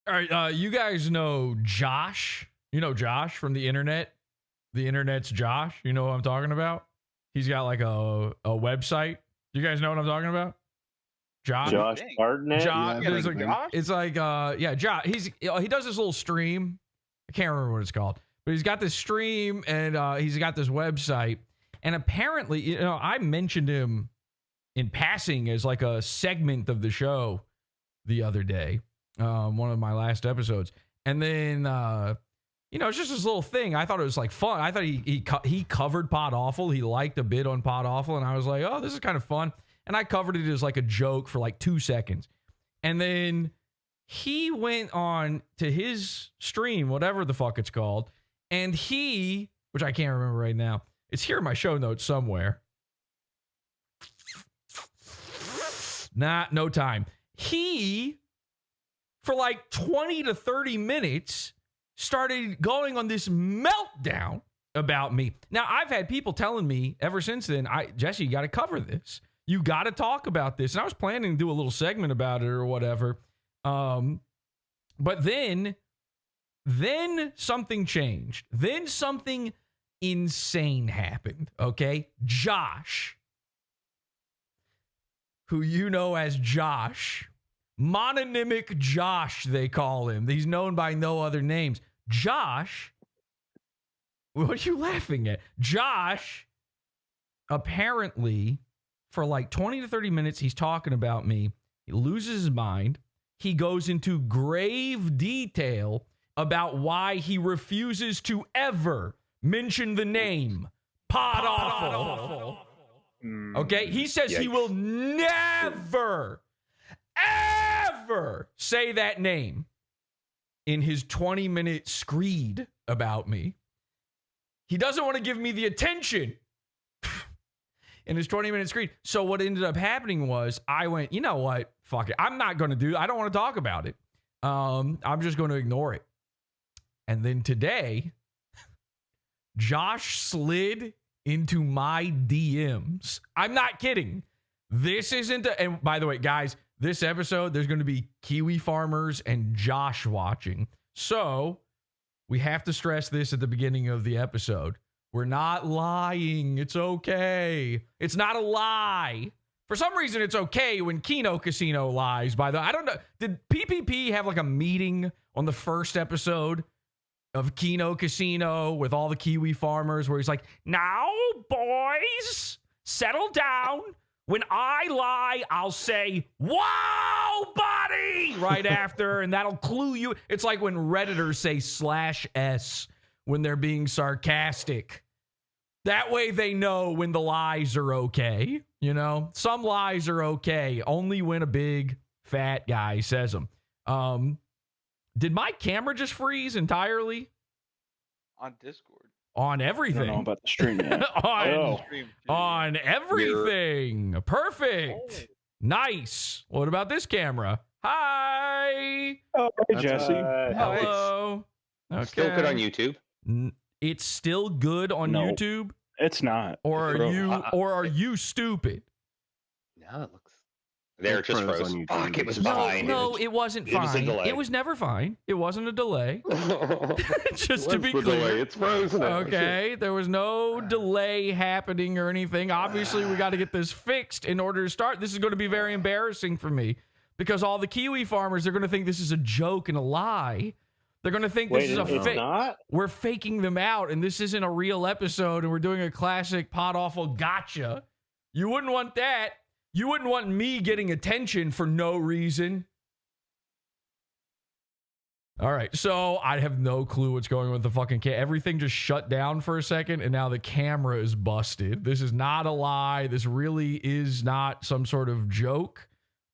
All right, you guys know Josh. You know Josh from the internet. The internet's Josh. You know what I'm talking about? He's got like a website. You guys know what I'm talking about? Josh Bartnett. Josh. Yeah, Josh. It's like yeah, Josh. He does this little stream. I can't remember what it's called, but he's got this stream and he's got this website. And apparently, you know, I mentioned him in passing as like a segment of the show the other day, one of my last episodes. And then, you know, it's just this little thing. I thought it was like fun. I thought he covered PODAWFUL. He liked a bit on PODAWFUL. And I was like, oh, this is kind of fun. And I covered it as like a joke for like 2 seconds. And then he went on to his stream, whatever the fuck it's called. And he, which I can't remember right now, it's here in my show notes somewhere. No time. He, for like 20 to 30 minutes, started going on this meltdown about me. Now, I've had people telling me ever since then, Jesse, you got to cover this. You got to talk about this. And I was planning to do a little segment about it or whatever. But then something changed. Then something insane happened, okay? Josh, who you know as Josh, mononymic Josh, they call him. He's known by no other names. Josh, what are you laughing at? Josh, apparently, for like 20 to 30 minutes, he's talking about me. He loses his mind. He goes into grave detail about why he refuses to ever mention the name PODAWFUL. Okay? He says he will never, ever say that name in his 20-minute screed about me. He doesn't want to give me the attention in his 20-minute screed. So what ended up happening was I went, you know what? Fuck it. I'm not going to do it. I don't want to talk about it. I'm just going to ignore it. And then today, Josh slid into my DMs. I'm not kidding. This isn't and by the way, guys, this episode, there's going to be Kiwi farmers and Josh watching. So we have to stress this at the beginning of the episode. We're not lying. It's okay. It's not a lie. For some reason, it's okay when Kino Casino lies, by the way. I don't know. Did PPP have like a meeting on the first episode of Kino Casino with all the Kiwi farmers where he's like, now, boys, settle down. When I lie, I'll say, whoa, buddy, right after, and that'll clue you. It's like when Redditors say /S when they're being sarcastic. That way they know when the lies are okay. You know, some lies are okay only when a big fat guy says them. Did my camera just freeze entirely? On Discord. On everything. I don't know about the stream yet. on everything. Perfect. Oh. Nice. What about this camera? Hi. Oh, hey, Jesse. Hello. Okay. Still good on YouTube. It's still good on No. YouTube? It's not. Or are you stupid? No, it looks. There, it just froze froze. on YouTube. Fuck, it was No, fine. no, it wasn't it was a fine. delay. It was never fine. It wasn't a delay. Just to be What's the clear. delay? It's frozen. now. Okay, there was no delay happening or anything. Obviously, we got to get this fixed in order to start. This is going to be very embarrassing for me because all the Kiwi farmers, they're going to think this is a joke and a lie. They're going to think this is a fake. Not? We're faking them out, and this isn't a real episode, and we're doing a classic PODAWFUL gotcha. You wouldn't want that. You wouldn't want me getting attention for no reason. All right, so I have no clue what's going on with the fucking camera. Everything just shut down for a second, and now the camera is busted. This is not a lie. This really is not some sort of joke.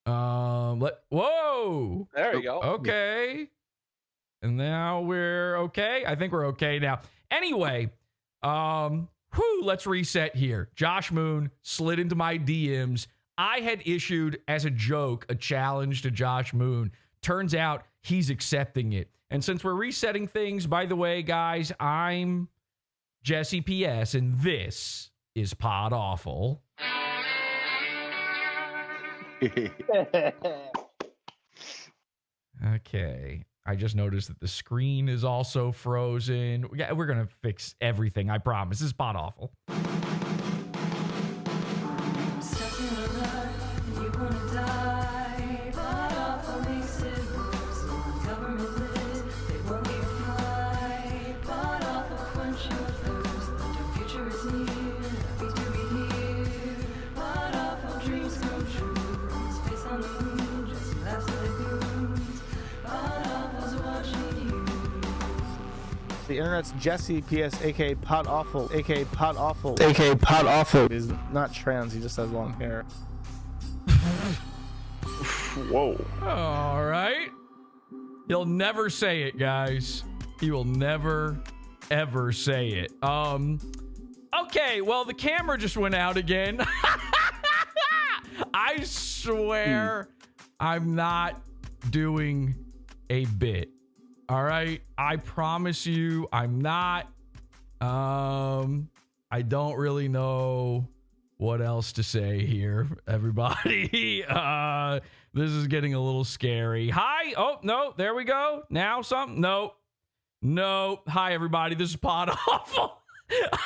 Whoa! There you go. Okay. And now we're okay. I think we're okay now. Anyway, let's reset here. Josh Moon slid into my DMs. I had issued as a joke a challenge to Josh Moon. Turns out he's accepting it. And since we're resetting things, by the way, guys, I'm Jesse PS, and this is PODAWFUL. Okay. I just noticed that the screen is also frozen. Yeah, we're going to fix everything. I promise. This is Pod Awful. The internet's Jesse PS, aka Pod Awful, aka Pod Awful, aka Pod Awful. He's not trans, he just has long hair. Whoa. All right. He'll never say it, guys. He will never, ever say it. Okay, well, the camera just went out again. I swear I'm not doing a bit. All right, I promise you I'm not. I don't really know what else to say here, everybody. This is getting a little scary. Hi. Oh, no, there we go. Now something. No. Hi, everybody. This is Pod Awful.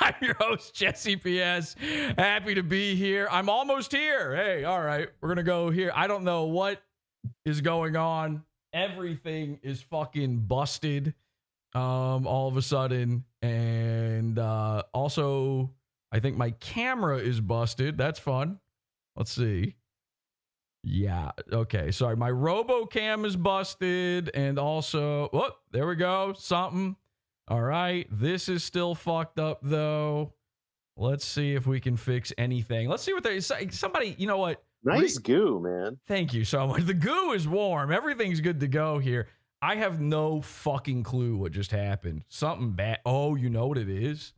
I'm your host, Jesse PS. Happy to be here. I'm almost here. Hey, all right. We're going to go here. I don't know what is going on. Everything is fucking busted all of a sudden. And also, I think my camera is busted. That's fun. Let's see. Yeah. Okay. Sorry. My RoboCam is busted. And also, whoop, there we go. Something. All right. This is still fucked up, though. Let's see if we can fix anything. Let's see what they say. Somebody, you know what? Nice goo, man. Thank you so much. The goo is warm. Everything's good to go here. I have no fucking clue what just happened. Something bad. Oh, you know what it is?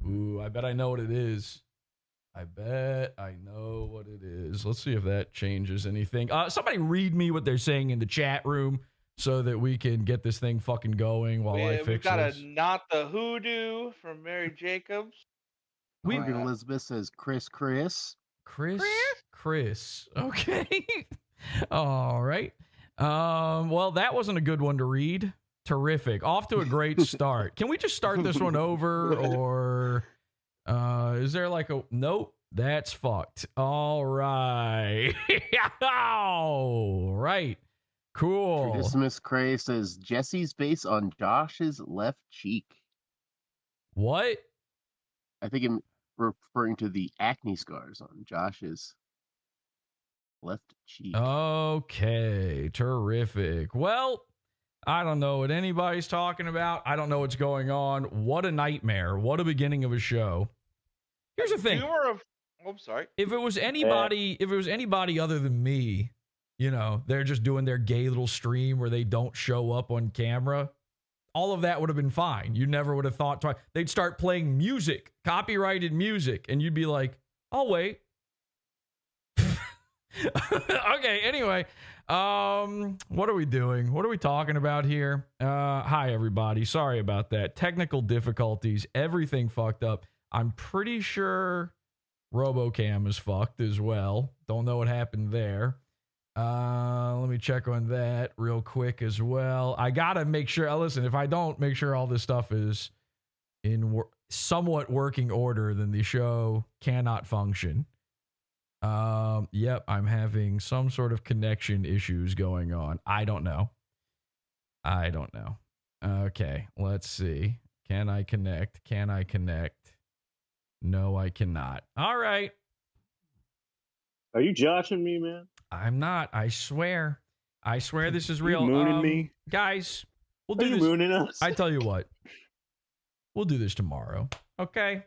Ooh, I bet I know what it is. I bet I know what it is. Let's see if that changes anything. Somebody read me what they're saying in the chat room so that we can get this thing fucking going while I fix We've got this. a Not the Hoodoo from Mary Jacobs. Morgan Elizabeth says Chris. Chris. Okay. All right. Well, that wasn't a good one to read. Terrific. Off to a great start. Can we just start this one over, or is there like a nope? That's fucked. All right. All right. Cool. Tradissimus Cray says Jesse's face on Josh's left cheek. What? I think I'm referring to the acne scars on Josh's left cheek. Okay. Terrific. Well, I don't know what anybody's talking about. I don't know what's going on. What a nightmare. What a beginning of a show. Here's the thing. I'm sorry. If it was anybody other than me, you know, they're just doing their gay little stream where they don't show up on camera, all of that would have been fine. You never would have thought twice. They'd start playing music, copyrighted music, and you'd be like, "I'll wait." Okay, anyway, what are we doing? What are we talking about here? Hi, everybody. Sorry about that. Technical difficulties. Everything fucked up. I'm pretty sure RoboCam is fucked as well. Don't know what happened there. Let me check on that real quick as well. I gotta make sure. Listen, if I don't make sure all this stuff is in somewhat working order, then the show cannot function. Yep, I'm having some sort of connection issues going on. I don't know. Okay, let's see. Can I connect? No, I cannot. All right. Are you joshing me, man? I'm not. I swear this is real. You mooning me? Guys, we'll Are do you this. mooning us? I tell you what. We'll do this tomorrow. Okay?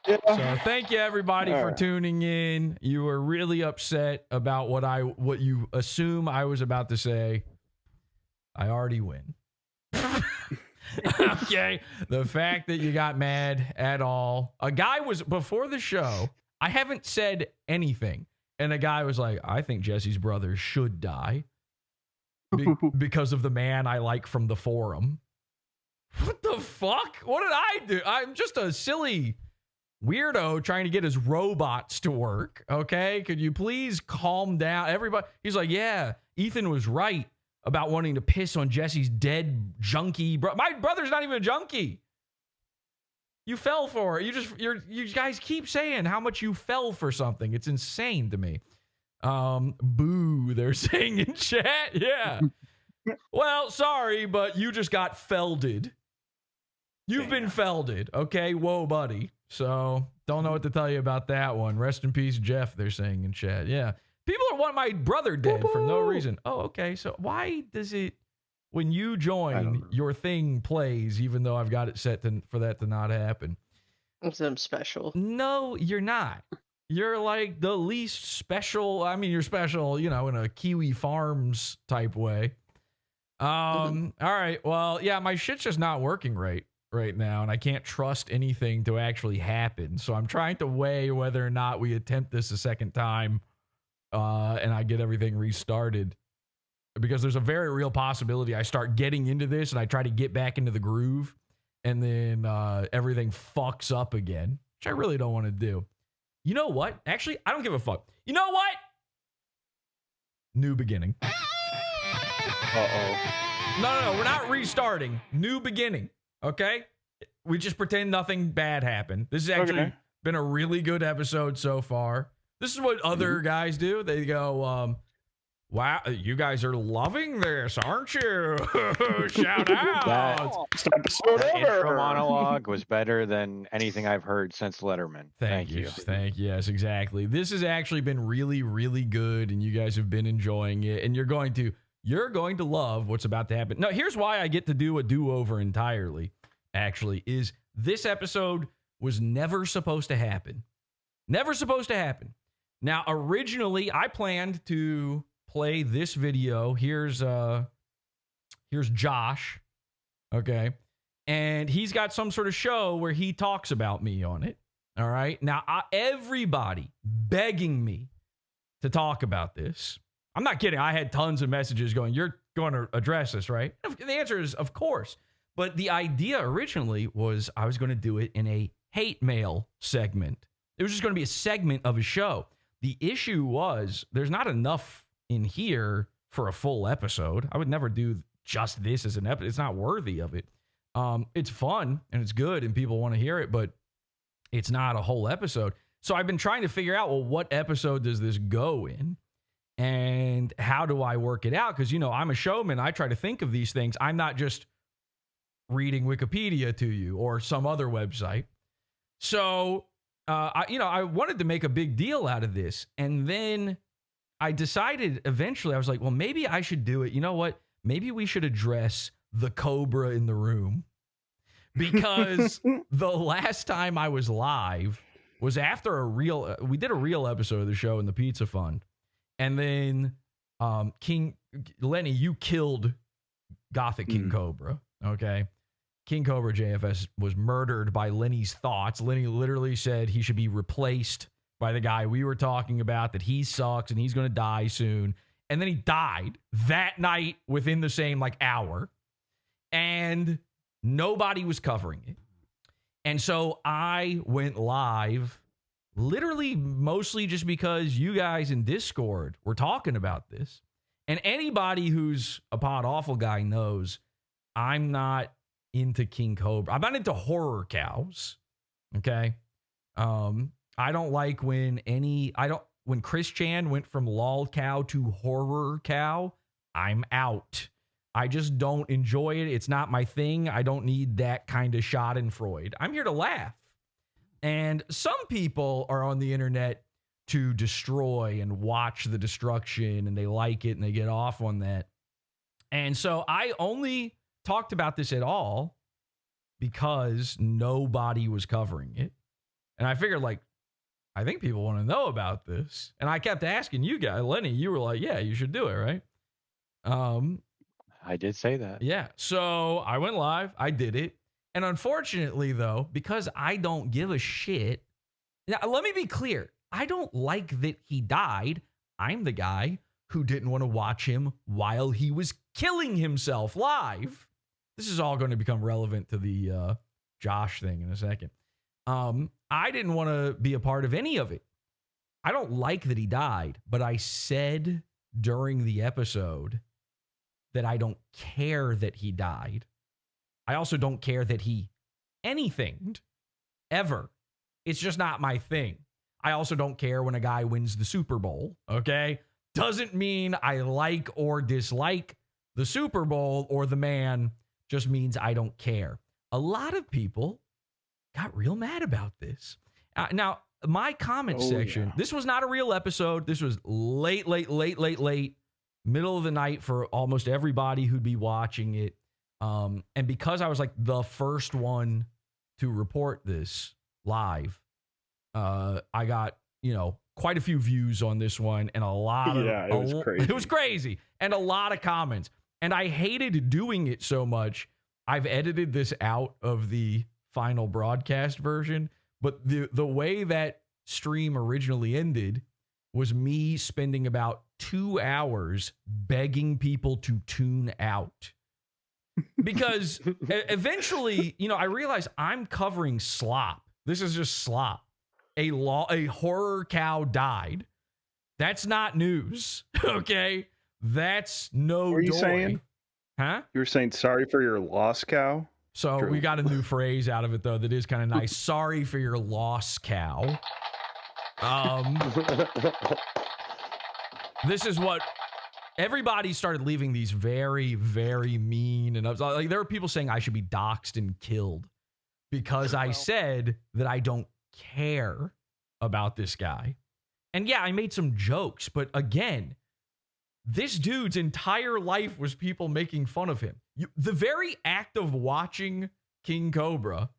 Yeah. So thank you everybody for tuning in. You were really upset about what you assume I was about to say. I already win. Okay. The fact that you got mad at all. A guy was before the show. I haven't said anything. And a guy was like, I think Jesse's brother should die because of the man I like from the forum. What the fuck? What did I do? I'm just a silly weirdo trying to get his robots to work. Okay. Could you please calm down? Everybody. He's like, yeah, Ethan was right about wanting to piss on Jesse's dead junkie. My brother's not even a junkie. You fell for it. You guys keep saying how much you fell for something. It's insane to me. Boo, they're saying in chat. Yeah. Well, sorry, but you just got felded. You've been felded. Okay. Whoa, buddy. So don't know what to tell you about that one. Rest in peace, Jeff, they're saying in chat. Yeah. People want my brother dead for no reason. Oh, okay. So why does it, when you join, your thing plays, even though I've got it set for that to not happen? I'm special. No, you're not. You're like the least special. I mean, you're special, in a Kiwi Farms type way. All right. Well, yeah, my shit's just not working right now, and I can't trust anything to actually happen. So I'm trying to weigh whether or not we attempt this a second time, and I get everything restarted. Because there's a very real possibility I start getting into this and I try to get back into the groove, and then everything fucks up again, which I really don't want to do. You know what? Actually, I don't give a fuck. You know what? New beginning. Uh-oh. No, we're not restarting. New beginning. Okay? We just pretend nothing bad happened. This has actually been a really good episode so far. This is what other guys do. They go, wow, you guys are loving this, aren't you? Shout out. That intro monologue was better than anything I've heard since Letterman. Thank you. Yes, exactly. This has actually been really, really good, and you guys have been enjoying it, and you're going to love what's about to happen. Now, here's why I get to do a do-over entirely, actually, is this episode was never supposed to happen. Never supposed to happen. Now, originally, I planned to play this video. Here's Josh, okay? And he's got some sort of show where he talks about me on it, all right? Now, everybody begging me to talk about this. I'm not kidding. I had tons of messages going, you're going to address this, right? The answer is, of course. But the idea originally was I was going to do it in a hate mail segment. It was just going to be a segment of a show. The issue was there's not enough in here for a full episode. I would never do just this as an episode. It's not worthy of it. It's fun and it's good and people want to hear it, but it's not a whole episode. So I've been trying to figure out, well, what episode does this go in? And how do I work it out? Because, I'm a showman. I try to think of these things. I'm not just reading Wikipedia to you or some other website. So, I wanted to make a big deal out of this. And then I decided eventually, I was like, well, maybe I should do it. You know what? Maybe we should address the Cobra in the room. Because the last time I was live was after we did a real episode of the show in the Pizza Fund. And then Lenny, you killed Gothic King Cobra, okay? King Cobra JFS was murdered by Lenny's thoughts. Lenny literally said he should be replaced by the guy we were talking about, that he sucks and he's going to die soon. And then he died that night within the same hour. And nobody was covering it. And so I went live literally mostly just because you guys in Discord were talking about this. And anybody who's a PODAWFUL guy knows I'm not into King Cobra. I'm not into horror cows. Okay. I don't like when Chris Chan went from lol cow to horror cow. I'm out. I just don't enjoy it. It's not my thing. I don't need that kind of schadenfreude. I'm here to laugh. And some people are on the internet to destroy and watch the destruction, and they like it and they get off on that. And so I only talked about this at all because nobody was covering it. And I figured, I think people want to know about this. And I kept asking you guys, Lenny, you were like, yeah, you should do it, right? I did say that. Yeah. So I went live. I did it. And unfortunately, though, because I don't give a shit. Now, let me be clear. I don't like that he died. I'm the guy who didn't want to watch him while he was killing himself live. This is all going to become relevant to the Josh thing in a second. I didn't want to be a part of any of it. I don't like that he died, but I said during the episode that I don't care that he died. I also don't care that he anythinged ever. It's just not my thing. I also don't care when a guy wins the Super Bowl, okay? Doesn't mean I like or dislike the Super Bowl or the man, just means I don't care. A lot of people got real mad about this. Now, my comment section, this was not a real episode. This was late, middle of the night for almost everybody who'd be watching it. And because I was like the first one to report this live, I got, quite a few views on this one and a lot of, it was crazy. It was crazy and a lot of comments. And I hated doing it so much. I've edited this out of the final broadcast version, but the way that stream originally ended was me spending about 2 hours begging people to tune out. Because eventually, I realized I'm covering slop. This is just slop. A horror cow died. That's not news. Okay? That's no What are you doy. saying? Huh? You were saying sorry for your loss, cow? So True. we got a new phrase out of it, though, that is kind of nice. Sorry for your loss, cow. This is what everybody started leaving these very, very mean. And I was like, there were people saying I should be doxed and killed because I said that I don't care about this guy. And yeah, I made some jokes, but again, this dude's entire life was people making fun of him. The very act of watching King Cobra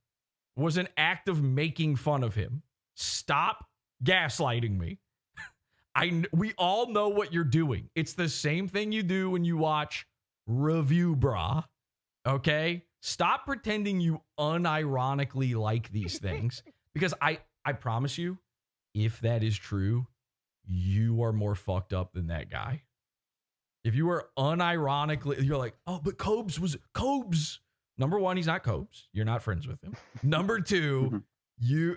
was an act of making fun of him. Stop gaslighting me. We all know what you're doing. It's the same thing you do when you watch Review Brah. Okay? Stop pretending you unironically like these things. Because I promise you, if that is true, you are more fucked up than that guy. If you were unironically, you're like, oh, but Cobes. Number one, he's not Cobes. You're not friends with him. Number two,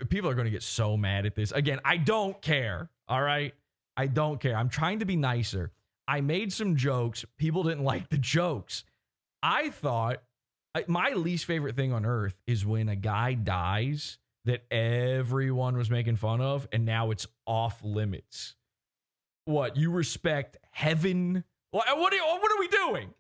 people are going to get so mad at this. Again, I don't care. All right? I don't care. I'm trying to be nicer. I made some jokes. People didn't like the jokes. I thought my least favorite thing on earth is when a guy dies that everyone was making fun of, and now it's off limits. What? You respect heaven? What are we doing?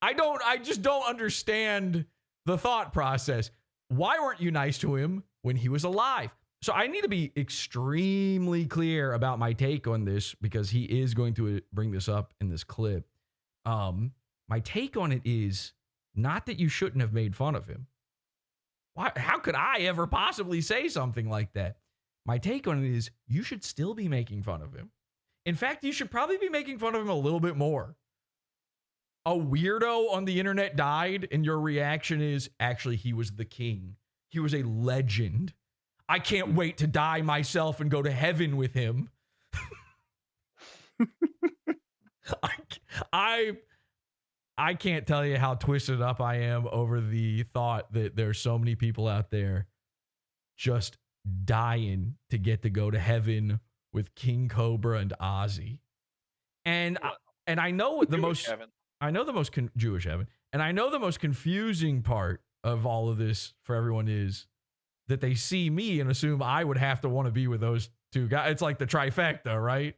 I just don't understand the thought process. Why weren't you nice to him when he was alive? So I need to be extremely clear about my take on this because he is going to bring this up in this clip. My take on it is not that you shouldn't have made fun of him. Why? How could I ever possibly say something like that? My take on it is you should still be making fun of him. In fact, you should probably be making fun of him a little bit more. A weirdo on the internet died, and your reaction is, actually, he was the king. He was a legend. I can't wait to die myself and go to heaven with him. I can't tell you how twisted up I am over the thought that there's so many people out there just dying to get to go to heaven with King Cobra and Ozzy. And I know what the most Heaven. I know the most Jewish heaven. And I know the most confusing part of all of this for everyone is that they see me and assume I would have to want to be with those two guys. It's like the trifecta, right?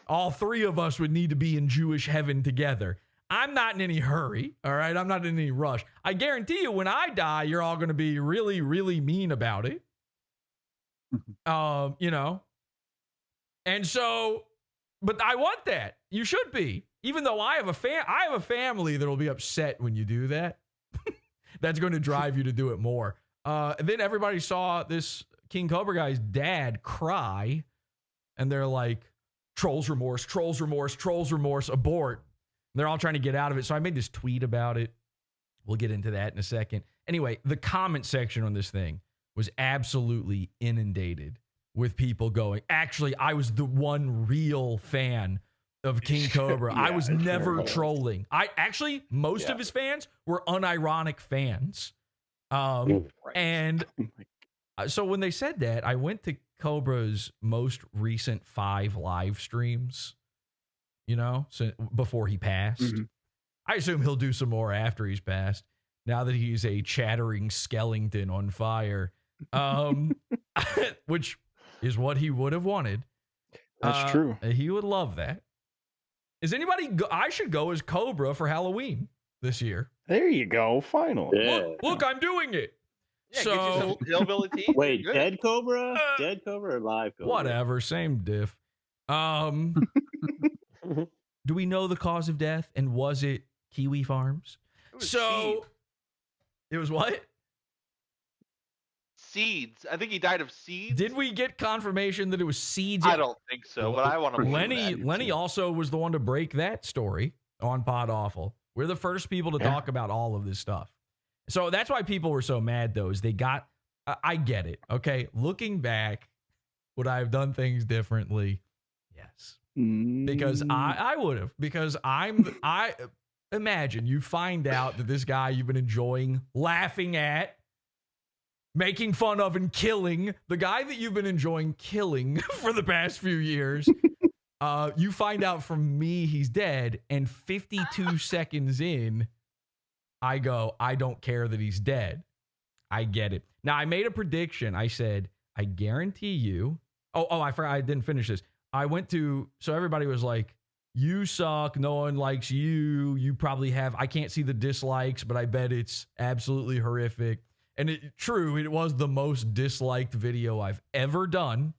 All three of us would need to be in Jewish heaven together. I'm not in any hurry, all right? I'm not in any rush. I guarantee you when I die, you're all going to be really, really mean about it. And so, but I want that. You should be. Even though I have a family that will be upset when you do that. That's going to drive you to do it more. And then everybody saw this King Cobra guy's dad cry, and they're like, trolls remorse, trolls remorse, trolls remorse, abort. And they're all trying to get out of it. So I made this tweet about it. We'll get into that in a second. Anyway, the comment section on this thing was absolutely inundated with people going, actually, I was the one real fan of King Cobra. I was never trolling. Most of his fans were unironic fans. And So when they said that, I went to Cobra's most recent 5 live streams, before he passed. Mm-hmm. I assume he'll do some more after he's passed, now that he's a chattering skeleton on fire, which is what he would have wanted. That's true. He would love that. Is anybody I should go as Cobra for Halloween this year. There you go. Finally. Yeah. Look, I'm doing it. Yeah, So- get you some hillbilly teeth. Wait, Good. dead Cobra? Dead Cobra or live Cobra? Whatever, same diff. Do we know the cause of death, and was it Kiwi Farms? It was So it was what? seeds. I think he died of seeds. Did we get confirmation that it was seeds? I don't think so, but I want to. Lenny also was the one to break that story on PodAWFUL. We're the first people to talk about all of this stuff. So that's why people were so mad, though, is they got, I get it. Okay. Looking back, would I have done things differently? Yes. Because I would have, because I imagine you find out that this guy you've been enjoying, laughing at, making fun of, and killing, the guy that you've been enjoying killing for the past few years, you find out from me he's dead, and 52 seconds in, I go, I don't care that he's dead. I get it. Now, I made a prediction. I said, I guarantee you. Oh, I forgot. I didn't finish this. I went to, so everybody was like, you suck. No one likes you. You probably have, I can't see the dislikes, but I bet it's absolutely horrific. And true, it was the most disliked video I've ever done.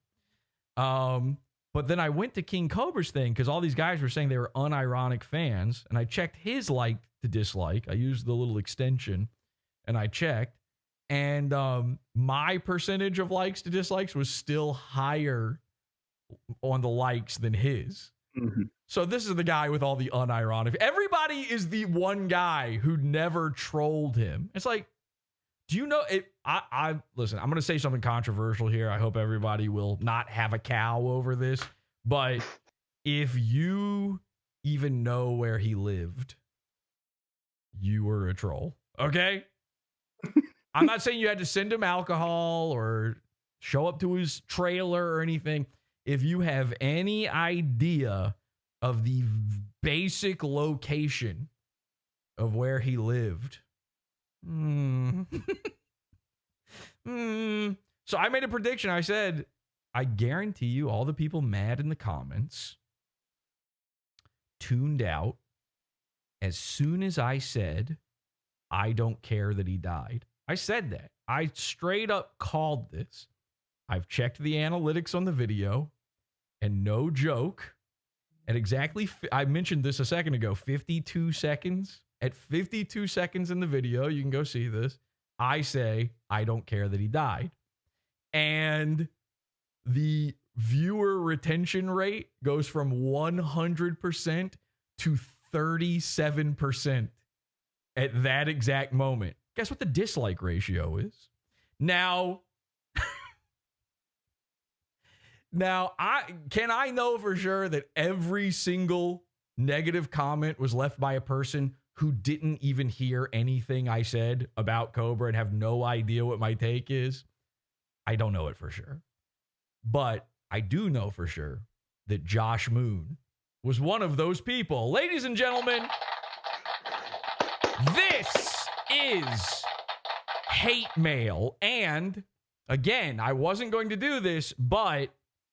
But then I went to King Cobra's thing because all these guys were saying they were unironic fans. And I checked his like to dislike. I used the little extension and I checked. And my percentage of likes to dislikes was still higher on the likes than his. Mm-hmm. So this is the guy with all the unironic. Everybody is the one guy who never trolled him. It's like, do you know it? Listen, I'm going to say something controversial here. I hope everybody will not have a cow over this. But if you even know where he lived, you were a troll. Okay? I'm not saying you had to send him alcohol or show up to his trailer or anything. If you have any idea of the basic location of where he lived, So I made a prediction. I said, I guarantee you all the people mad in the comments tuned out as soon as I said, I don't care that he died. I said that. I straight up called this. I've checked the analytics on the video, and no joke, at exactly, I mentioned this a second ago, 52 seconds. At 52 seconds in the video, you can go see this, I say, I don't care that he died. And the viewer retention rate goes from 100% to 37% at that exact moment. Guess what the dislike ratio is? Now I know for sure that every single negative comment was left by a person who didn't even hear anything I said about Cobra and have no idea what my take is? I don't know it for sure. But I do know for sure that Josh Moon was one of those people. Ladies and gentlemen, this is hate mail. And again, I wasn't going to do this, but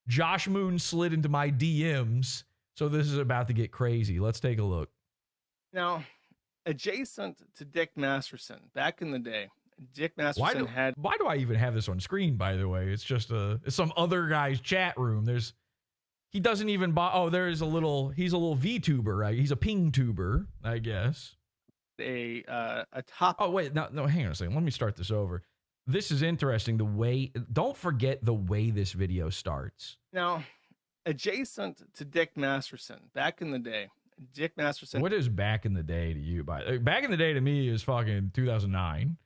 Josh Moon slid into my DMs. So this is about to get crazy. Let's take a look. Now, adjacent to Dick Masterson, back in the day, Dick Masterson Why do I even have this on screen, by the way? It's just it's some other guy's chat room. He doesn't even buy. Oh, he's a little VTuber, right? He's a ping tuber, I guess. A top. Oh, wait, no, hang on a second. Let me start this over. This is interesting. Don't forget the way this video starts. Now, adjacent to Dick Masterson, back in the day, Dick Masterson. What is back in the day to you? Back in the day to me is fucking 2009.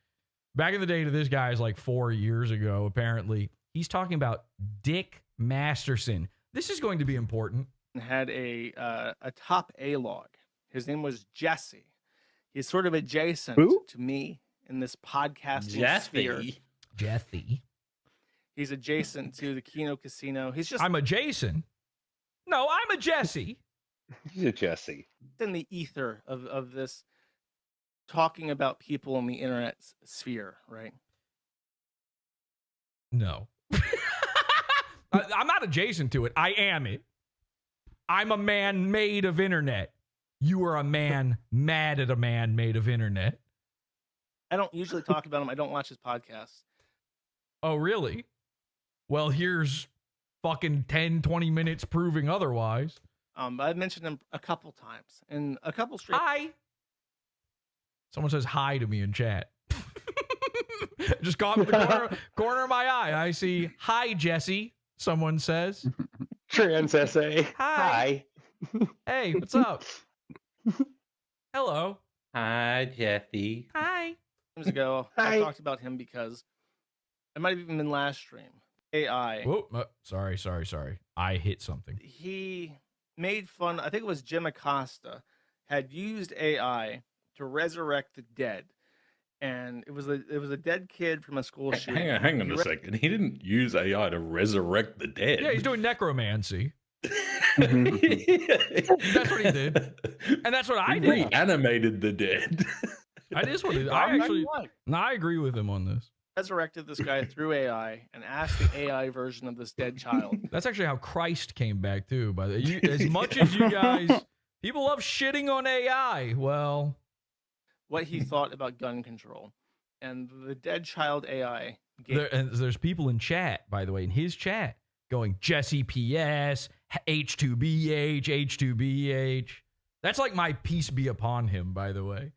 Back in the day to this guy is like 4 years ago, apparently. He's talking about Dick Masterson. This is going to be important. Had a top A log. His name was Jesse. He's sort of adjacent to me in this podcasting sphere. Jesse. He's adjacent to the Keno Casino. He's just I'm a Jason. No, I'm a Jesse. He's a Jesse. in the ether of this talking about people in the internet sphere, right? No. I'm not adjacent to it. I am it. I'm a man made of internet. You are a man mad at a man made of internet. I don't usually talk about him. I don't watch his podcasts. Oh, really? Well, here's fucking 10, 20 minutes proving otherwise. I've mentioned him a couple times and a couple straight. Hi. Someone says hi to me in chat. Just caught me in the corner of my eye. I see, hi, Jesse, someone says. Trans essay. Hi. Hey, what's up? Hello. Hi, Jesse. Hi. Times ago, I talked about him because it might have even been last stream. AI. Whoa, sorry. I hit something. He made fun. I think it was Jim Acosta had used AI to resurrect the dead, and it was a dead kid from a school shooting. Hang on a second. He didn't use AI to resurrect the dead. Yeah, he's doing necromancy. That's what he did, and that's what I did. Reanimated the dead. That is what it is. I agree with him on this. Resurrected this guy through AI and asked the AI version of this dead child. That's actually how Christ came back too. By the way, as much as you guys, people love shitting on AI. Well, what he thought about gun control, and the dead child AI. There's people in chat, by the way, in his chat, going Jesse PS, H2BH, H2BH. That's like my peace be upon him, by the way.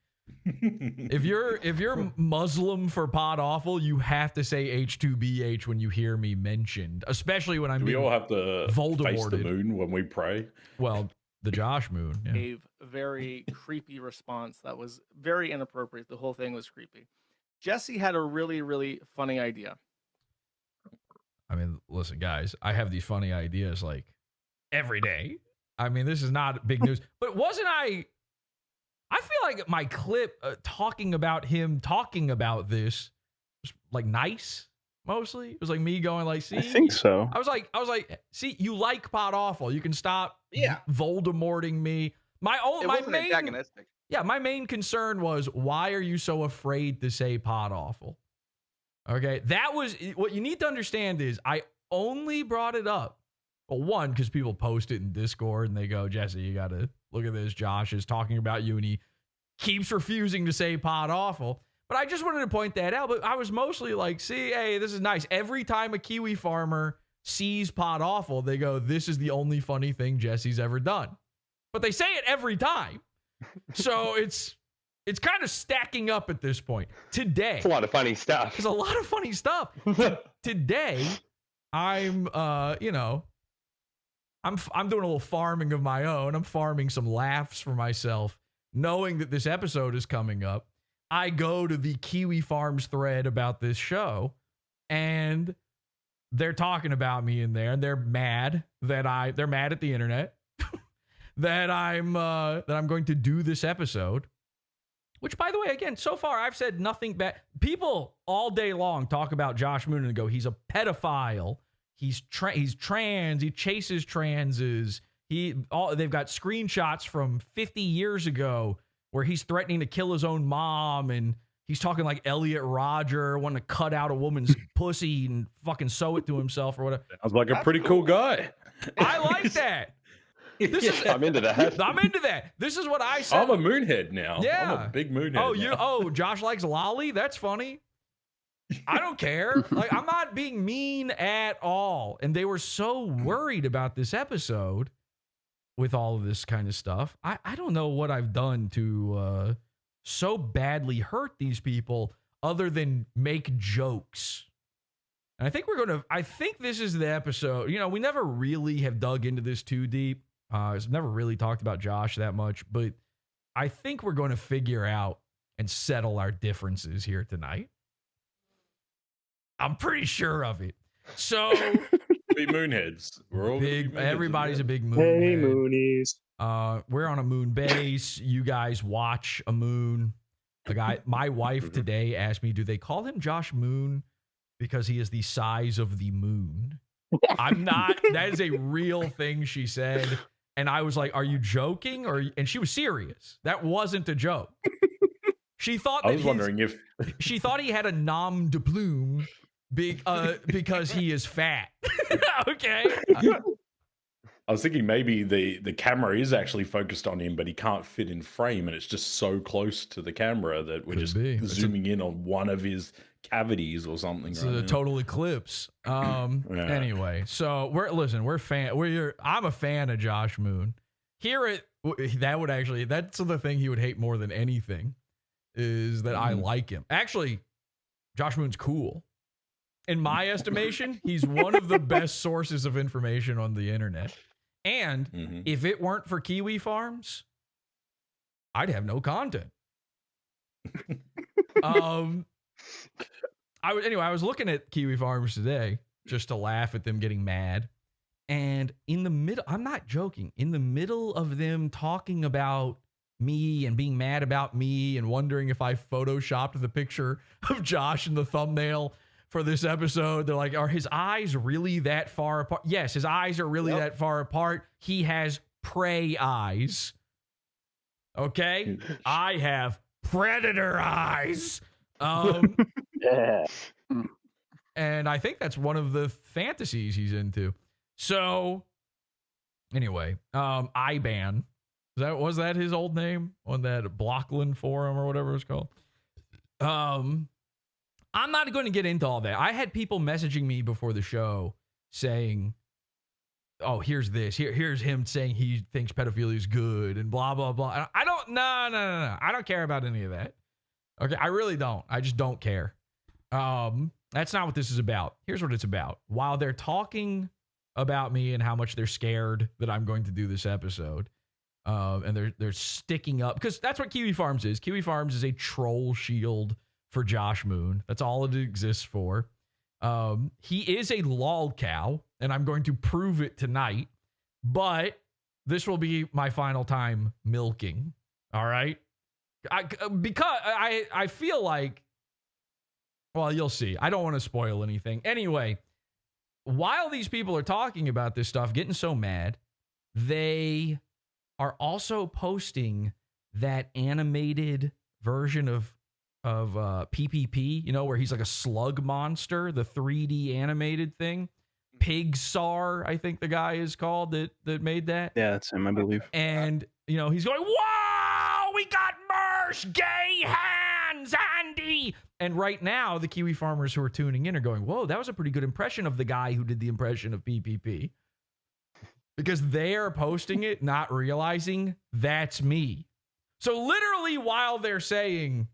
If you're Muslim for Pod Awful, you have to say H2BH when you hear me mentioned, especially when I'm. We all have to face the Voldemorted. moon when we pray. Well, the Josh moon. Yeah. Gave a very creepy response that was very inappropriate. The whole thing was creepy. Jesse had a really, really funny idea. I mean, listen, guys, I have these funny ideas like every day. I mean, this is not big news, but wasn't I feel like my clip talking about him talking about this was like nice mostly. It was like me going like, see, I think so. I was like, see, you like Pod Awful. You can stop Voldemorting me. My main antagonistic. Yeah, my main concern was, why are you so afraid to say Pod Awful? Okay, that was what you need to understand is I only brought it up. Well, one, because people post it in Discord and they go, Jesse, you got to look at this. Josh is talking about you and he keeps refusing to say Pod Awful. But I just wanted to point that out. But I was mostly like, see, hey, this is nice. Every time a Kiwi farmer sees Pod Awful, they go, this is the only funny thing Jesse's ever done. But they say it every time. So it's kind of stacking up at this point. Today. It's a lot of funny stuff. There's a lot of funny stuff. Today, I'm I'm doing a little farming of my own. I'm farming some laughs for myself, knowing that this episode is coming up. I go to the Kiwi Farms thread about this show, and they're talking about me in there, and they're mad that they're mad at the internet that I'm going to do this episode. Which, by the way, again, so far I've said nothing bad. People all day long talk about Josh Moon and go, he's a pedophile. He's trans. He chases transes. They've got screenshots from 50 years ago where he's threatening to kill his own mom, and he's talking like Elliot Rodger, wanting to cut out a woman's pussy and fucking sew it to himself or whatever. Sounds like a pretty cool guy. I like that. I'm into that. I'm into that. This is what I said. I'm a moonhead now. Yeah. I'm a big moonhead. Oh, Josh likes lolly? That's funny. I don't care. Like, I'm not being mean at all. And they were so worried about this episode with all of this kind of stuff. I don't know what I've done to so badly hurt these people other than make jokes. And I think this is the episode. You know, we never really have dug into this too deep. I've never really talked about Josh that much, but I think we're going to figure out and settle our differences here tonight. I'm pretty sure of it. So, be moonheads. We're all big. Everybody's a big moon. Hey, Moonies. We're on a moon base. You guys watch a moon. My wife today asked me, do they call him Josh Moon because he is the size of the moon. I'm not. That is a real thing she said. And I was like, are you joking? And she was serious. That wasn't a joke. She thought I was wondering if she thought he had a nom de plume because he is fat. Okay. I was thinking maybe the camera is actually focused on him, but he can't fit in frame, and it's just so close to the camera that we're just zooming in on one of his cavities or something. It's a total eclipse. Anyway, so I'm a fan of Josh Moon. That's the thing he would hate more than anything is that I like him. Actually, Josh Moon's cool. In my estimation, he's one of the best sources of information on the internet. And if it weren't for Kiwi Farms, I'd have no content. I was looking at Kiwi Farms today just to laugh at them getting mad. And in the middle, I'm not joking, in the middle of them talking about me and being mad about me and wondering if I photoshopped the picture of Josh in the thumbnail for this episode, they're like, are his eyes really that far apart? Yes, his eyes are really that far apart. He has prey eyes. Okay? I have predator eyes. Yeah. And I think that's one of the fantasies he's into. So, anyway, IBAN. Was that his old name on that Blockland forum or whatever it's called? I'm not going to get into all that. I had people messaging me before the show saying, oh, here's this. Here's him saying he thinks pedophilia is good and blah, blah, blah. I don't, no. I don't care about any of that. Okay, I really don't. I just don't care. That's not what this is about. Here's what it's about. While they're talking about me and how much they're scared that I'm going to do this episode, and they're sticking up, because that's what Kiwi Farms is. Kiwi Farms is a troll shield for Josh Moon. That's all it exists for. He is a lol cow, and I'm going to prove it tonight, but this will be my final time milking. All right? Because I feel like, well, you'll see. I don't want to spoil anything. Anyway, while these people are talking about this stuff, getting so mad, they are also posting that animated version of PPP, where he's like a slug monster, the 3D animated thing. Pixar, I think the guy is called that made that. Yeah, that's him, I believe. And, he's going, whoa, we got Mersh, gay hands, Andy. And right now, the Kiwi farmers who are tuning in are going, whoa, that was a pretty good impression of the guy who did the impression of PPP. Because they're posting it, not realizing that's me. So literally while they're saying,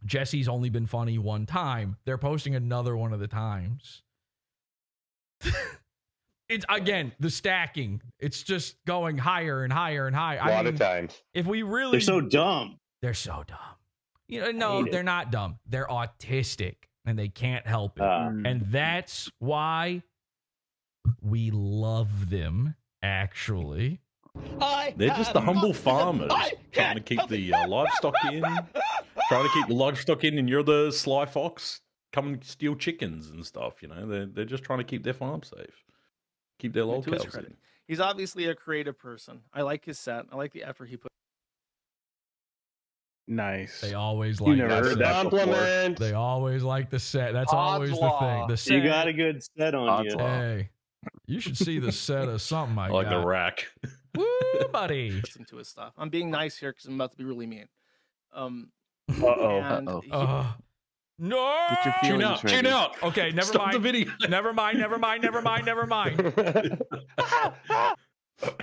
Jesse's only been funny one time, they're posting another one of the times. It's, again, the stacking. It's just going higher and higher and higher. A lot of times. If we really... They're so dumb. They're so dumb. No, they're not dumb. They're autistic, and they can't help it. And that's why we love them, actually. They're just the humble farmers trying to keep the livestock in. Trying to keep the livestock in, and you're the sly fox. Come and steal chickens and stuff, They're just trying to keep their farm safe. Keep their lol cows in. He's obviously a creative person. I like his set. I like the effort he put. Nice. They always like that compliment. They always like the set. That's always the thing. The set. You got a good set on you. Hey, you should see the set of something I like got. the rack. Woo, buddy. Listen to his stuff. I'm being nice here because I'm about to be really mean. No! Get your feelings ready. Tune out. Okay, never Stop mind. the video. Never mind.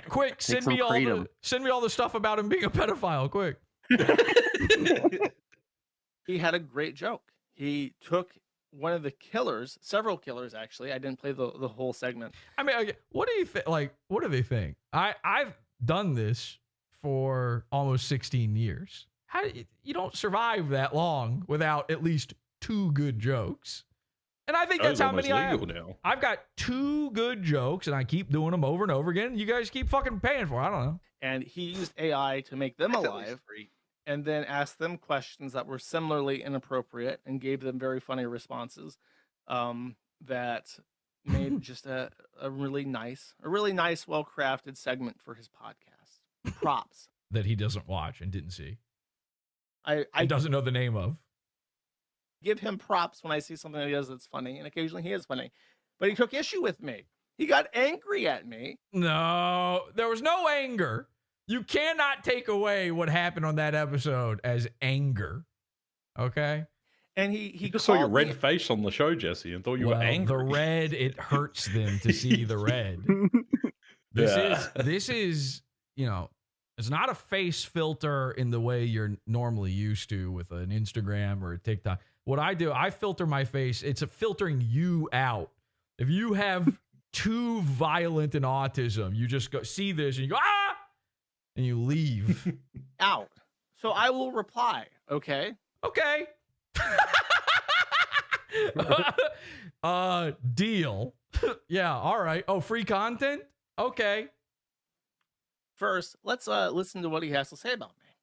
Quick, send me all the stuff about him being a pedophile. Quick. He had a great joke. He took one of the killers, several killers actually. I didn't play the whole segment. I mean, what do you think? Like, what do they think? I've done this for almost 16 years. You don't survive that long without at least 2 good jokes. And I think that's how many I have. Now. I've got 2 good jokes, and I keep doing them over and over again. You guys keep fucking paying for it. I don't know. And he used AI to make them alive, and then asked them questions that were similarly inappropriate and gave them very funny responses. that made just a really nice, well-crafted segment for his podcast. Props. That he doesn't watch and didn't see. I He doesn't know the name of. give him props when I see something that he does that's funny, and occasionally he is funny. But he took issue with me. He got angry at me. No, there was no anger. You cannot take away what happened on that episode as anger. Okay? And he just saw your called red me- face on the show, Jesse, and thought you were angry. The red, it hurts them to see the red. This is, you know, it's not a face filter in the way you're normally used to with an Instagram or a TikTok. What I do, I filter my face. It's a filtering you out. If you have too violent an autism, you just go see this and you go, ah, and you leave. out. So I will reply, okay? Okay. Deal. Yeah, all right. Oh, free content? Okay. First, let's listen to what he has to say about me.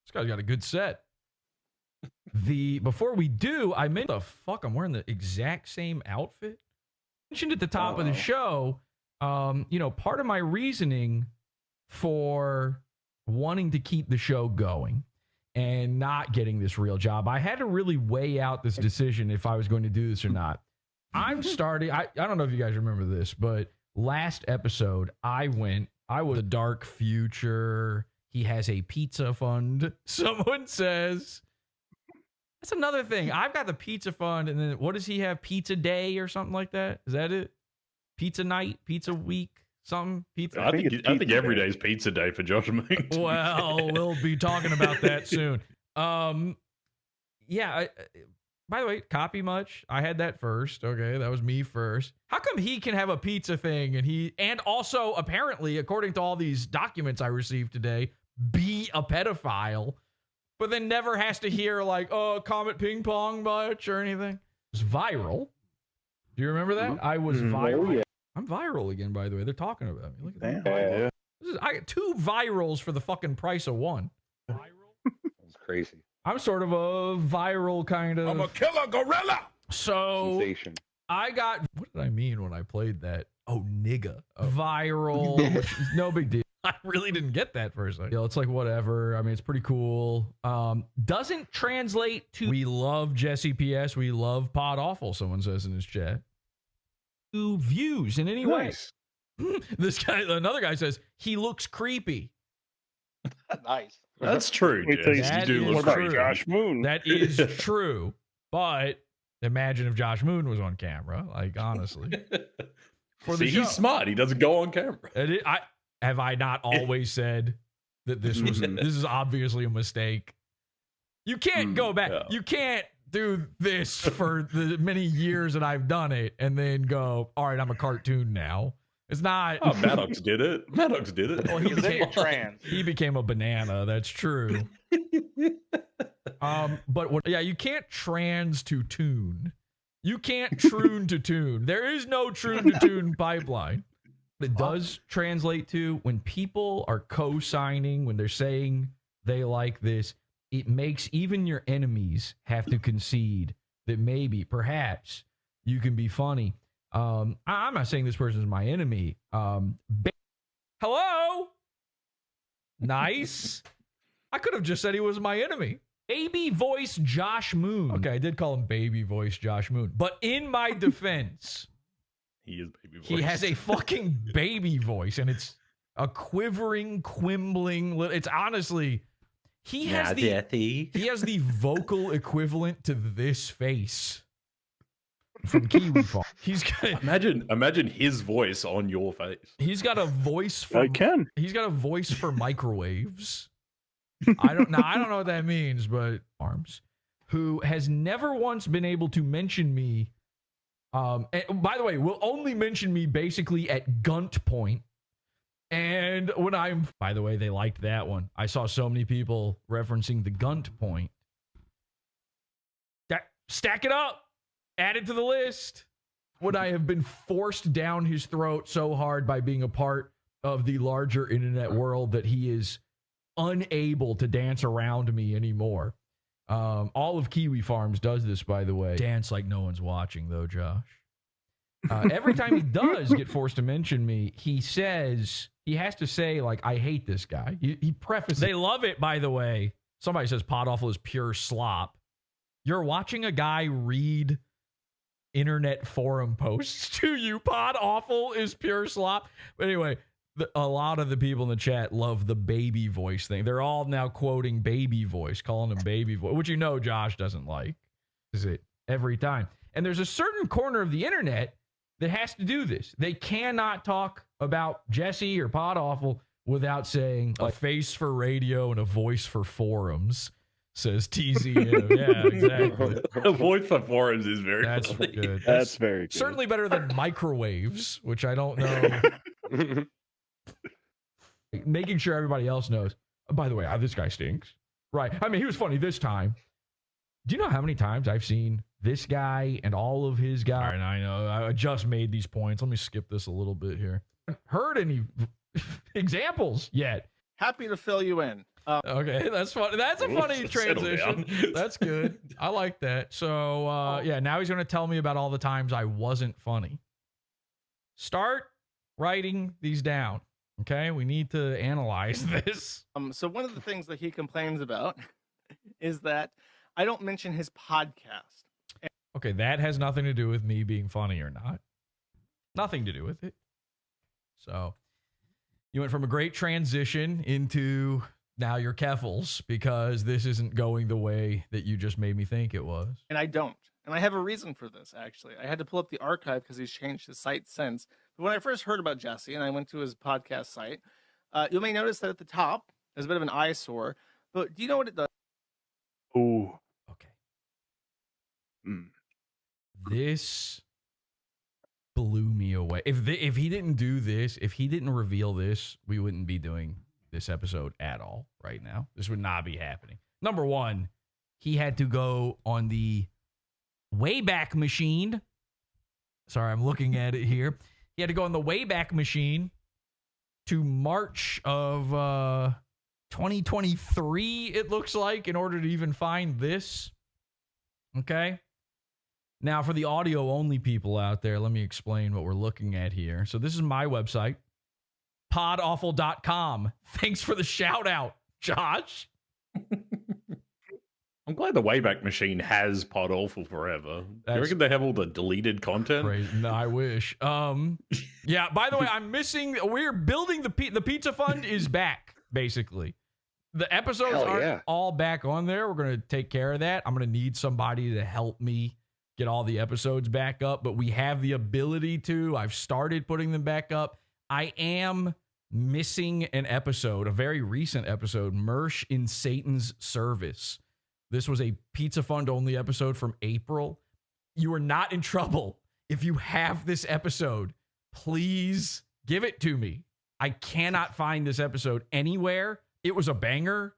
This guy's got a good set. Before we do, I meant the fuck, I'm wearing the exact same outfit. Mentioned at the top of the show, you know, part of my reasoning for wanting to keep the show going and not getting this real job, I had to really weigh out this decision if I was going to do this or not. I'm starting, I don't know if you guys remember this, but last episode, I was a dark future. He has a pizza fund. Someone says, that's another thing. I've got the pizza fund, and then what does he have? Pizza day or something like that? Is that it? Pizza night, pizza week, something? Pizza. I think every day's pizza day for Josh Moon. Well, we'll be talking about that soon. Yeah. By the way, copy much. I had that first. Okay, that was me first. How come he can have a pizza thing and also apparently, according to all these documents I received today, be a pedophile, but then never has to hear like, oh, Comet Ping Pong much or anything? It's viral. Do you remember that? I was viral. Oh, yeah. I'm viral again, by the way. They're talking about me. Look at that. Yeah. I got 2 virals for the fucking price of 1. That's crazy. I'm sort of a viral kind of. I'm a killer gorilla. So Sensation. I got. What did I mean when I played that? Oh, nigga. Viral. Which is no big deal. I really didn't get that for a second. You know, it's like whatever. I mean, it's pretty cool. Doesn't translate to. We love Jesse PS. We love PODAWFUL. Someone says in his chat. To views in any way. This guy, another guy says he looks creepy. Nice. That's true. That You do is look true. crazy. Josh Moon. That is true. But imagine if Josh Moon was on camera. Like, honestly. For the See, show. he's smart. He doesn't go on camera. Have I not always said that this is obviously a mistake? You can't go back. Yeah. You can't do this for the many years that I've done it and then go, all right, I'm a cartoon now. It's not. Oh, Maddox did it. Maddox did it. Well, he Because then you're became, trans. he became a banana. That's true. But you can't trans to tune. You can't troon to tune. There is no troon to tune pipeline. It does translate to when people are co-signing, when they're saying they like this, it makes even your enemies have to concede that maybe, perhaps, you can be funny. I'm not saying this person is my enemy. Hello? Nice. I could have just said he was my enemy. Baby voice Josh Moon. Okay, I did call him baby voice Josh Moon. But in my defense, He is baby voice. he has a fucking baby voice, and it's a quivering, quimbling. It's honestly, he has the vocal equivalent to this face from Kiwi Farm. He's got Imagine his voice on your face. he's got a voice for I can. he's got a voice for microwaves. I don't know what that means, but arms. Who has never once been able to mention me. And by the way, will only mention me basically at gunt point. And when I'm, by the way, they liked that one. I saw so many people referencing the gunt point. Stack it up. Add it to the list. Would I have been forced down his throat so hard by being a part of the larger internet world that he is unable to dance around me anymore? All of Kiwi Farms does this, by the way. Dance like no one's watching, though, Josh. Every time he does get forced to mention me, he has to say, like, I hate this guy. He prefaces. They love it, by the way. Somebody says PODAWFUL is pure slop. You're watching a guy read internet forum posts to you. PODAWFUL is pure slop. But anyway, a lot of the people in the chat love the baby voice thing. They're all now quoting baby voice, calling him baby voice, which Josh doesn't like. Is it every time? And there's a certain corner of the internet that has to do this. They cannot talk about Jesse or PODAWFUL without saying a face for radio and a voice for forums, says TZM. Yeah, exactly. A voice for forums is very funny. Good. That's very good. Certainly better than microwaves, which I don't know. Making sure everybody else knows. By the way, this guy stinks. Right. I mean, he was funny this time. Do you know how many times I've seen this guy and all of his guys? And I know I just made these points. Let me skip this a little bit here. Heard any examples yet? Happy to fill you in. Okay, that's funny. That's a funny transition. That's good. I like that. So, yeah, now he's going to tell me about all the times I wasn't funny. Start writing these down. Okay, we need to analyze this. So one of the things that he complains about is that I don't mention his podcast. Okay, that has nothing to do with me being funny or not. Nothing to do with it. So you went from a great transition into now you're Keffels because this isn't going the way that you just made me think it was. And I don't. And I have a reason for this, actually. I had to pull up the archive because he's changed his site since. But when I first heard about Jesse and I went to his podcast site, you may notice that at the top, there's a bit of an eyesore. But do you know what it does? Ooh. Okay. This blew me away. If he didn't do this, if he didn't reveal this, we wouldn't be doing this episode at all right now. This would not be happening. Number one, he had to go on the Wayback Machine. Sorry, I'm looking at it here. He had to go on the Wayback Machine to March of 2023, it looks like, in order to even find this. Okay. Now, for the audio-only people out there, let me explain what we're looking at here. So this is my website, PODAWFUL.com. Thanks for the shout-out, Josh. I'm glad the Wayback Machine has PODAWFUL forever. Do you reckon they have all the deleted content? Crazy. No, I wish. Yeah, by the way, we're building the pizza fund is back, basically. The episodes aren't all back on there. We're going to take care of that. I'm going to need somebody to help me get all the episodes back up, but we have the ability to. I've started putting them back up. I am missing an episode, a very recent episode, Mersh in Satan's Service. This was a Pizza Fund only episode from April. You are not in trouble. If you have this episode, please give it to me. I cannot find this episode anywhere. It was a banger.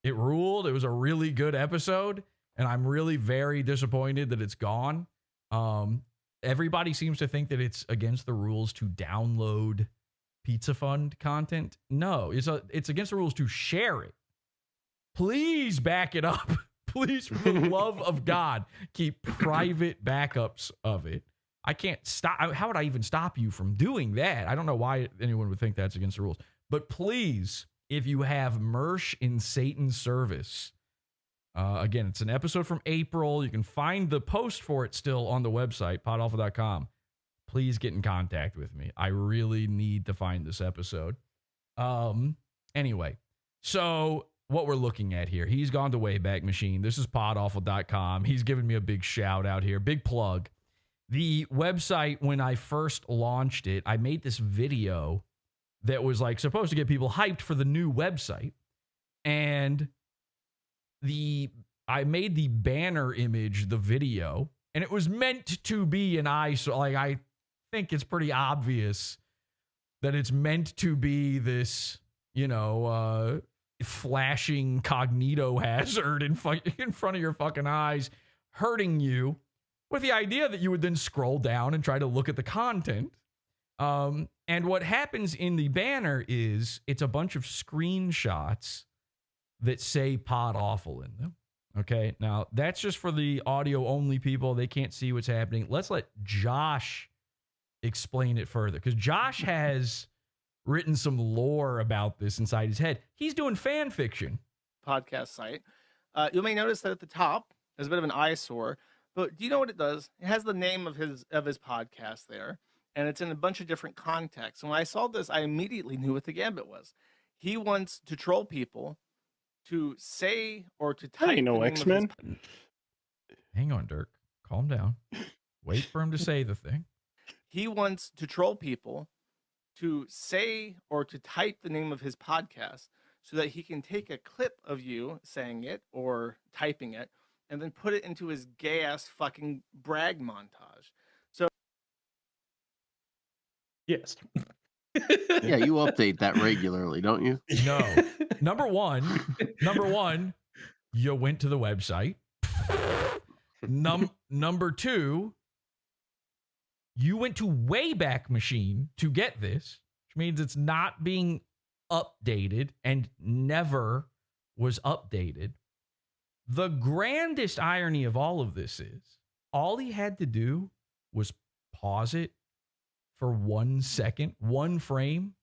It ruled. It was a really good episode. And I'm really very disappointed that it's gone. Everybody seems to think that it's against the rules to download Pizza Fund content. No, it's against the rules to share it. Please back it up. Please, for the love of God, keep private backups of it. I can't stop. How would I even stop you from doing that? I don't know why anyone would think that's against the rules. But please, if you have Mersh in Satan's Service, again, it's an episode from April. You can find the post for it still on the website, PODAWFUL.com. Please get in contact with me. I really need to find this episode. Anyway, so what we're looking at here, he's gone to Wayback Machine. This is PODAWFUL.com. He's giving me a big shout out here. Big plug. The website, when I first launched it, I made this video that was like supposed to get people hyped for the new website. And I made the banner image, the video, and it was meant to be an eyesore. Like, I think it's pretty obvious that it's meant to be this, flashing cognito hazard in front of your fucking eyes, hurting you, with the idea that you would then scroll down and try to look at the content. And what happens in the banner is it's a bunch of screenshots that say PODAWFUL in them. Okay, now that's just for the audio only people. They can't see what's happening. Let's let Josh explain it further, because Josh has written some lore about this inside his head. He's doing fan fiction. Podcast site. You may notice that at the top there's a bit of an eyesore, but do you know what it does? It has the name of his podcast there, and it's in a bunch of different contexts. And when I saw this, I immediately knew what the gambit was. He wants to troll people to say or to type. Ain't no the name of X-Men. his- Hang on, Dirk. Calm down. Wait for him to say the thing. He wants to troll people to say or to type the name of his podcast so that he can take a clip of you saying it or typing it and then put it into his gay ass fucking brag montage. So Yes. Yeah, you update that regularly, don't you? No. Number one, you went to the website. Number two, you went to Wayback Machine to get this, which means it's not being updated and never was updated. The grandest irony of all of this is all he had to do was pause it for 1 second, one frame,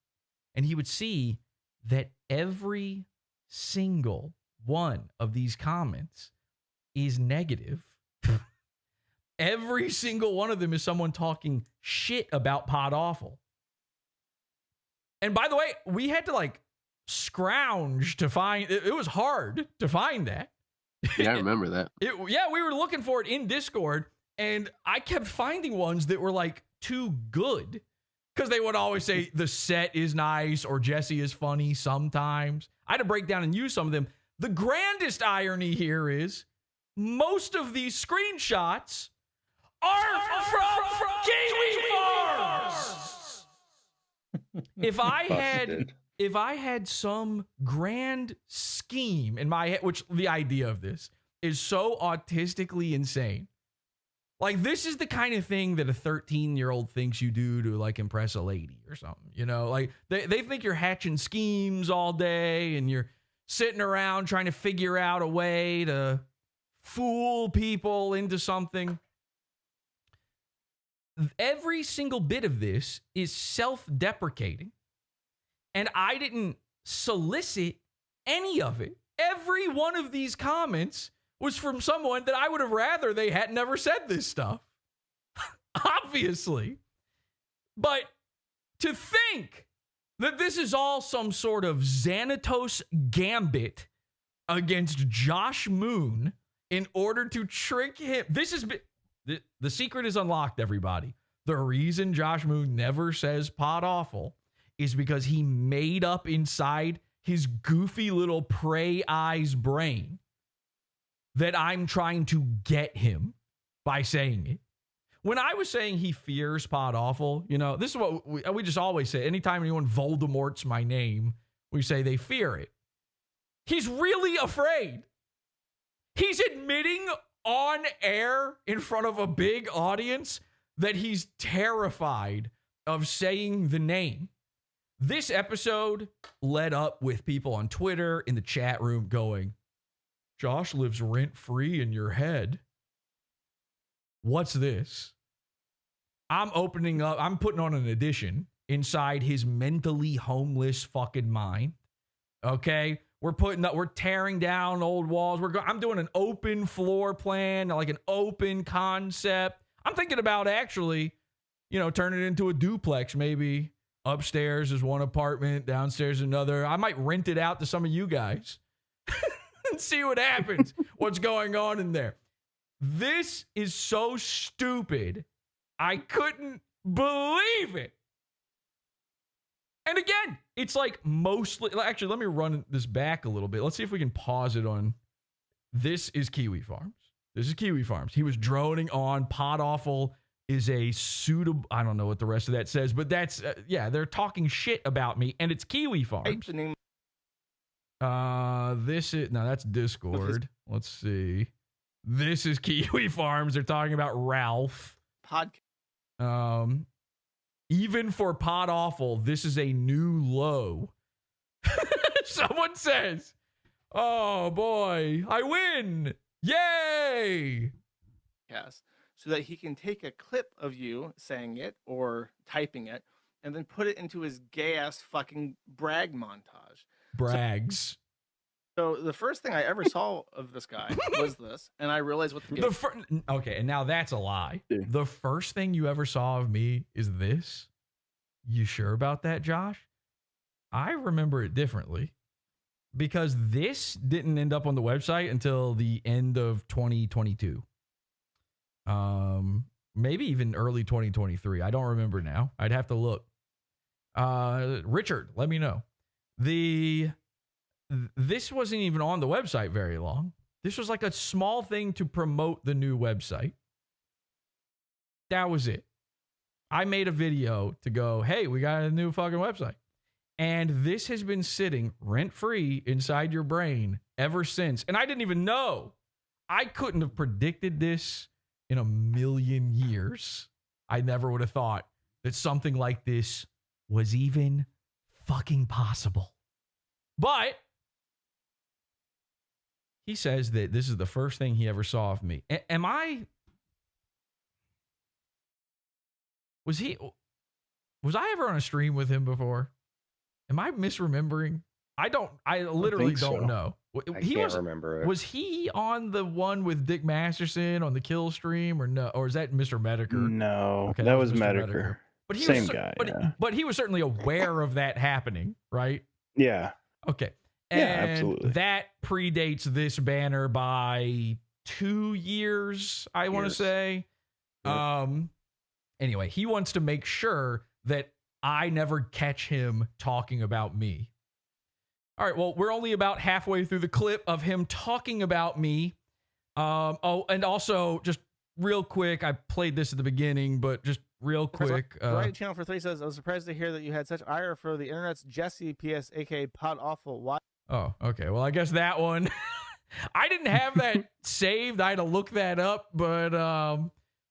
and he would see that every single one of these comments is negative. Every single one of them is someone talking shit about PODAWFUL. And by the way, we had to like scrounge to find it. It was hard to find that. Yeah, I remember that. Yeah, we were looking for it in Discord, and I kept finding ones that were like too good because they would always say the set is nice or Jesse is funny sometimes. I had to break down and use some of them. The grandest irony here is most of these screenshots are from Kiwi Farms. If I had some grand scheme in my head, which the idea of this is so autistically insane. Like, this is the kind of thing that a 13-year-old thinks you do to, like, impress a lady or something, you know? Like, they think you're hatching schemes all day and you're sitting around trying to figure out a way to fool people into something. Every single bit of this is self-deprecating. And I didn't solicit any of it. Every one of these comments was from someone that I would have rather they had never said this stuff. Obviously. But to think that this is all some sort of Xanatos gambit against Josh Moon in order to trick him. The secret is unlocked, everybody. The reason Josh Moon never says PODAWFUL is because he made up inside his goofy little prey eyes brain that I'm trying to get him by saying it. When I was saying he fears PODAWFUL, you know, this is what we just always say. Anytime anyone Voldemort's my name, we say they fear it. He's really afraid. He's admitting on air in front of a big audience that he's terrified of saying the name. This episode led up with people on Twitter in the chat room going, Josh lives rent-free in your head. What's this? I'm opening up, I'm putting on an addition inside his mentally homeless fucking mind. Okay? We're tearing down old walls. I'm doing an open floor plan, like an open concept. I'm thinking about actually, you know, turning it into a duplex. Maybe upstairs is one apartment, downstairs another. I might rent it out to some of you guys and see what happens. What's going on in there? This is so stupid. I couldn't believe it. And again, it's like mostly, actually, let me run this back a little bit. Let's see if we can pause it on. This is Kiwi Farms. This is Kiwi Farms. He was droning on PODAWFUL is a suitable, I don't know what the rest of that says, but that's, yeah, they're talking shit about me, and it's Kiwi Farms. This is, no, that's Discord. Let's see. This is Kiwi Farms. They're talking about Ralph. Even for PODAWFUL, this is a new low. Someone says, Oh boy, I win! Yay! Yes, so that he can take a clip of you saying it or typing it and then put it into his gay ass fucking brag montage. Brags. So the first thing I ever saw of this guy was this, and I realized what the Okay, and now that's a lie. Yeah. The first thing you ever saw of me is this. You sure about that, Josh? I remember it differently because this didn't end up on the website until the end of 2022. Maybe even early 2023. I don't remember now. I'd have to look. Richard, let me know. This wasn't even on the website very long. This was like a small thing to promote the new website. That was it. I made a video to go, hey, we got a new fucking website. And this has been sitting rent-free inside your brain ever since. And I didn't even know. I couldn't have predicted this in a million years. I never would have thought that something like this was even fucking possible. But he says that this is the first thing he ever saw of me. Was I ever on a stream with him before? Am I misremembering? I literally don't know. I can't remember it. Was he on the one with Dick Masterson on the kill stream or no? Or is that Mr. Medicare? No, Okay, that was Mr. Medicare. But he Same was, guy. but he was certainly aware of that happening, right? Yeah. Okay. Yeah, And absolutely. that predates this banner by 2 years, I want to say. Yep. Anyway, he wants to make sure that I never catch him talking about me. All right, well, we're only about halfway through the clip of him talking about me. And also, just real quick, I played this at the beginning, but just real quick. Right Channel for 3 says, I was surprised to hear that you had such ire for the internet's Jesse PS, aka PODAWFUL. Why? Oh, okay. Well, I guess that one. I didn't have that saved. I had to look that up, but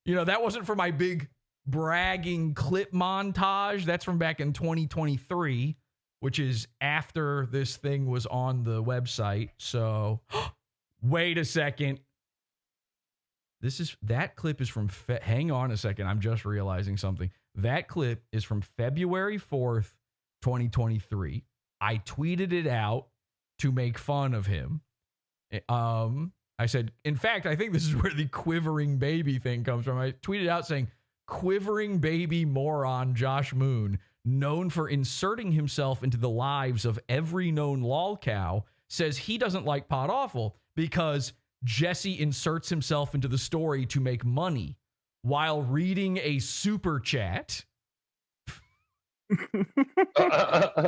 that wasn't for my big bragging clip montage. That's from back in 2023, which is after this thing was on the website. So, wait a second. That clip is from, hang on a second. I'm just realizing something. That clip is from February 4th, 2023. I tweeted it out to make fun of him. I said, in fact, I think this is where the quivering baby thing comes from. I tweeted out saying, quivering baby moron Josh Moon, known for inserting himself into the lives of every known lol cow, says he doesn't like PODAWFUL because Jesse inserts himself into the story to make money while reading a super chat.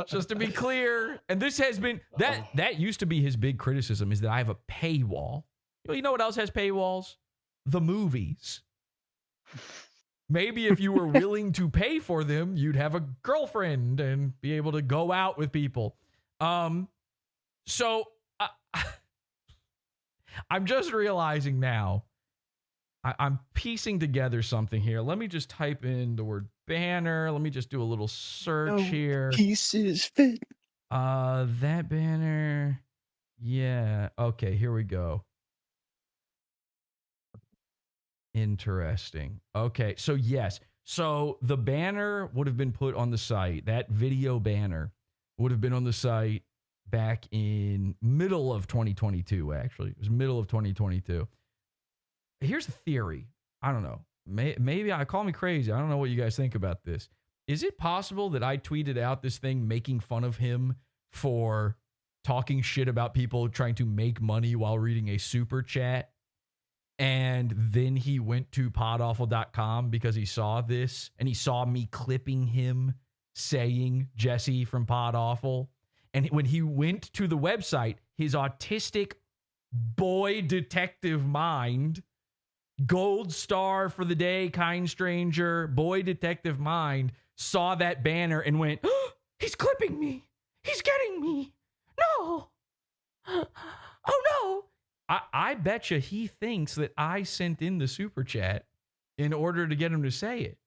Just to be clear, and this has been that used to be his big criticism, is that I have a paywall. You know what else has paywalls? The movies. Maybe if you were willing to pay for them, you'd have a girlfriend and be able to go out with people. So I'm just realizing now, I'm piecing together something here. Let me just type in the word banner. Let me just do a little search here. Pieces fit. That banner. Yeah. Okay, here we go. Interesting. Okay, so yes. So the banner would have been put on the site. That video banner would have been on the site back in middle of 2022, actually. It was middle of 2022. Here's the theory. I don't know. Maybe call me crazy. I don't know what you guys think about this. Is it possible that I tweeted out this thing making fun of him for talking shit about people trying to make money while reading a super chat? And then he went to podawful.com because he saw this and he saw me clipping him saying Jesse from PodAwful. And when he went to the website, his autistic boy detective mind, gold star for the day, kind stranger, boy detective mind, saw that banner and went, oh, he's clipping me. He's getting me. No. Oh, no. I bet you he thinks that I sent in the super chat in order to get him to say it.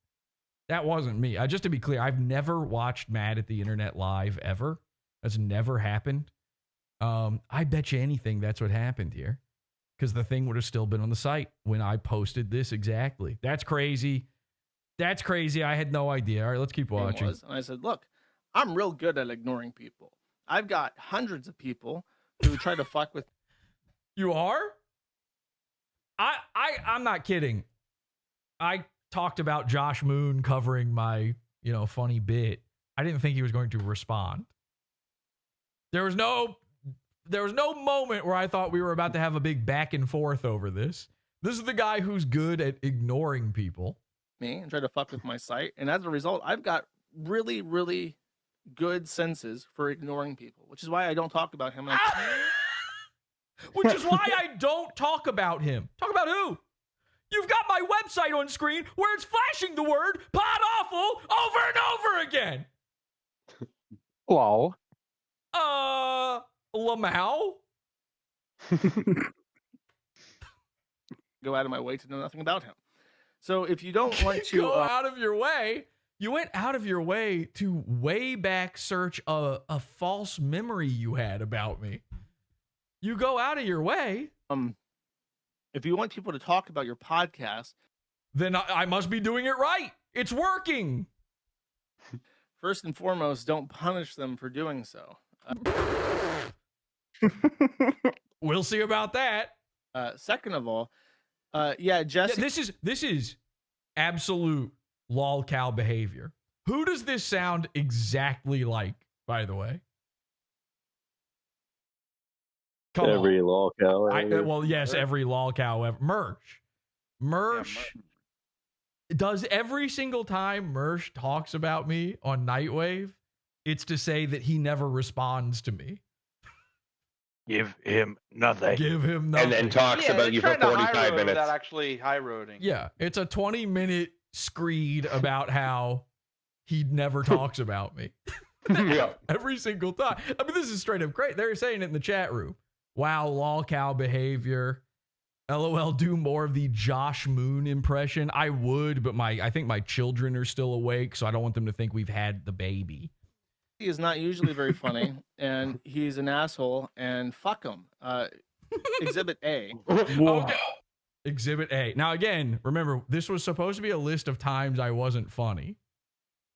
That wasn't me. Just to be clear, I've never watched Mad at the Internet live ever. That's never happened. I bet you anything that's what happened here, because the thing would have still been on the site when I posted this exactly. That's crazy. That's crazy. I had no idea. All right, let's keep watching. And I said, look, I'm real good at ignoring people. I've got hundreds of people who try to fuck with. You are? I'm not kidding. I talked about Josh Moon covering my, funny bit. I didn't think he was going to respond. There was no moment where I thought we were about to have a big back and forth over this. This is the guy who's good at ignoring people. Me and try to fuck with my site. And as a result, I've got really, really good senses for ignoring people, which is why I don't talk about him. Which is why I don't talk about him. Talk about who? You've got my website on screen where it's flashing the word PODAWFUL over and over again. Hello. Lamau? Go out of my way to know nothing about him. So if you don't want to go out of your way, you went out of your way to way back search a false memory you had about me. You go out of your way. If you want people to talk about your podcast, then I must be doing it right. It's working. First and foremost, don't punish them for doing so. We'll see about that. Second of all, Jesse. Yeah, this is absolute lol cow behavior. Who does this sound exactly like, by the way? Every lol cow. Well, yes, every lol cow ever. Mersh does every single time Mersh talks about me on Nightwave, it's to say that he never responds to me. Give him nothing. Give him nothing. And then talks about you for 45 minutes. Without actually high-roading. Yeah, it's a 20-minute screed about how he never talks about me. Yeah. Every single time. I mean, this is straight up great. They're saying it in the chat room. Wow, lol cow behavior. LOL, do more of the Josh Moon impression. I would, but I think my children are still awake, so I don't want them to think we've had the baby. He is not usually very funny, and he's an asshole, and fuck him. Exhibit A. Okay. Exhibit A. Now, again, remember, this was supposed to be a list of times I wasn't funny.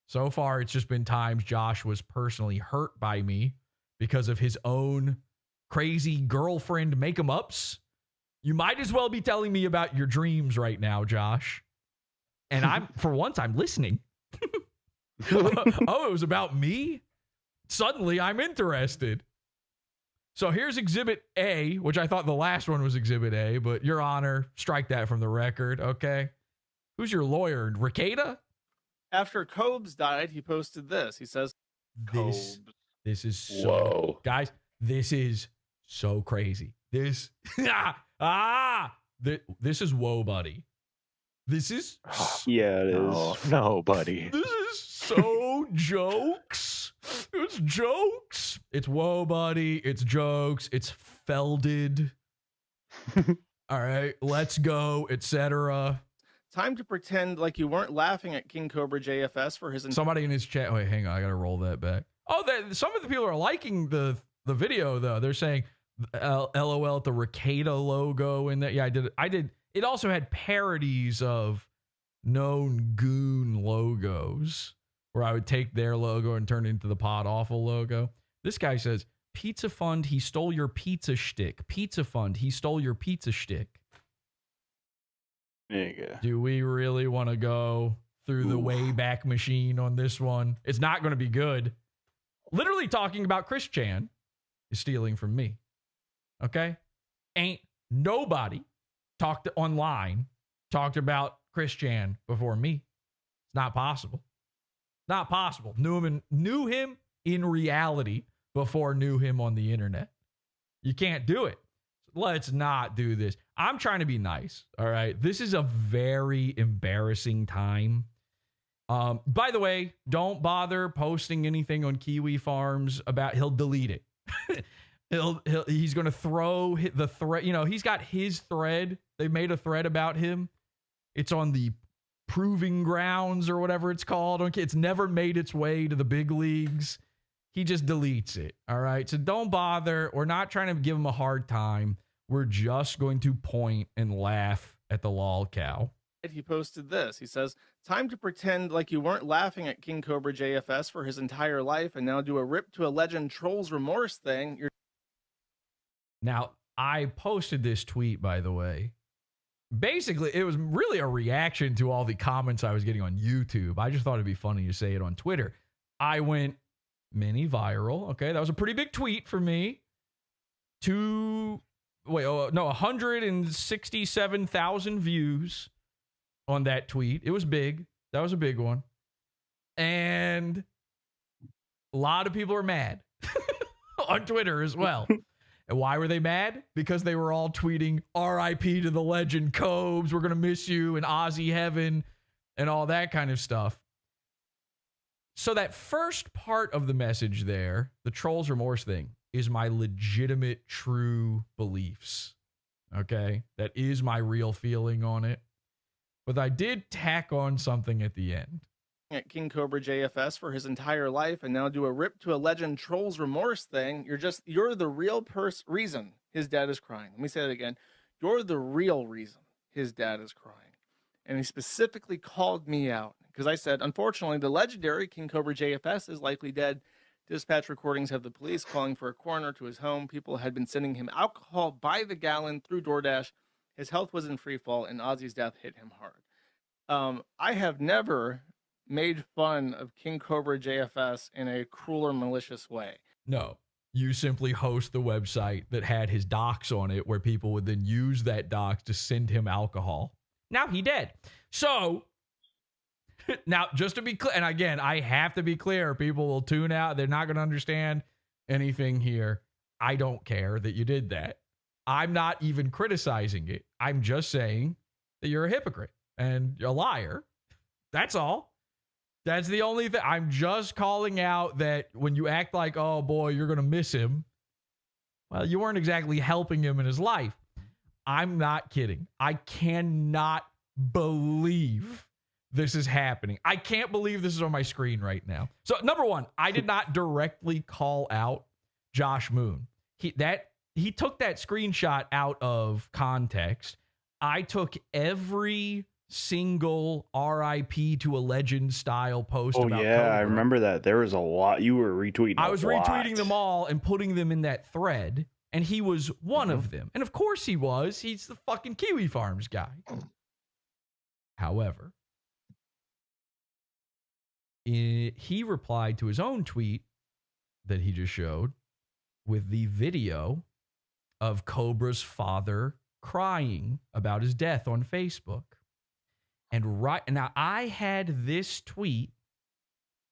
So far, it's just been times Josh was personally hurt by me because of his own crazy girlfriend make-em-ups. You might as well be telling me about your dreams right now, Josh. And for once, I'm listening. Oh, it was about me? Suddenly, I'm interested. So here's Exhibit A, which I thought the last one was Exhibit A, but Your Honor, strike that from the record, okay? Who's your lawyer? Ricada? After Cobes died, he posted this. He says, This is so... Whoa. Guys, this is so crazy. This... this is whoa, buddy. This is... Yeah, it is. No, buddy. This is so jokes. It's jokes. It's whoa, buddy. It's jokes. It's felded. All right, let's go, etc. time to pretend like you weren't laughing at King Cobra JFS for his... Somebody in his chat... Wait, hang on. I got to roll that back. Oh, some of the people are liking the video, though. They're saying, LOL at the Ricada logo in there. Yeah, I did. It also had parodies of known goon logos where I would take their logo and turn it into the PODAWFUL logo. This guy says, Pizza Fund, he stole your pizza shtick. Pizza Fund, he stole your pizza shtick. There you go. Do we really want to go through the Wayback Machine on this one? It's not going to be good. Literally talking about Chris Chan is stealing from me. Okay? Ain't nobody talked about Chris Chan before me. It's not possible. Not possible. Knew him in reality before knew him on the internet. You can't do it. Let's not do this. I'm trying to be nice. All right. This is a very embarrassing time. By the way, don't bother posting anything on Kiwi Farms about, he'll delete it. He's going to throw the thread. You know, he's got his thread. They made a thread about him. It's on the Proving Grounds or whatever it's called. Okay. It's never made its way to the big leagues. he just deletes it. All right. So don't bother. We're not trying to give him a hard time. We're just going to point and laugh at the lol cow. He posted this. He says, time to pretend like you weren't laughing at King Cobra JFS for his entire life and now do a rip to a legend trolls remorse thing. Now, I posted this tweet, by the way. Basically, it was really a reaction to all the comments I was getting on YouTube. I just thought it'd be funny to say it on Twitter. I went mini viral. Okay, that was a pretty big tweet for me. 167,000 views on that tweet. It was big. That was a big one. And a lot of people are mad on Twitter as well. And why were they mad? Because they were all tweeting RIP to the legend Cobes, we're going to miss you, and Aussie heaven, and all that kind of stuff. So that first part of the message there, the trolls remorse thing, is my legitimate true beliefs. Okay? That is my real feeling on it. But I did tack on something at the end. At King Cobra JFS for his entire life and now do a rip to a legend trolls remorse thing. You're the real reason his dad is crying. Let me say that again. You're the real reason his dad is crying. And he specifically called me out because I said, unfortunately, the legendary King Cobra JFS is likely dead. Dispatch recordings have the police calling for a coroner to his home. People had been sending him alcohol by the gallon through DoorDash. His health was in free fall and Ozzy's death hit him hard. I have never made fun of King Cobra JFS in a cruel or malicious way. No, you simply host the website that had his docs on it where people would then use that docs to send him alcohol. Now he dead. So now just to be clear, and again, I have to be clear, people will tune out. They're not going to understand anything here. I don't care that you did that. I'm not even criticizing it. I'm just saying that you're a hypocrite and a liar. That's all. That's the only thing. I'm just calling out that when you act like, oh boy, you're going to miss him. Well, you weren't exactly helping him in his life. I'm not kidding. I cannot believe this is happening. I can't believe this is on my screen right now. So number one, I did not directly call out Josh Moon. He took that screenshot out of context. I took every single RIP to a legend style post about Cobra. I remember that. There was a lot. You were retweeting. I was retweeting them all and putting them in that thread, and he was one of them. And of course he was. He's the fucking Kiwi Farms guy. However, he replied to his own tweet that he just showed with the video of Cobra's father crying about his death on Facebook. And right now, I had this tweet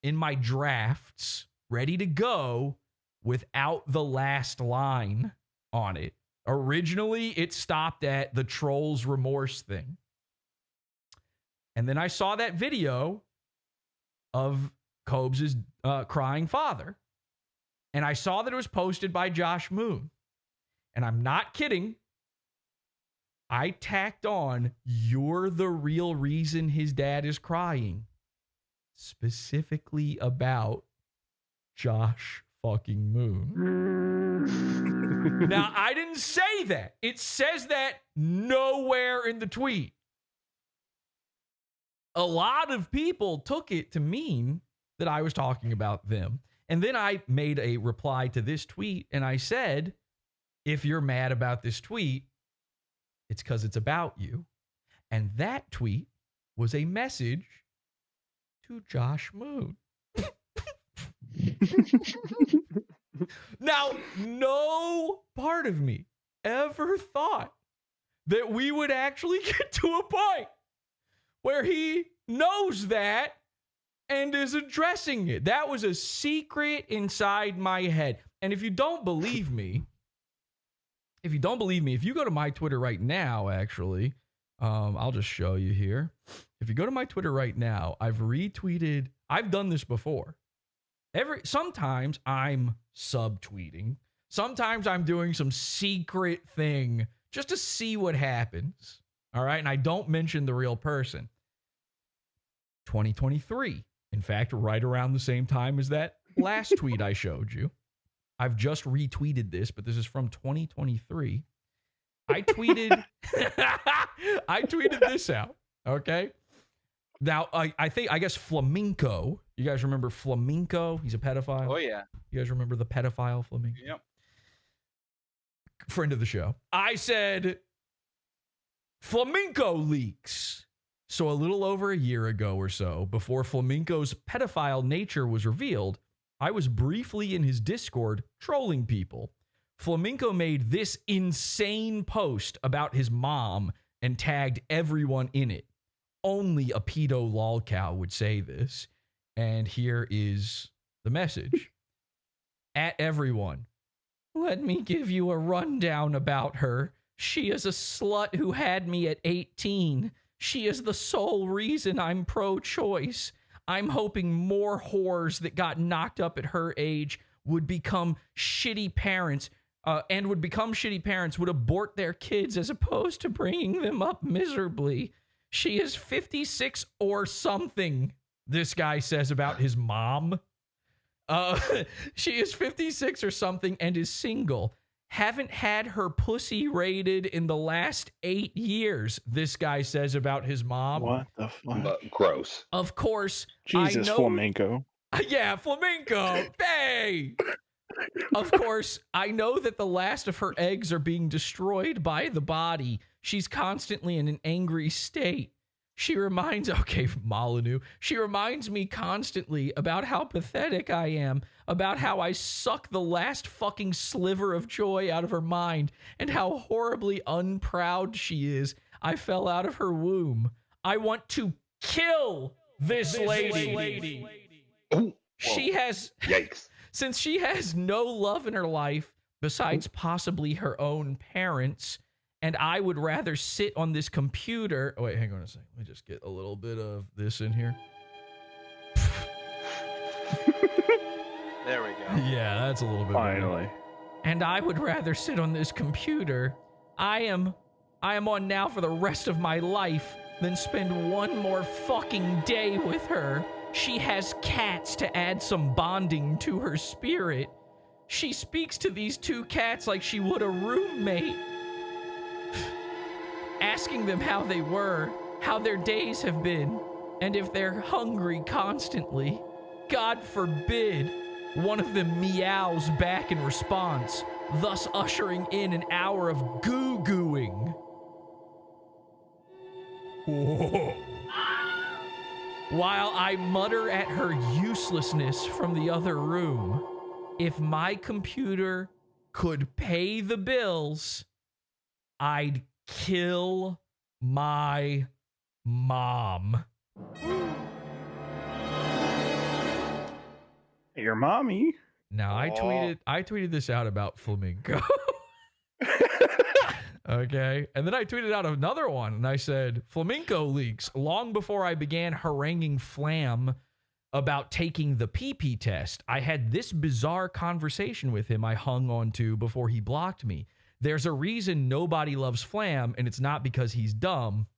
in my drafts ready to go without the last line on it. Originally, it stopped at the trolls remorse thing. And then I saw that video of Cobes' crying father. And I saw that it was posted by Josh Moon. And I'm not kidding. I tacked on, you're the real reason his dad is crying. Specifically about Josh fucking Moon. Now, I didn't say that. It says that nowhere in the tweet. A lot of people took it to mean that I was talking about them. And then I made a reply to this tweet, and I said, if you're mad about this tweet, it's because it's about you. And that tweet was a message to Josh Moon. Now, no part of me ever thought that we would actually get to a point where he knows that and is addressing it. That was a secret inside my head. And if you don't believe me, if you go to my Twitter right now, actually, I'll just show you here. If you go to my Twitter right now, I've done this before. Sometimes I'm subtweeting. Sometimes I'm doing some secret thing just to see what happens. All right. And I don't mention the real person. 2023. In fact, right around the same time as that last tweet I showed you, I've just retweeted this, but this is from 2023. I tweeted I tweeted this out, okay? Now, I guess Flamenco, you guys remember Flamenco? He's a pedophile. Oh, yeah. You guys remember the pedophile Flamenco? Yep. Friend of the show. I said, Flamenco leaks. So a little over a year ago or so, before Flamenco's pedophile nature was revealed, I was briefly in his Discord trolling people. Flamenco made this insane post about his mom and tagged everyone in it. Only a pedo lolcow would say this. And here is the message. At everyone, let me give you a rundown about her. She is a slut who had me at 18. She is the sole reason I'm pro-choice. I'm hoping more whores that got knocked up at her age would become shitty parents would abort their kids as opposed to bringing them up miserably. She is 56 or something, this guy says about his mom. She is 56 or something and is single. Haven't had her pussy raided in the last 8 years, this guy says about his mom. What the fuck? Gross. Of course, Jesus, I know, flamenco. Yeah, flamenco. Hey! Of course, I know that the last of her eggs are being destroyed by the body. She's constantly in an angry state. She reminds me constantly about how pathetic I am, about how I suck the last fucking sliver of joy out of her mind, and how horribly unproud she is. I fell out of her womb. I want to kill this lady. Ooh, She has... Yikes. Since she has no love in her life, besides possibly her own parents, and I would rather sit on this computer... Oh, wait, hang on a second. Let me just get a little bit of this in here. There we go. Yeah, that's a little bit Finally. better. And I would rather sit on this computer. I am on now for the rest of my life than spend one more fucking day with her. She has cats to add some bonding to her spirit. She speaks to these two cats like she would a roommate. Asking them how they were, how their days have been, and if they're hungry constantly. God forbid one of them meows back in response, thus ushering in an hour of goo-gooing. Whoa. While I mutter at her uselessness from the other room, if my computer could pay the bills, I'd kill my mom. Your mommy. Now I tweeted this out about flamenco. Okay. And then I tweeted out another one and I said, flamenco leaks long before I began haranguing Flam about taking the PP test. I had this bizarre conversation with him I hung on to before he blocked me. There's a reason nobody loves Flam, and it's not because he's dumb.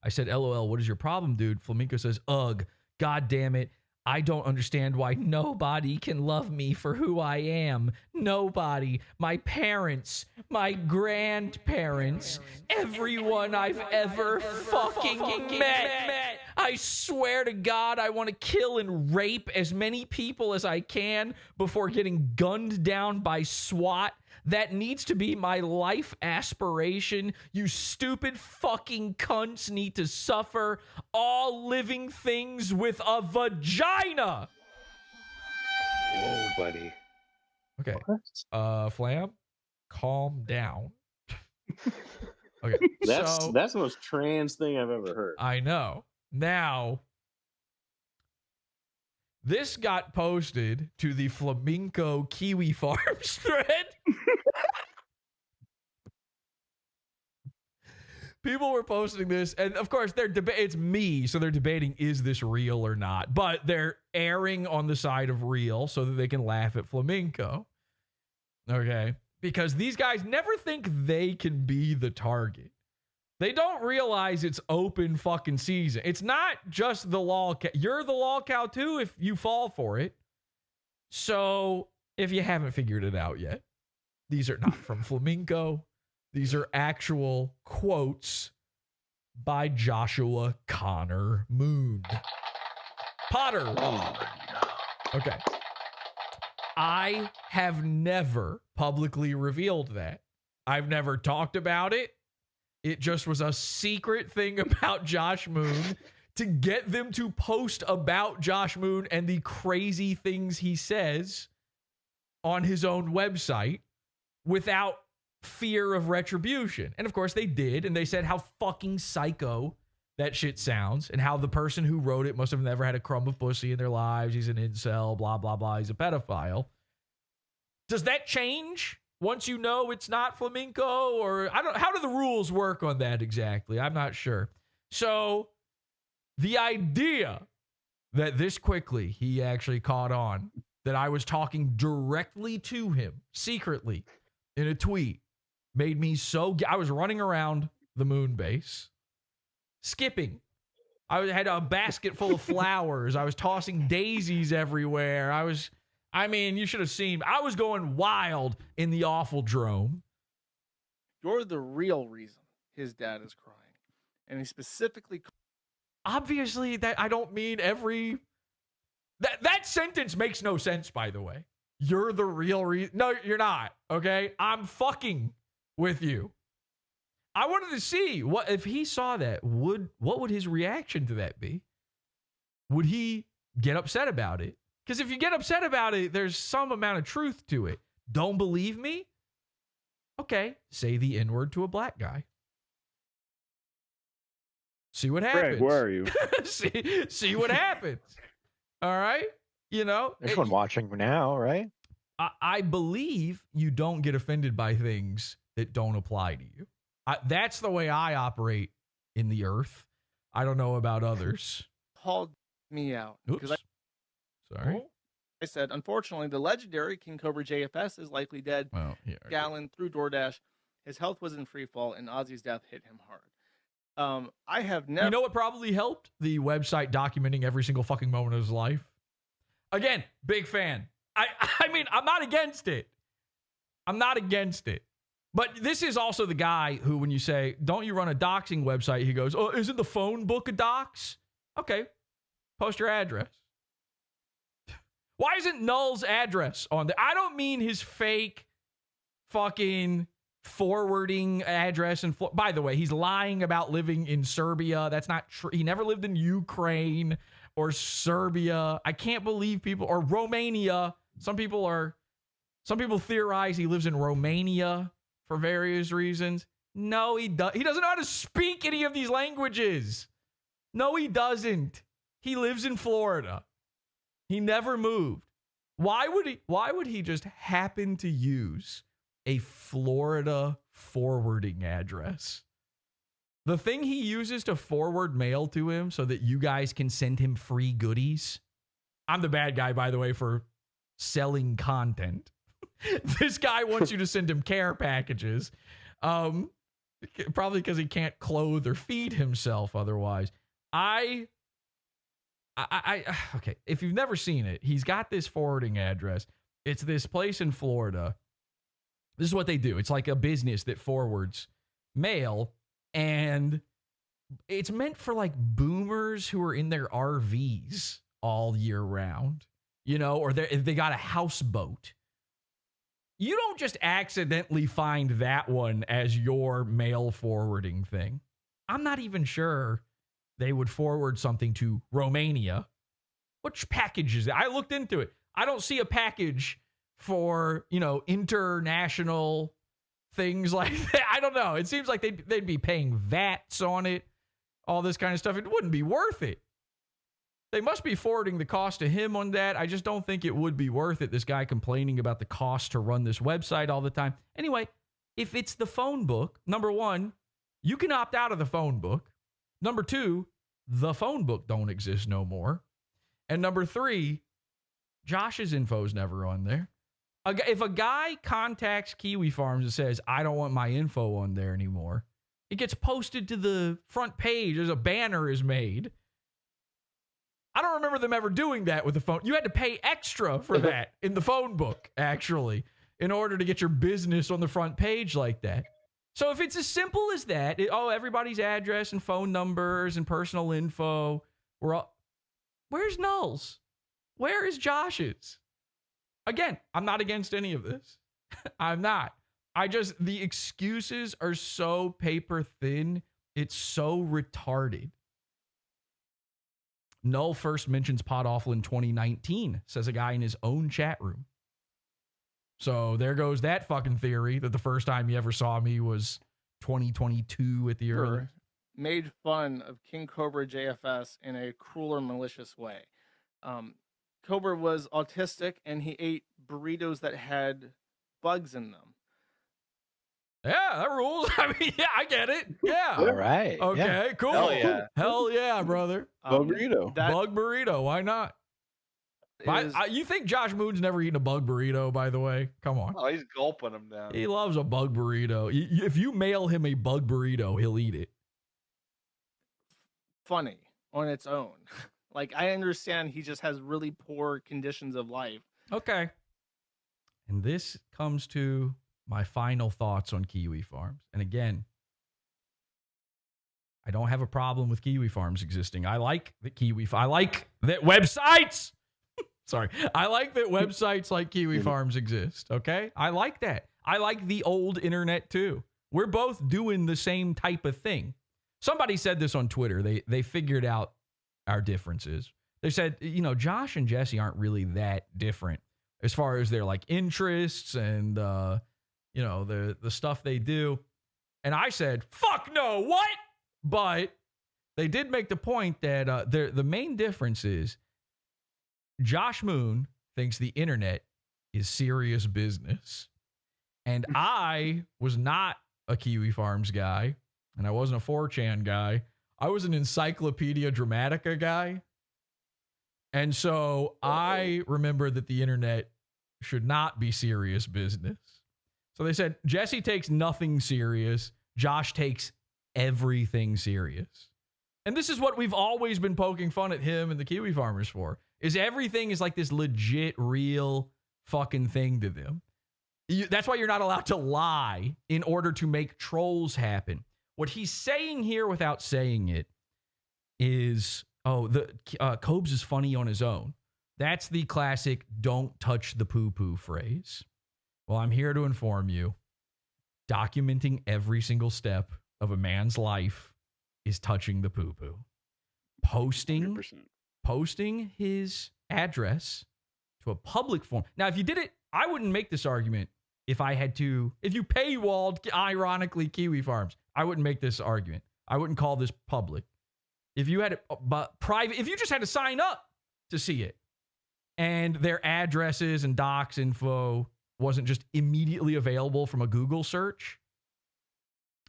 I said, LOL, what is your problem, dude? Flamenco says, ugh, God damn it. I don't understand why nobody can love me for who I am. Nobody. My parents, my grandparents, everyone I've ever fucking met. I swear to God, I want to kill and rape as many people as I can before getting gunned down by SWAT. That needs to be my life aspiration. You stupid fucking cunts need to suffer. All living things with a vagina. Whoa, buddy. Okay. Flam, calm down. Okay. That's the most trans thing I've ever heard. I know. Now, this got posted to the Flamenco Kiwi Farms thread. People were posting this, and of course, it's me, so they're debating, is this real or not? But they're erring on the side of real so that they can laugh at flamenco. Okay? Because these guys never think they can be the target. They don't realize it's open fucking season. It's not just the lolcow. You're the lolcow too if you fall for it. So if you haven't figured it out yet, these are not from Flamenco. These are actual quotes by Joshua Connor Moon. Potter. Okay. I have never publicly revealed that. I've never talked about it. It just was a secret thing about Josh Moon to get them to post about Josh Moon and the crazy things he says on his own website without fear of retribution. And of course they did, and they said how fucking psycho that shit sounds and how the person who wrote it must have never had a crumb of pussy in their lives. He's an incel, blah, blah, blah. He's a pedophile. Does that change once you know it's not flamenco? Or how do the rules work on that exactly? I'm not sure. So the idea that this quickly he actually caught on that I was talking directly to him secretly in a tweet made me so... I was running around the moon base, skipping. I had a basket full of flowers. I was tossing daisies everywhere. You should have seen. I was going wild in the awful drome. You're the real reason his dad is crying. And he specifically... Obviously, that I don't mean every... That sentence makes no sense, by the way. You're the real reason. No, you're not, okay? I'm fucking with you. I wanted to see what if he saw that, what would his reaction to that be? Would he get upset about it? Because if you get upset about it, there's some amount of truth to it. Don't believe me? Okay, say the N-word to a black guy. See what happens. Greg, where are you? see what happens. All right? You know? There's one watching now, right? I believe you don't get offended by things that don't apply to you. That's the way I operate in the earth. I don't know about others. Called me out. Oops. Sorry. I said, unfortunately, the legendary King Cobra JFS is likely dead. Well, yeah. Gallon through DoorDash. His health was in free fall, and Ozzy's death hit him hard. I have never... You know what probably helped? The website documenting every single fucking moment of his life. Again, big fan. I mean, I'm not against it. I'm not against it. But this is also the guy who, when you say, don't you run a doxing website? He goes, oh, isn't the phone book a dox? Okay. Post your address. Why isn't Null's address on there? I don't mean his fake fucking forwarding address. And by the way, he's lying about living in Serbia. That's not true. He never lived in Ukraine or Serbia. I can't believe people, or Romania. Some people theorize he lives in Romania for various reasons. No, he doesn't know how to speak any of these languages. No, he doesn't. He lives in Florida. He never moved. Why would he just happen to use a Florida forwarding address? The thing he uses to forward mail to him so that you guys can send him free goodies. I'm the bad guy, by the way, for selling content. This guy wants you to send him care packages. Probably because he can't clothe or feed himself otherwise. Okay, if you've never seen it, he's got this forwarding address. It's this place in Florida. This is what they do. It's like a business that forwards mail, and it's meant for like boomers who are in their RVs all year round, you know, or they got a houseboat. You don't just accidentally find that one as your mail forwarding thing. I'm not even sure they would forward something to Romania. Which package is that? I looked into it. I don't see a package for, you know, international things like that. I don't know. It seems like they'd be paying VATs on it, all this kind of stuff. It wouldn't be worth it. They must be forwarding the cost to him on that. I just don't think it would be worth it, this guy complaining about the cost to run this website all the time. Anyway, if it's the phone book, number one, you can opt out of the phone book. Number two, the phone book don't exist no more. And number three, Josh's info's never on there. If a guy contacts Kiwi Farms and says, I don't want my info on there anymore, it gets posted to the front page. There's a banner is made. I don't remember them ever doing that with the phone. You had to pay extra for that in the phone book, actually, in order to get your business on the front page like that. So if it's as simple as that, everybody's address and phone numbers and personal info, where's Null's? Where is Josh's? Again, I'm not against any of this. I'm not. The excuses are so paper thin. It's so retarded. Null first mentions PODAWFUL in 2019, says a guy in his own chat room. So there goes that fucking theory that the first time you ever saw me was 2022 at the earliest. Made fun of King Cobra JFS in a cruel or malicious way. Cobra was autistic and he ate burritos that had bugs in them. Yeah, that rules. I mean, yeah, I get it. Yeah. All right. Okay, Yeah. cool. Hell yeah. Hell yeah, brother. Bug burrito. Bug burrito. Why not? You think Josh Moon's never eaten a bug burrito, by the way? Come on. Oh, he's gulping them down. He loves a bug burrito. If you mail him a bug burrito, he'll eat it. Funny on its own. Like, I understand he just has really poor conditions of life. Okay. And this comes to my final thoughts on Kiwi Farms. And again, I don't have a problem with Kiwi Farms existing. I like that I like that websites. Sorry. I like that websites like Kiwi Farms exist. Okay. I like that. I like the old internet too. We're both doing the same type of thing. Somebody said this on Twitter. They figured out our differences. They said, Josh and Jesse aren't really that different as far as their like interests and, the stuff they do. And I said, fuck no, what? But they did make the point that the main difference is Josh Moon thinks the internet is serious business. And I was not a Kiwi Farms guy, and I wasn't a 4chan guy. I was an Encyclopedia Dramatica guy. And so I remember that the internet should not be serious business. So they said, Jesse takes nothing serious. Josh takes everything serious. And this is what we've always been poking fun at him and the Kiwi Farmers for, is everything is like this legit, real fucking thing to them. That's why you're not allowed to lie in order to make trolls happen. What he's saying here without saying it is, Cobes is funny on his own. That's the classic don't touch the poo-poo phrase. Well, I'm here to inform you, documenting every single step of a man's life is touching the poo-poo. Posting 100%. his address to a public form. Now, if you did it, I wouldn't make this argument if you paywalled, ironically, Kiwi Farms. I wouldn't make this argument. I wouldn't call this public. If you had it private, if you just had to sign up to see it and their addresses and docs info wasn't just immediately available from a Google search,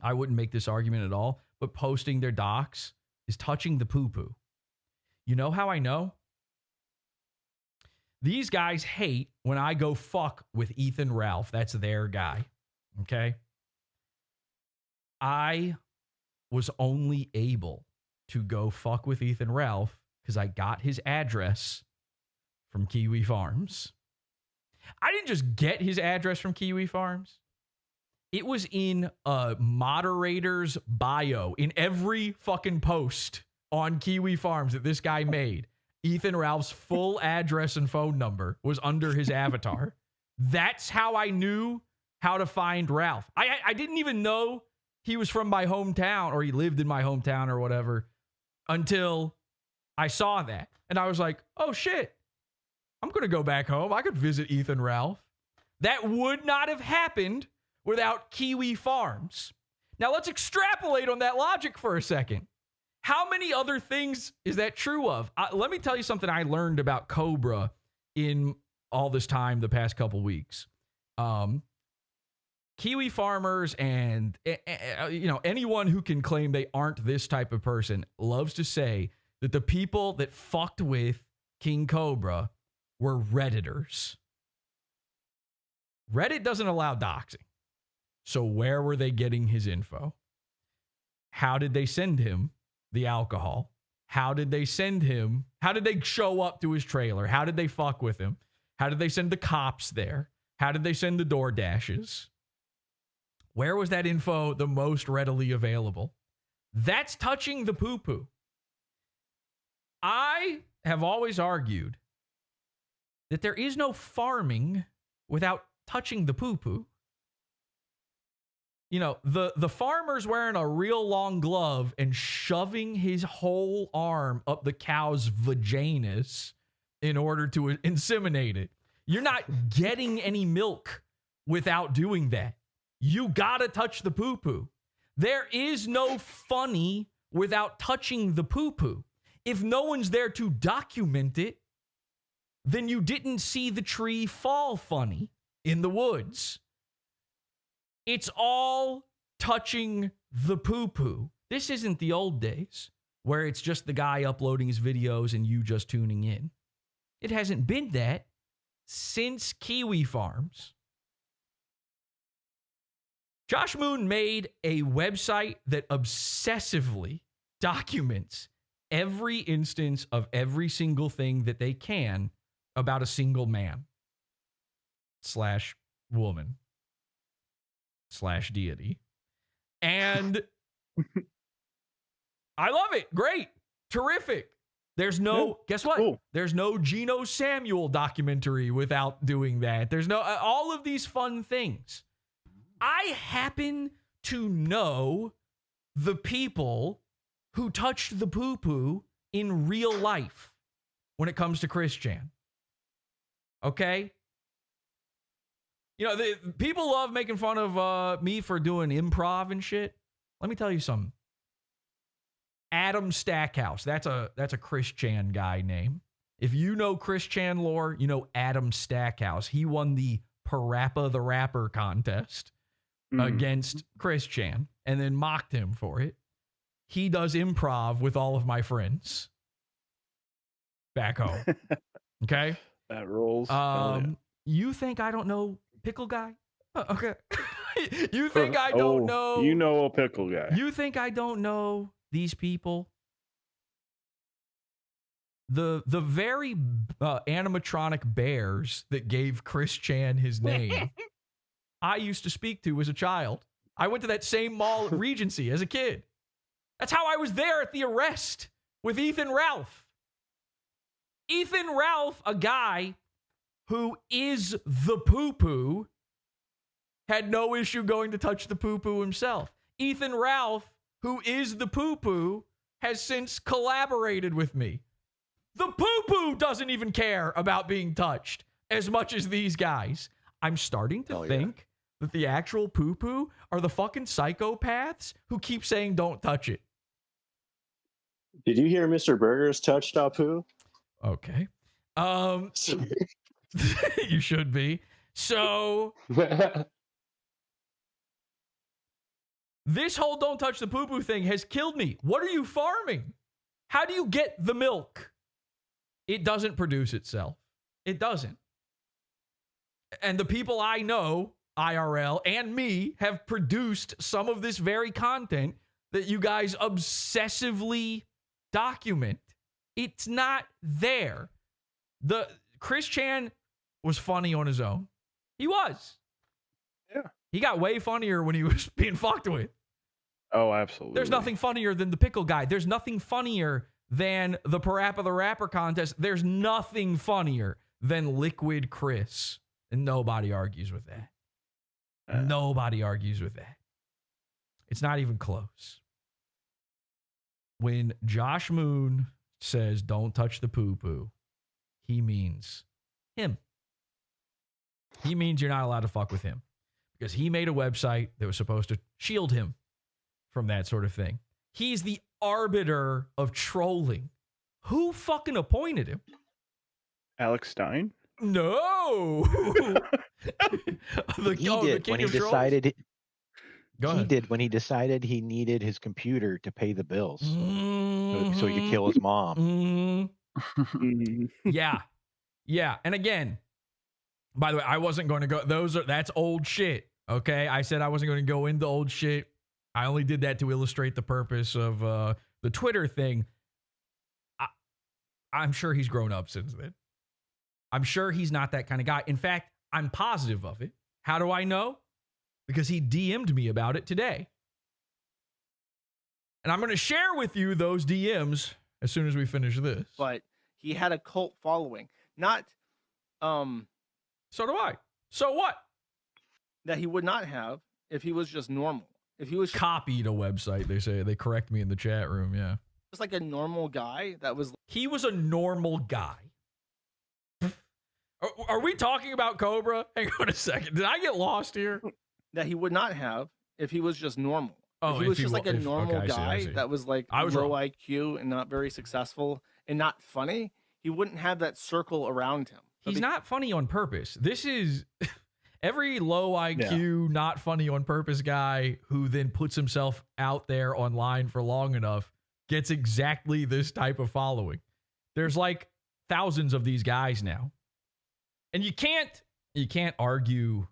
I wouldn't make this argument at all. But posting their docs is touching the poo-poo. You know how I know? These guys hate when I go fuck with Ethan Ralph. That's their guy. Okay? I was only able to go fuck with Ethan Ralph because I got his address from Kiwi Farms. I didn't just get his address from Kiwi Farms. It was in a moderator's bio in every fucking post on Kiwi Farms that this guy made. Ethan Ralph's full address and phone number was under his avatar. That's how I knew how to find Ralph. I didn't even know he was from my hometown or he lived in my hometown or whatever until I saw that. And I was like, oh shit, I'm going to go back home. I could visit Ethan Ralph. That would not have happened without Kiwi Farms. Now let's extrapolate on that logic for a second. How many other things is that true of? Let me tell you something I learned about Cobra in all this time, the past couple weeks. Kiwi farmers and anyone who can claim they aren't this type of person loves to say that the people that fucked with King Cobra were Redditors. Reddit doesn't allow doxing. So where were they getting his info? How did they send him the alcohol? How did they send him? How did they show up to his trailer? How did they fuck with him? How did they send the cops there? How did they send the door dashes? Where was that info the most readily available? That's touching the poo-poo. I have always argued that there is no farming without touching the poo-poo. You know, the farmer's wearing a real long glove and shoving his whole arm up the cow's vaginas in order to inseminate it. You're not getting any milk without doing that. You gotta touch the poo-poo. There is no funny without touching the poo-poo. If no one's there to document it, then you didn't see the tree fall funny in the woods. It's all touching the poo-poo. This isn't the old days where it's just the guy uploading his videos and you just tuning in. It hasn't been that since Kiwi Farms. Josh Moon made a website that obsessively documents every instance of every single thing that they can about a single man / woman / deity. And I love it. Great. Terrific. There's no, guess what? Cool. There's no Geno Samuel documentary without doing that. There's no, all of these fun things. I happen to know the people who touched the poo-poo in real life when it comes to Chris Chan. Okay? You know, people love making fun of me for doing improv and shit. Let me tell you something. Adam Stackhouse. That's a Chris Chan guy name. If you know Chris Chan lore, you know Adam Stackhouse. He won the Parappa the Rapper contest against Chris Chan and then mocked him for it. He does improv with all of my friends back home. Okay? That rolls. You think I don't know Pickle Guy? Okay. You think I don't know? You know a pickle guy. You think I don't know these people? The very animatronic bears that gave Chris Chan his name, I used to speak to as a child. I went to that same mall at Regency as a kid. That's how I was there at the arrest with Ethan Ralph. Ethan Ralph, a guy who is the poo-poo, had no issue going to touch the poo-poo himself. Ethan Ralph, who is the poo-poo, has since collaborated with me. The poo-poo doesn't even care about being touched as much as these guys. I'm starting to think that the actual poo-poo are the fucking psychopaths who keep saying don't touch it. Did you hear Mr. Burger's touched Apu? Okay. You should be. So this whole don't touch the poo-poo thing has killed me. What are you farming? How do you get the milk? It doesn't produce itself. It doesn't. And the people I know, IRL, and me, have produced some of this very content that you guys obsessively document. It's not there. The Chris Chan was funny on his own. He was. Yeah. He got way funnier when he was being fucked with. Oh, absolutely. There's nothing funnier than the pickle guy. There's nothing funnier than the Parappa the Rapper contest. There's nothing funnier than Liquid Chris. And nobody argues with that. Nobody argues with that. It's not even close. When Josh Moon says don't touch the poo-poo, he means him. He means you're not allowed to fuck with him because he made a website that was supposed to shield him from that sort of thing. He's the arbiter of trolling. Who fucking appointed him? Alex Stein? No. He did when he decided. Go ahead. He did when he decided he needed his computer to pay the bills, so he could kill his mom. Yeah. And again, by the way, I wasn't going to go. That's old shit. Okay, I said I wasn't going to go into old shit. I only did that to illustrate the purpose of the Twitter thing. I'm sure he's grown up since then. I'm sure he's not that kind of guy. In fact, I'm positive of it. How do I know? Because he DM'd me about it today. And I'm going to share with you those DMs as soon as we finish this. But he had a cult following. Not So do I. So what? that he would not have if he was just normal. If he was Copied a website, they say. They correct me in the chat room, yeah. just like a normal guy that was He was a normal guy. Are we talking about Cobra? Hang on a second. Did I get lost here? that he would not have if he was just normal. Oh, if he was just like a normal okay, guy I see. that was like I was low wrong. IQ and not very successful and not funny, he wouldn't have that circle around him. But He's not funny on purpose. This is every low IQ, not funny on purpose guy who then puts himself out there online for long enough gets exactly this type of following. There's like thousands of these guys now. And you can't argue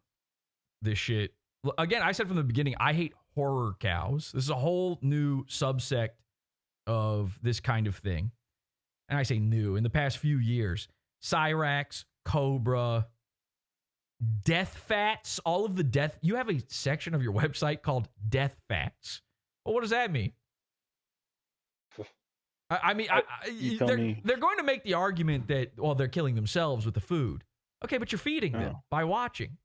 this shit. Again, I said from the beginning, I hate horror cows. This is a whole new subsect of this kind of thing. And I say new, in the past few years. Cyrax, Cobra, death fats, all of the death. You have a section of your website called death fats. Well, what does that mean? I mean, they're going to make the argument that, well, they're killing themselves with the food. Okay, but you're feeding them by watching.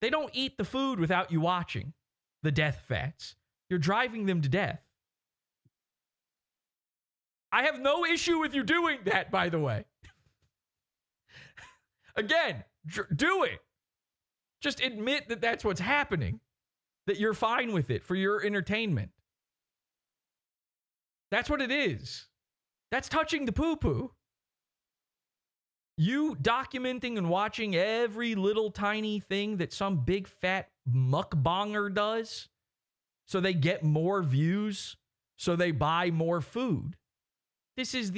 They don't eat the food without you watching the death fats. You're driving them to death. I have no issue with you doing that, by the way. Again, do it. Just admit that that's what's happening, that you're fine with it for your entertainment. That's what it is. That's touching the poo-poo. You documenting and watching every little tiny thing that some big fat mukbanger does so they get more views, so they buy more food. This is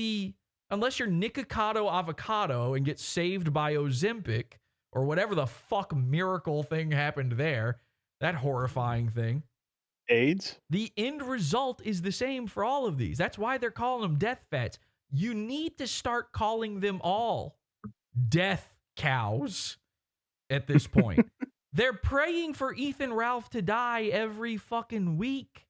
unless you're Nikocado Avocado and get saved by Ozempic or whatever the fuck miracle thing happened there, that horrifying thing. AIDS? The end result is the same for all of these. That's why they're calling them death fats. You need to start calling them all death cows at this point. They're praying for Ethan Ralph to die every fucking week.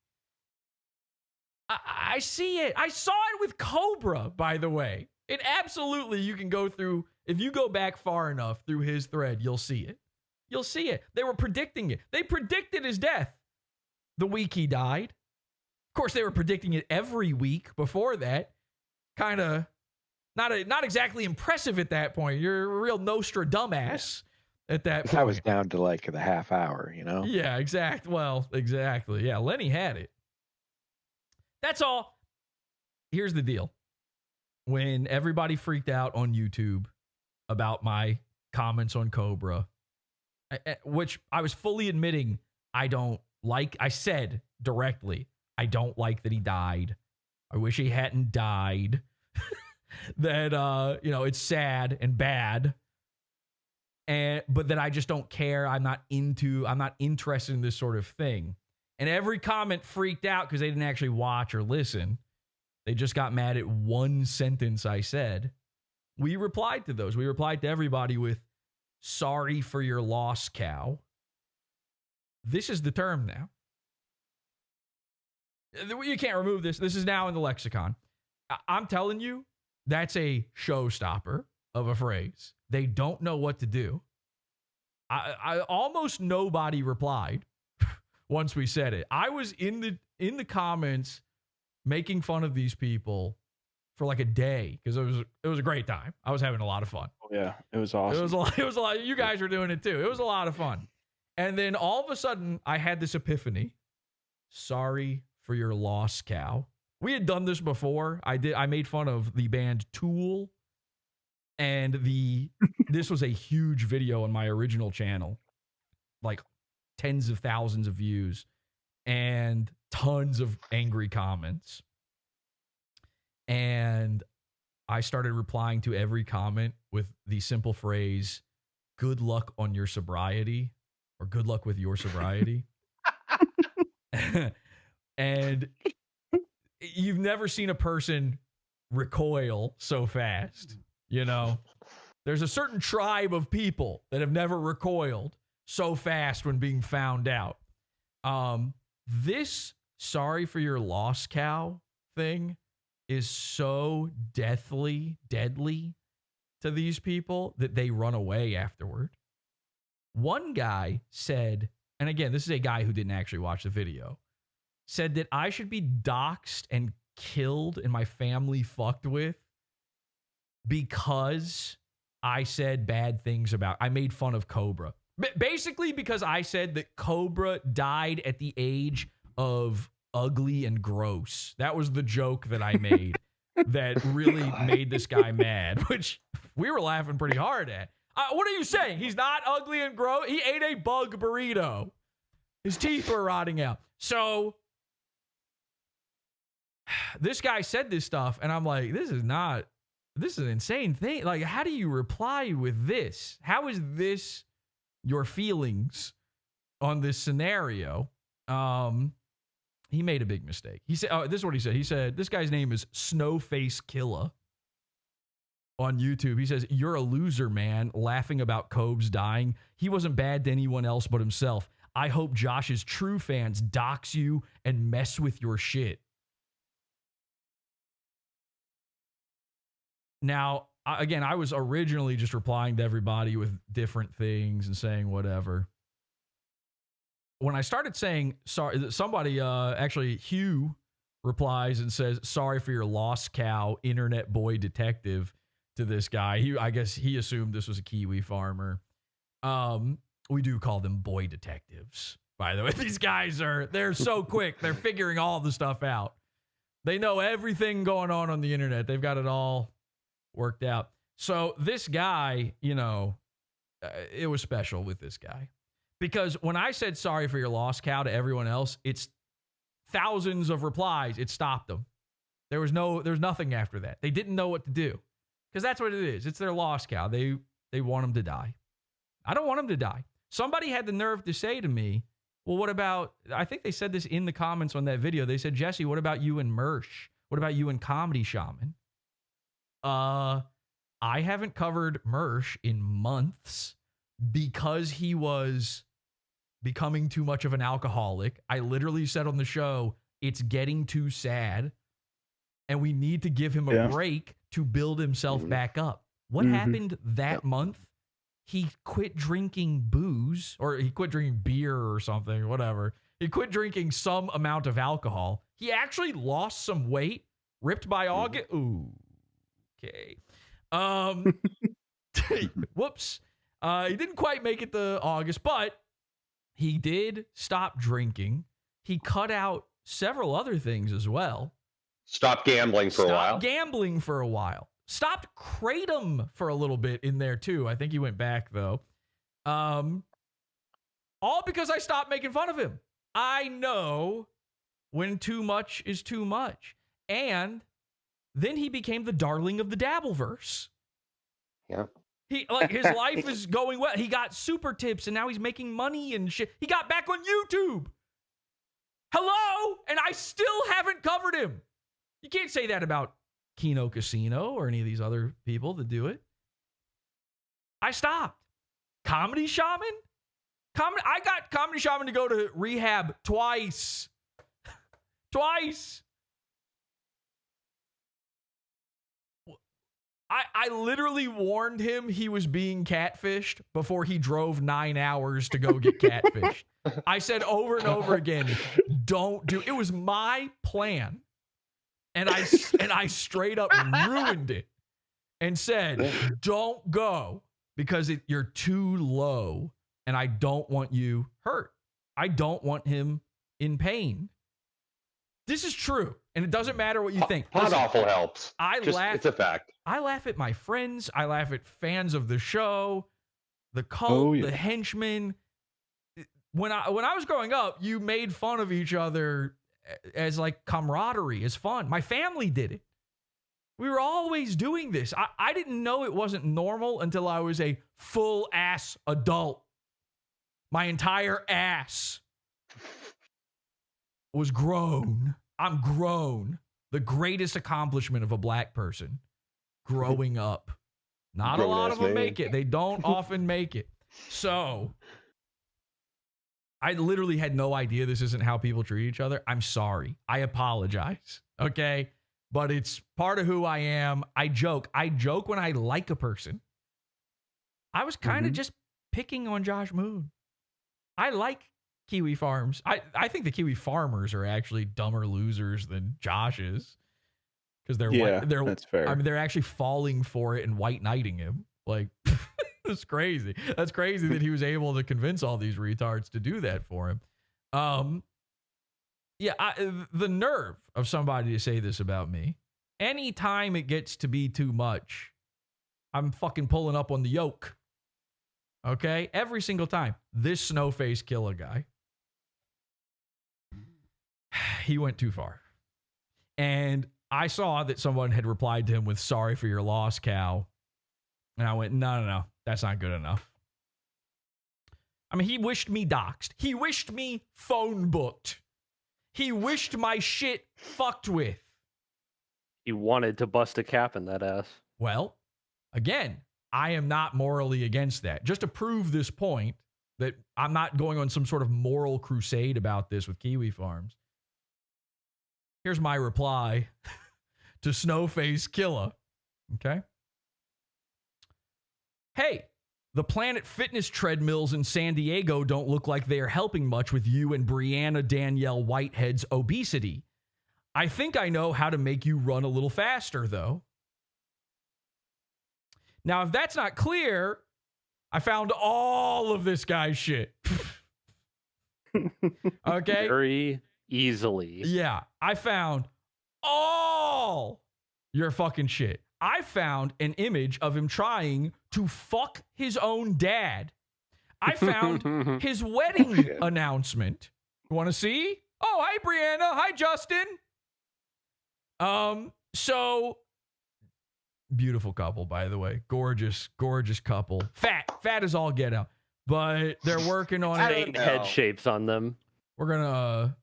I see it. I saw it with Cobra, by the way. It absolutely, you can go through, if you go back far enough through his thread, you'll see it. You'll see it. They were predicting it. They predicted his death the week he died. Of course, they were predicting it every week before that. Kind of not exactly impressive at that point. You're a real Nostradamus at that point. I was down to like the half hour, you know? Yeah, exactly. Well, exactly. Yeah, Lenny had it. That's all. Here's the deal. When everybody freaked out on YouTube about my comments on Cobra, which I was fully admitting I don't like, I said directly, I don't like that he died. I wish he hadn't died. That, it's sad and bad. But that I just don't care. I'm not interested in this sort of thing. And every comment freaked out because they didn't actually watch or listen. They just got mad at one sentence I said. We replied to those. We replied to everybody with, sorry for your loss, cow. This is the term now. You can't remove this. This is now in the lexicon. I'm telling you, that's a showstopper of a phrase. They don't know what to do. I almost nobody replied once we said it. I was in the comments making fun of these people for like a day because it was a great time. I was having a lot of fun. Oh, yeah, it was awesome. It was a lot. You guys were doing it too. It was a lot of fun. And then all of a sudden, I had this epiphany. Sorry for your loss, cow. We had done this before. I made fun of the band Tool, and this was a huge video on my original channel, like tens of thousands of views and tons of angry comments. And I started replying to every comment with the simple phrase, good luck on your sobriety, or good luck with your sobriety. And you've never seen a person recoil so fast. You know, there's a certain tribe of people that have never recoiled so fast when being found out. This sorry for your loss, cow thing is so deadly to these people that they run away afterward. One guy said, and again, this is a guy who didn't actually watch the video, said that I should be doxxed and killed and my family fucked with because I said bad things I made fun of Cobra. Basically because I said that Cobra died at the age of ugly and gross. That was the joke that I made that really made this guy mad, which we were laughing pretty hard at. What are you saying? He's not ugly and gross? He ate a bug burrito. His teeth were rotting out. So this guy said this stuff, and I'm like, this is an insane thing. Like, how do you reply with this? How is this your feelings on this scenario? He made a big mistake. He said, this is what he said. He said, this guy's name is Snowface Killa on YouTube. He says, you're a loser, man, laughing about Cobes dying. He wasn't bad to anyone else but himself. I hope Josh's true fans dox you and mess with your shit. Now, again, I was originally just replying to everybody with different things and saying whatever. When I started saying sorry, somebody, actually Hugh, replies and says, sorry for your lost cow, internet boy detective, to this guy. I guess he assumed this was a Kiwi farmer. We do call them boy detectives, by the way. These guys they're so quick. They're figuring all the stuff out. They know everything going on the internet. They've got it all worked out. So this guy, you know, it was special with this guy. Because when I said sorry for your lost cow to everyone else, it's thousands of replies. It stopped them. There's nothing after that. They didn't know what to do. Because that's what it is. It's their lost cow. They want him to die. I don't want him to die. Somebody had the nerve to say to me, well, what about, I think they said this in the comments on that video. They said, Jesse, what about you and Mersh? What about you and Comedy Shaman? I haven't covered Mersh in months because he was becoming too much of an alcoholic. I literally said on the show, it's getting too sad and we need to give him a break to build himself back up. What happened that month? He quit drinking booze, or he quit drinking beer or something, whatever. He quit drinking some amount of alcohol. He actually lost some weight, ripped by August. Ooh, okay. Whoops. He didn't quite make it to August, but he did stop drinking. He cut out several other things as well. Stop gambling for a while. Stopped gambling for a while. Stopped Kratom for a little bit in there too. I think he went back though. All because I stopped making fun of him. I know when too much is too much. And then he became the darling of the Dabbleverse. Yeah. His life is going well. He got super tips and now he's making money and shit. He got back on YouTube. Hello? And I still haven't covered him. You can't say that about Kino Casino or any of these other people that do it. I stopped. Comedy Shaman? I got Comedy Shaman to go to rehab twice. Twice. I literally warned him he was being catfished before he drove 9 hours to go get catfished. I said over and over again, don't do it. It was my plan. And I straight up ruined it and said, don't go because you're too low and I don't want you hurt. I don't want him in pain. This is true. And it doesn't matter what you think. PODAWFUL helps. It's a fact. I laugh at my friends. I laugh at fans of the show, the cult, the henchmen. When I was growing up, you made fun of each other as like camaraderie, as fun. My family did it. We were always doing this. I didn't know it wasn't normal until I was a full ass adult. My entire ass was grown. I'm grown. The greatest accomplishment of a black person growing up. Not a lot of them make it. They don't often make it. So I literally had no idea this isn't how people treat each other. I'm sorry. I apologize. Okay. But it's part of who I am. I joke. I joke when I like a person. I was kind of just picking on Josh Moon. I like Kiwi Farms. I think the Kiwi farmers are actually dumber losers than Josh is. Because that's fair. I mean, they're actually falling for it and white knighting him. Like, that's crazy. That's crazy that he was able to convince all these retards to do that for him. The nerve of somebody to say this about me. Anytime it gets to be too much, I'm fucking pulling up on the yoke. Okay? Every single time. This Snowface Killer guy, he went too far. And I saw that someone had replied to him with "sorry for your loss, cow." And I went, no, that's not good enough. I mean, he wished me doxed. He wished me phone booked. He wished my shit fucked with. He wanted to bust a cap in that ass. Well, again, I am not morally against that. Just to prove this point that I'm not going on some sort of moral crusade about this with Kiwi Farms. Here's my reply to Snowface Killer. Okay. Hey, the Planet Fitness treadmills in San Diego don't look like they are helping much with you and Brianna Danielle Whitehead's obesity. I think I know how to make you run a little faster, though. Now, if that's not clear, I found all of this guy's shit. Okay? Very easily. Yeah, I found all your fucking shit. I found an image of him trying to fuck his own dad. I found his wedding announcement. You want to see? Oh, hi, Brianna. Hi, Justin. So beautiful couple, by the way. Gorgeous, gorgeous couple. Fat as all get out. But they're working on it. Head shapes on them. We're gonna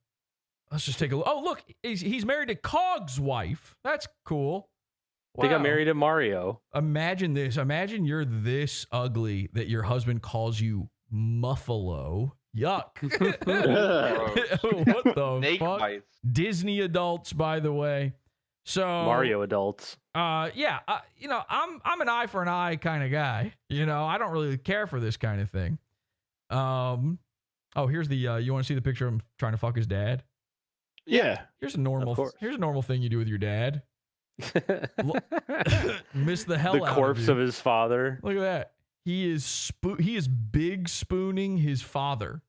let's just take a look. Oh, look, he's married to Cog's wife. That's cool. They got married to Mario. Imagine this. Imagine you're this ugly that your husband calls you Muffalo. Yuck. What the Snake fuck? bites. Disney adults, by the way. So Mario adults. I'm an eye for an eye kind of guy. You know, I don't really care for this kind of thing. Here's the you want to see the picture of him trying to fuck his dad? Yeah. Here's a normal thing you do with your dad. Miss the hell out the corpse of his father. Look at that. He is big spooning his father,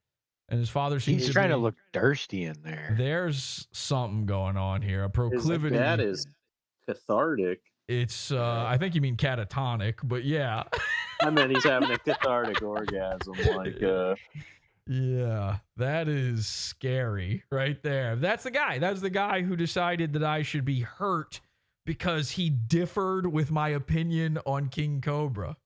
and his father seems He's trying to look thirsty in there. There's something going on here. A proclivity. That is cathartic. It's I think you mean catatonic, but yeah. I meant he's having a cathartic orgasm, like Yeah, that is scary right there. That's the guy. That's the guy who decided that I should be hurt because he differed with my opinion on King Cobra.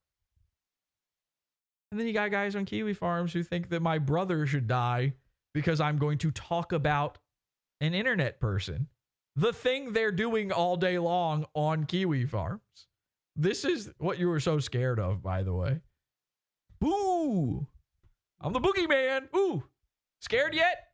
And then you got guys on Kiwi Farms who think that my brother should die because I'm going to talk about an internet person. The thing they're doing all day long on Kiwi Farms. This is what you were so scared of, by the way. Boo! I'm the boogeyman. Ooh! Scared yet?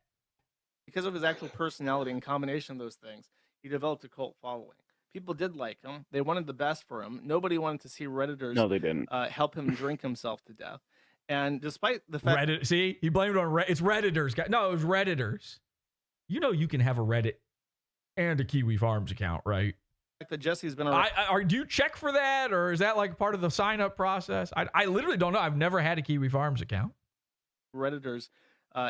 Because of his actual personality and combination of those things, he developed a cult following. People did like him. They wanted the best for him. Nobody wanted to see Redditors No, they didn't. help him drink himself to death. And despite the fact... See? He blamed it on It's Redditors. No, it was Redditors. You know you can have a Reddit and a Kiwi Farms account, right? That Jesse's been around. Do you check for that, or is that like part of the sign-up process? I literally don't know. I've never had a Kiwi Farms account. Redditors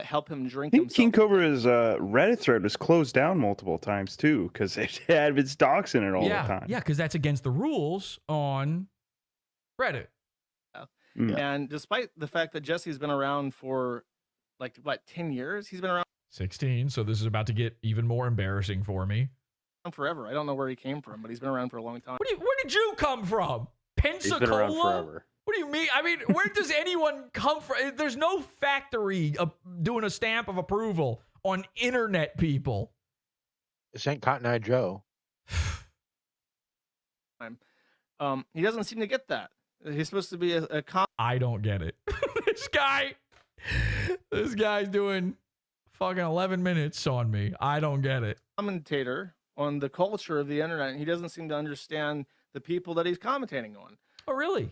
help him drink I think himself. King Cobra's Reddit thread was closed down multiple times too because it had its doxing it all the time. Yeah, because that's against the rules on Reddit. Yeah. And despite the fact that Jesse's been around for 10 years, he's been around 16. So this is about to get even more embarrassing for me. Forever. I don't know where he came from, but he's been around for a long time. Where did you come from? Pensacola? He's been around forever. What do you mean? I mean, where does anyone come from? There's no factory doing a stamp of approval on internet people. This ain't Cotton Eye Joe. He doesn't seem to get that. He's supposed to be a I don't get it. This guy's doing fucking 11 minutes on me. I don't get it. Commentator on the culture of the internet, and he doesn't seem to understand the people that he's commentating on. Oh, really?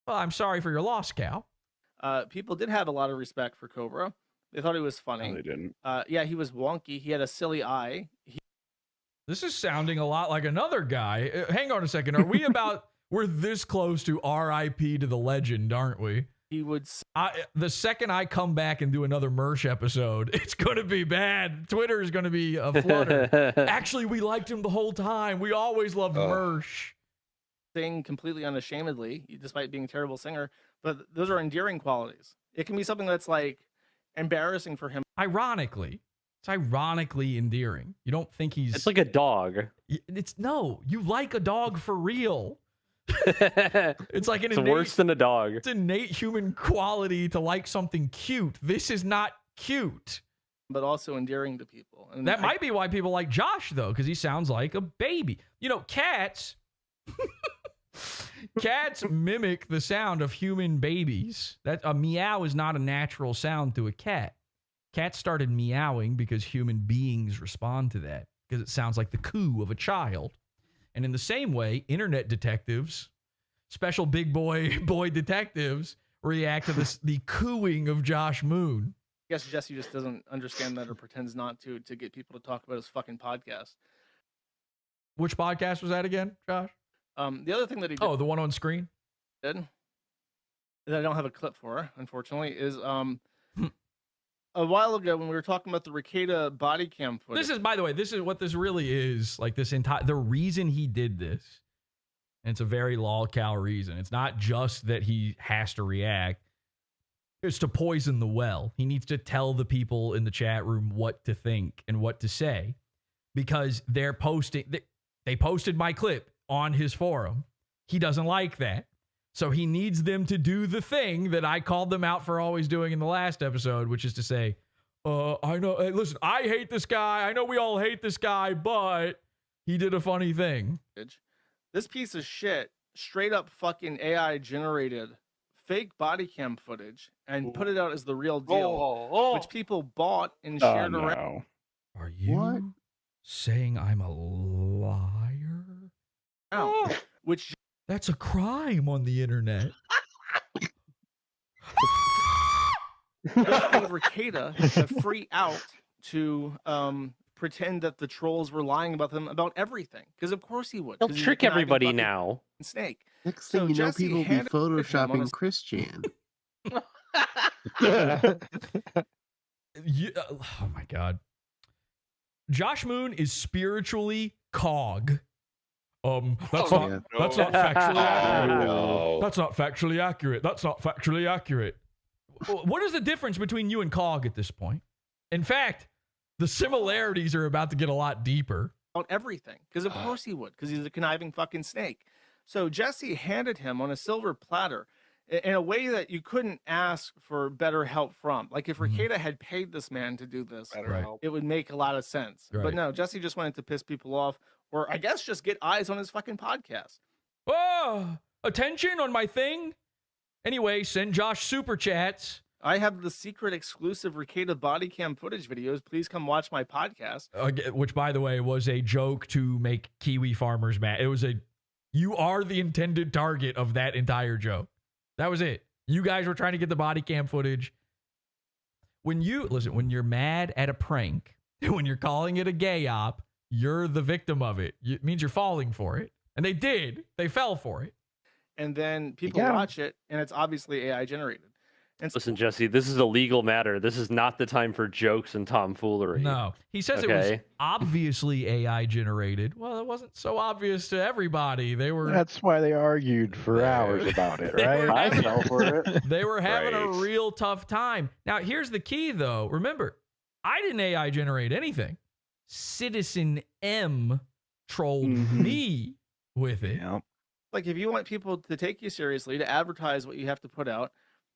Well, I'm sorry for your loss, Cal. People did have a lot of respect for Cobra. They thought he was funny. No, they didn't. Yeah, he was wonky. He had a silly eye. This is sounding a lot like another guy. Hang on a second. Are we we're this close to RIP to the legend, aren't we? He would. The second I come back and do another Mersh episode, it's going to be bad. Twitter is going to be a flutter. Actually, we liked him the whole time. We always loved Mersh. Sing completely unashamedly, despite being a terrible singer. But those are endearing qualities. It can be something that's like embarrassing for him. Ironically. It's ironically endearing. You don't think he's... It's like a dog. No, you like a dog for real. It's like it's worse than a dog. It's innate human quality to like something cute. This is not cute. But also endearing to people. And that might be why people like Josh, though, because he sounds like a baby. You know, cats... Cats mimic the sound of human babies. That a meow is not a natural sound to a cat. Cats started meowing because human beings respond to that, because it sounds like the coo of a child. And in the same way, internet detectives, special big boy detectives, react to the cooing of Josh Moon. I guess Jesse just doesn't understand that or pretends not to get people to talk about his fucking podcast. Which podcast was that again, Josh? The other thing that he did, the one on screen, that I don't have a clip for, unfortunately, is a while ago when we were talking about the Ricada body cam footage. This is, by the way, this is what this really is. Like the reason he did this, and it's a very lol-cal reason. It's not just that he has to react. It's to poison the well. He needs to tell the people in the chat room what to think and what to say, because they're posting. They posted my clip on his forum. He doesn't like that. So he needs them to do the thing that I called them out for always doing in the last episode, which is to say, I know, hey, listen, I hate this guy. I know we all hate this guy, but he did a funny thing. This piece of shit straight up fucking AI generated fake body cam footage and put it out as the real deal, which people bought and shared around. Are you saying I'm a liar? Which that's a crime on the internet. gave Ricada a free out to pretend that the trolls were lying about them about everything, because of course he would. He'll trick everybody now. Snake. Next thing you know, people will be photoshopping Christian. Oh my god. Josh Moon is spiritually cog. That's not factually accurate. No. That's not factually accurate. That's not factually accurate. What is the difference between you and Cog at this point? In fact, the similarities are about to get a lot deeper. About everything, because of course he would, because he's a conniving fucking snake. So Jesse handed him on a silver platter in a way that you couldn't ask for better help from. Like if Ricada had paid this man to do this, it would make a lot of sense. Right. But no, Jesse just wanted to piss people off, or I guess just get eyes on his fucking podcast. Oh, attention on my thing. Anyway, send Josh super chats. I have the secret exclusive Ricada body cam footage videos. Please come watch my podcast. Which, by the way, was a joke to make Kiwi farmers mad. It was you are the intended target of that entire joke. That was it. You guys were trying to get the body cam footage. When you're mad at a prank, when you're calling it a gay op, you're the victim of it. It means you're falling for it. And they did. They fell for it. And then people watch it, and it's obviously AI generated. And listen, Jesse, this is a legal matter. This is not the time for jokes and tomfoolery. No. He says it was obviously AI generated. Well, it wasn't so obvious to everybody. That's why they argued for hours about it, right? I fell for it. They were having a real tough time. Now, here's the key, though. Remember, I didn't AI generate anything. Citizen M trolled me with it. Yep. Like, if you want people to take you seriously, to advertise what you have to put out,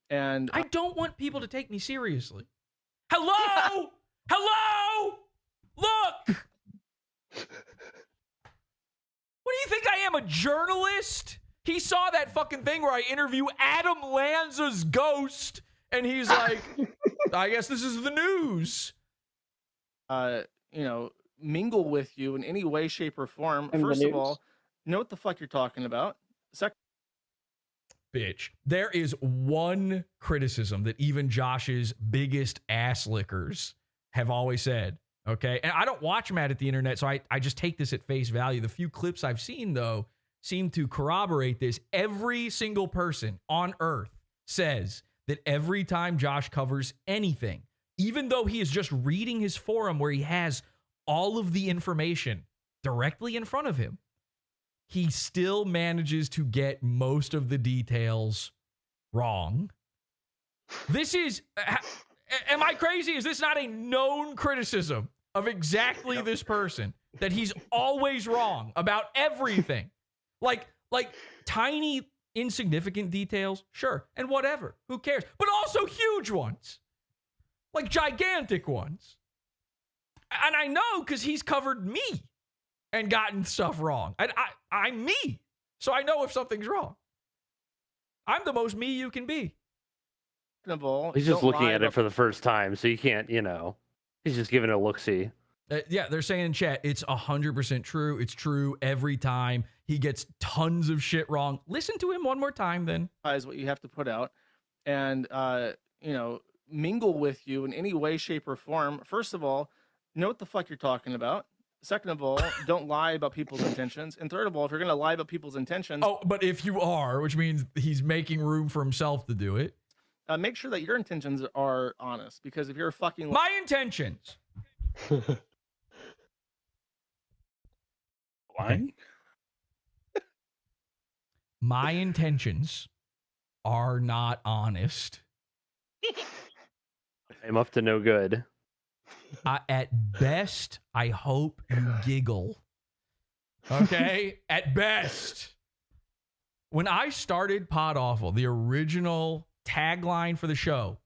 and I don't want people to take me seriously. Hello? Hello? Look! What do you think I am, a journalist? He saw that fucking thing where I interview Adam Lanza's ghost, and he's like, I guess this is the news. Mingle with you in any way, shape, or form. First of all, know what the fuck you're talking about. Second, bitch, there is one criticism that even Josh's biggest ass lickers have always said, okay? And I don't watch Matt at the internet, so I just take this at face value. The few clips I've seen, though, seem to corroborate this. Every single person on earth says that every time Josh covers anything, even though he is just reading his forum where he has all of the information directly in front of him, he still manages to get most of the details wrong. This is, am I crazy? Is this not a known criticism of exactly this person? That he's always wrong about everything. Like tiny, insignificant details, sure, and whatever, who cares? But also huge ones, like gigantic ones. And I know because he's covered me and gotten stuff wrong. And I'm me, so I know if something's wrong. I'm the most me you can be. He's just looking at it for the first time, so you can't, he's just giving it a look-see. Yeah, they're saying in chat, it's 100% true. It's true every time. He gets tons of shit wrong. Listen to him one more time, then. Is what you have to put out. And, mingle with you in any way, shape, or form. First of all, know what the fuck you're talking about. Second of all, don't lie about people's intentions. And third of all, if you're going to lie about people's intentions... Oh, but if you are, which means he's making room for himself to do it. Make sure that your intentions are honest. Because if you're a fucking... My intentions... Lying? My intentions are not honest. I'm up to no good. At best, I hope you giggle. Okay? At best. When I started PodAWFUL, the original tagline for the show,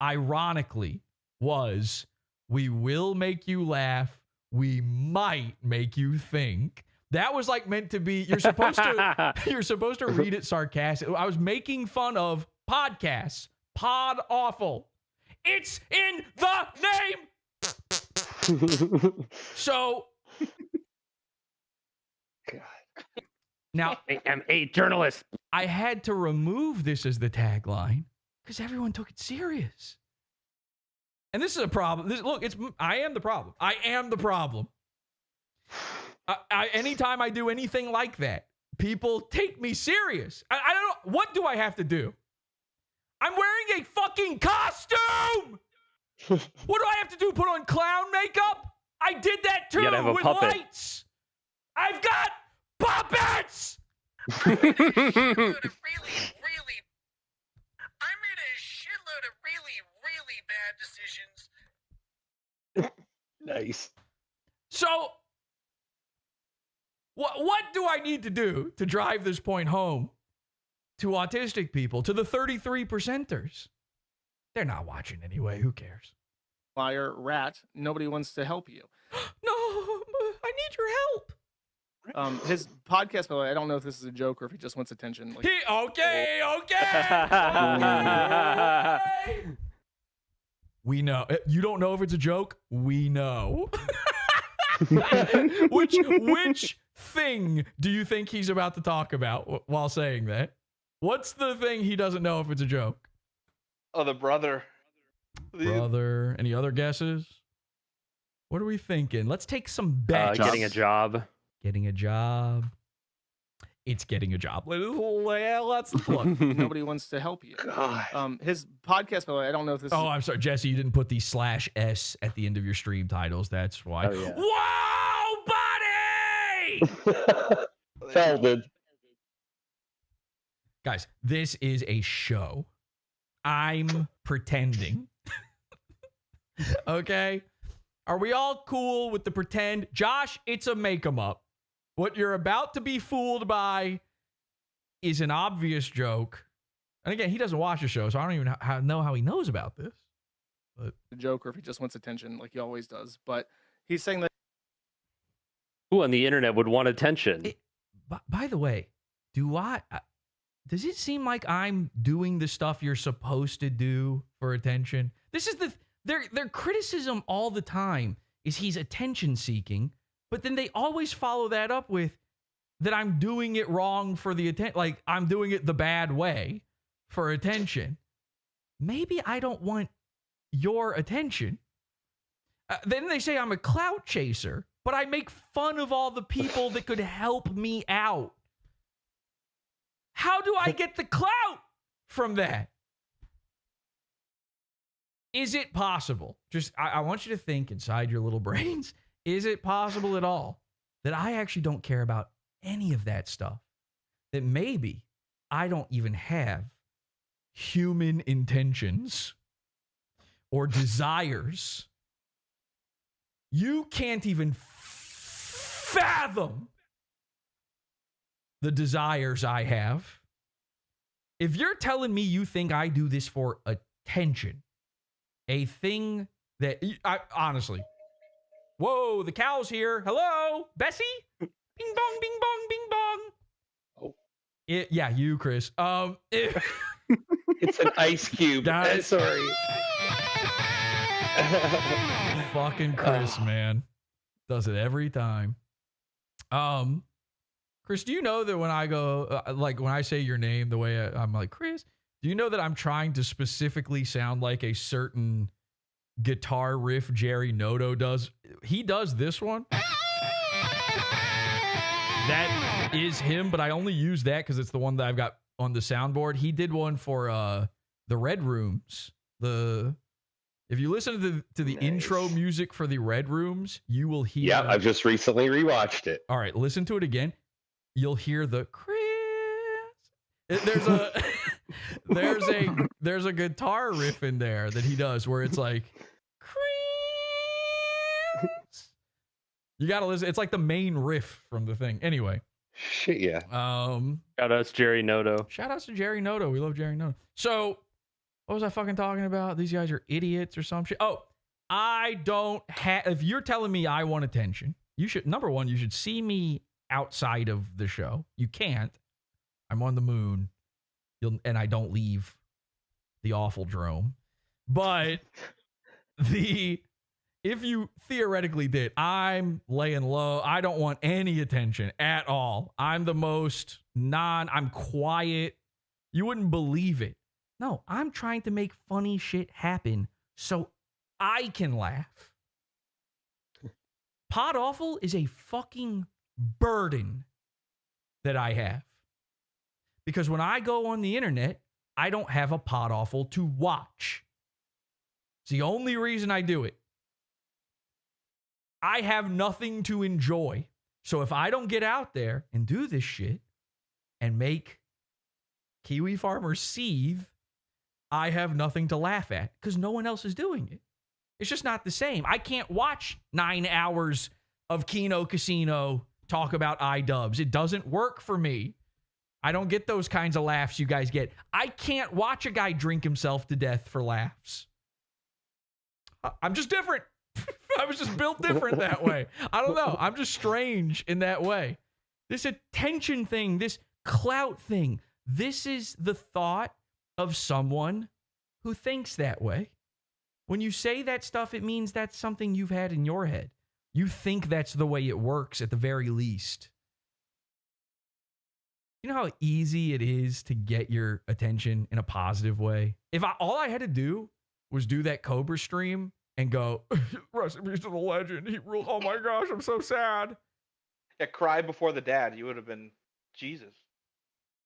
ironically, was, we will make you laugh. We might make you think. That was like meant to be, you're supposed to read it sarcastic. I was making fun of podcasts. PodAWFUL. It's in the name. So now I am a journalist. I had to remove this as the tagline because everyone took it serious. And this is a problem. I am the problem. I am the problem. Anytime I do anything like that, people take me serious. I don't know. What do I have to do? I'm wearing a fucking costume. What do I have to do? Put on clown makeup? I did that too with puppet. Lights. I've got puppets. I made a shitload of really bad decisions. Nice. So, what do I need to do to drive this point home to autistic people, to the 33%ers? They're not watching anyway. Who cares? Liar, rat. Nobody wants to help you. No, I need your help. His podcast, by the way, I don't know if this is a joke or if he just wants attention. Like, okay. We know. You don't know if it's a joke? We know. Which thing do you think he's about to talk about while saying that? What's the thing he doesn't know if it's a joke? Oh, the brother. Brother. Any other guesses? What are we thinking? Let's take some bets. Getting a job. Getting a job. It's getting a job. Let's look. Nobody wants to help you. His podcast, by the way, I don't know if this is... I'm sorry, Jesse, you didn't put the /S at the end of your stream titles. That's why. Oh, yeah. Whoa, buddy! Folded. Guys, this is a show. I'm pretending. Okay? Are we all cool with the pretend? Josh, it's a make-em-up. What you're about to be fooled by is an obvious joke. And again, he doesn't watch the show, so I don't even know how he knows about this. But a joke or if he just wants attention like he always does. But he's saying that Who on the internet would want attention? By the way, does it seem like I'm doing the stuff you're supposed to do for attention? This is their criticism all the time is he's attention seeking, but then they always follow that up with that I'm doing it wrong for the attention, like I'm doing it the bad way for attention. Maybe I don't want your attention. Then they say I'm a clout chaser, but I make fun of all the people that could help me out. How do I get the clout from that? Is it possible? Just, I want you to think inside your little brains. Is it possible at all that I actually don't care about any of that stuff? That maybe I don't even have human intentions or desires. You can't even fathom the desires I have. If you're telling me you think I do this for attention, a thing that I honestly, whoa, the cow's here. Hello, Bessie? Bing bong, bing bong, bing bong. Oh. Yeah, you, Chris. It's an ice cube. Guys, sorry. Fucking Chris, man. Does it every time. Chris, do you know that when I go, when I say your name, the way I'm like, Chris, do you know that I'm trying to specifically sound like a certain guitar riff Jerry Noto does? He does this one. That is him, but I only use that because it's the one that I've got on the soundboard. He did one for the Red Rooms. If you listen to the intro music for the Red Rooms, you will hear. Yeah, I've just recently rewatched it. All right, listen to it again. You'll hear the Chris. There's a guitar riff in there that he does where it's like Chris. You gotta listen. It's like the main riff from the thing. Anyway. Shit, yeah. Shout out to Jerry Noto. Shout out to Jerry Noto. We love Jerry Noto. So, what was I fucking talking about? These guys are idiots or some shit. Oh, I don't have. If you're telling me I want attention, you should. Number one, you should see me outside of the show. You can't. I'm on the moon, and I don't leave the awful drome. But if you theoretically did, I'm laying low. I don't want any attention at all. I'm the most I'm quiet. You wouldn't believe it. No, I'm trying to make funny shit happen so I can laugh. PODAWFUL is a fucking burden that I have. Because when I go on the internet, I don't have a PODAWFUL to watch. It's the only reason I do it. I have nothing to enjoy. So if I don't get out there and do this shit and make Kiwi farmers seethe, I have nothing to laugh at because no one else is doing it. It's just not the same. I can't watch 9 hours of Kino Casino talk about iDubbbz. It doesn't work for me. I don't get those kinds of laughs you guys get. I can't watch a guy drink himself to death for laughs. I'm just different. I was just built different that way. I don't know. I'm just strange in that way. This attention thing, this clout thing, this is the thought of someone who thinks that way. When you say that stuff, it means that's something you've had in your head. You think that's the way it works at the very least. You know how easy it is to get your attention in a positive way? If all I had to do was do that Cobra stream and go, rest in peace to the legend. He ruled. Oh my gosh, I'm so sad. Yeah, cry before the dad. You would have been Jesus.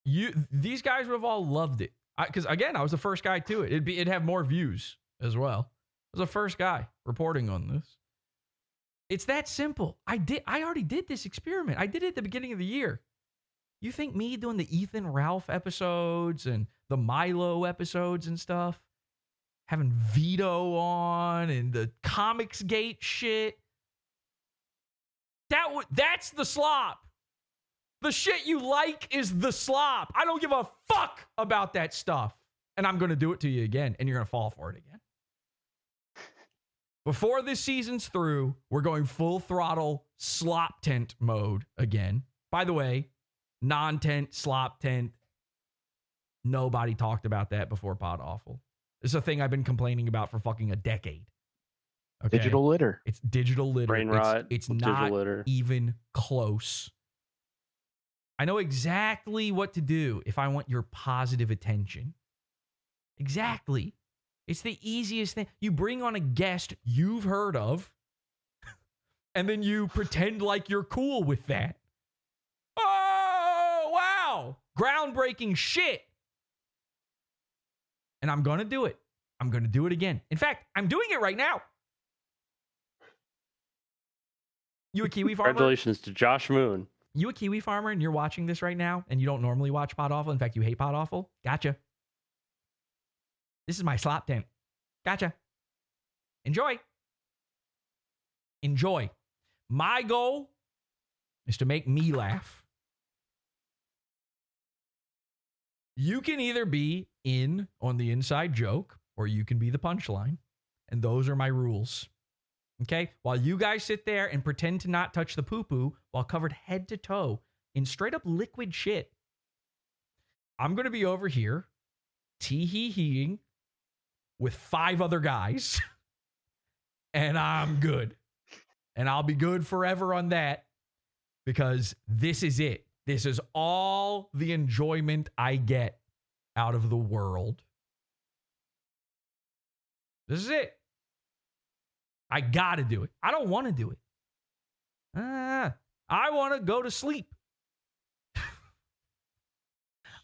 These guys would have all loved it. Because again, I was the first guy to it. It'd have more views as well. I was the first guy reporting on this. It's that simple. I already did this experiment. I did it at the beginning of the year. You think me doing the Ethan Ralph episodes and the Milo episodes and stuff, having Vito on and the Comics Gate shit, that's the slop. The shit you like is the slop. I don't give a fuck about that stuff. And I'm going to do it to you again, and you're going to fall for it again. Before this season's through, we're going full throttle slop tent mode again. By the way, non-tent, slop tent. Nobody talked about that before PodAwful. This is a thing I've been complaining about for fucking a decade. Okay? Digital litter. It's digital litter. Brain rot. It's digital not litter. even close. I know exactly what to do if I want your positive attention. Exactly. It's the easiest thing. You bring on a guest you've heard of, and then you pretend like you're cool with that. Oh, wow. Groundbreaking shit. And I'm going to do it. I'm going to do it again. In fact, I'm doing it right now. You a Kiwi farmer? Congratulations to Josh Moon. You a Kiwi farmer and you're watching this right now and you don't normally watch PodAwful. In fact, you hate PodAwful. Gotcha. This is my slop tent. Gotcha. Enjoy. Enjoy. My goal is to make me laugh. You can either be in on the inside joke or you can be the punchline. And those are my rules. Okay? While you guys sit there and pretend to not touch the poo-poo while covered head to toe in straight up liquid shit, I'm going to be over here tee-hee-heeing with 5 other guys, and I'm good. And I'll be good forever on that because this is it. This is all the enjoyment I get out of the world. This is it. I got to do it. I don't want to do it. I want to go to sleep.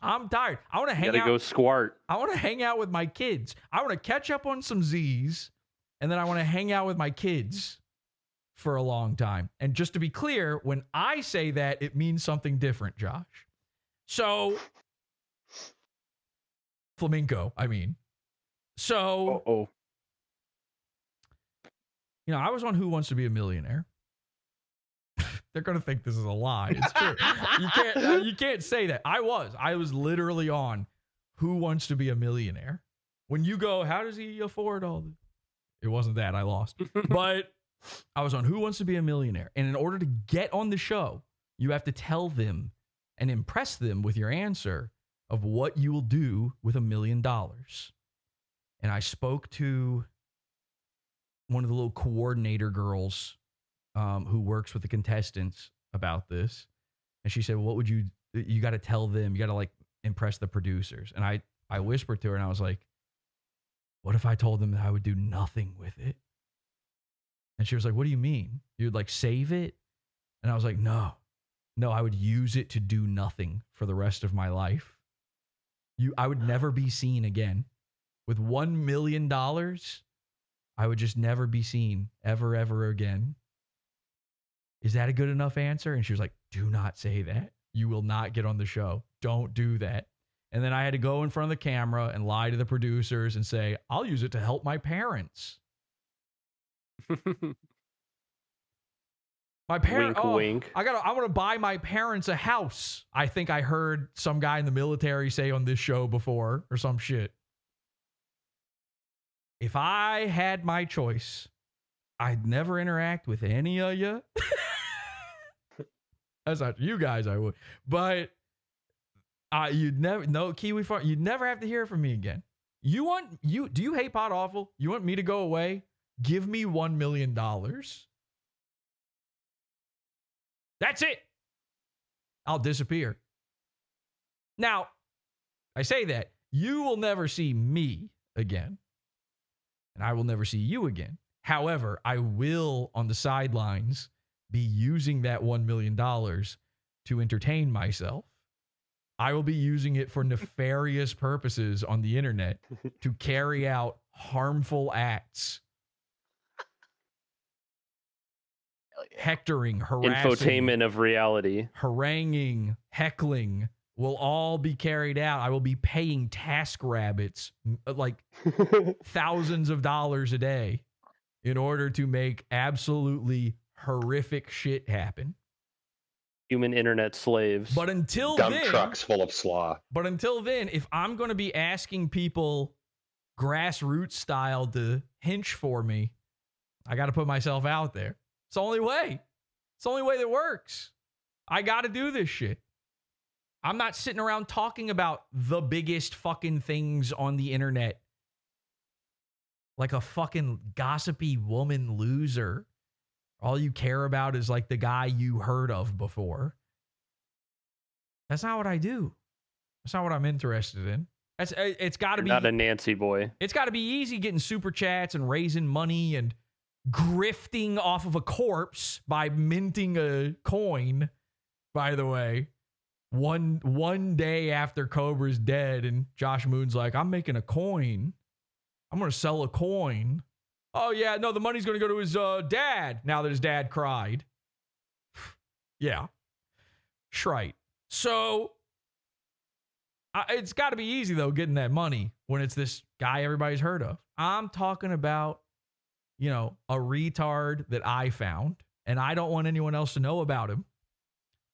I'm tired. I want to hang out. Gotta go squart. I want to hang out with my kids. I want to catch up on some Z's, and then I want to hang out with my kids for a long time. And just to be clear, when I say that, it means something different, Josh. So, flamenco, I mean. So, you know, I was on Who Wants to Be a Millionaire. They're going to think this is a lie. It's true. You can't say that. I was literally on Who Wants to Be a Millionaire. When you go, how does he afford all this? It wasn't that. I lost. But I was on Who Wants to Be a Millionaire. And in order to get on the show, you have to tell them and impress them with your answer of what you will do with $1 million. And I spoke to one of the little coordinator girls who works with the contestants about this. And she said, well, what would you got to tell them, you got to like impress the producers. And I whispered to her and I was like, what if I told them that I would do nothing with it? And she was like, what do you mean? You'd like save it? And I was like, no, I would use it to do nothing for the rest of my life. I would never be seen again. With $1 million, I would just never be seen ever again. Is that a good enough answer? And she was like, do not say that. You will not get on the show. Don't do that. And then I had to go in front of the camera and lie to the producers and say, I'll use it to help my parents. My parents. Wink, wink. I want to buy my parents a house. I think I heard some guy in the military say on this show before or some shit. If I had my choice, I'd never interact with any of you. That's not you guys, I would. But you'd never, no Kiwi Farm, you'd never have to hear from me again. Do you hate PodAwful? You want me to go away? Give me $1 million. That's it. I'll disappear. Now, I say that you will never see me again, and I will never see you again. However, I will, on the sidelines, be using that $1 million to entertain myself. I will be using it for nefarious purposes on the internet to carry out harmful acts. Hectoring, harassing, Infotainment of reality. Haranguing, heckling will all be carried out. I will be paying TaskRabbits like thousands of dollars a day in order to make absolutely horrific shit happen. Human internet slaves. But until Dump then, trucks full of slaw. But until then, if I'm going to be asking people grassroots style to hinge for me, I got to put myself out there. It's the only way. It's the only way that works. I got to do this shit. I'm not sitting around talking about the biggest fucking things on the internet like a fucking gossipy woman loser. All you care about is like the guy you heard of before. That's not what I do. That's not what I'm interested in. It's got to be not a Nancy boy. It's got to be easy getting super chats and raising money and grifting off of a corpse by minting a coin. By the way, one day after Cobra's dead, and Josh Moon's like, I'm making a coin. I'm gonna sell a coin. Oh yeah, no, the money's gonna go to his dad. Now that his dad cried. Yeah, Shrite. So it's got to be easy though getting that money when it's this guy everybody's heard of. I'm talking about, you know, a retard that I found, and I don't want anyone else to know about him.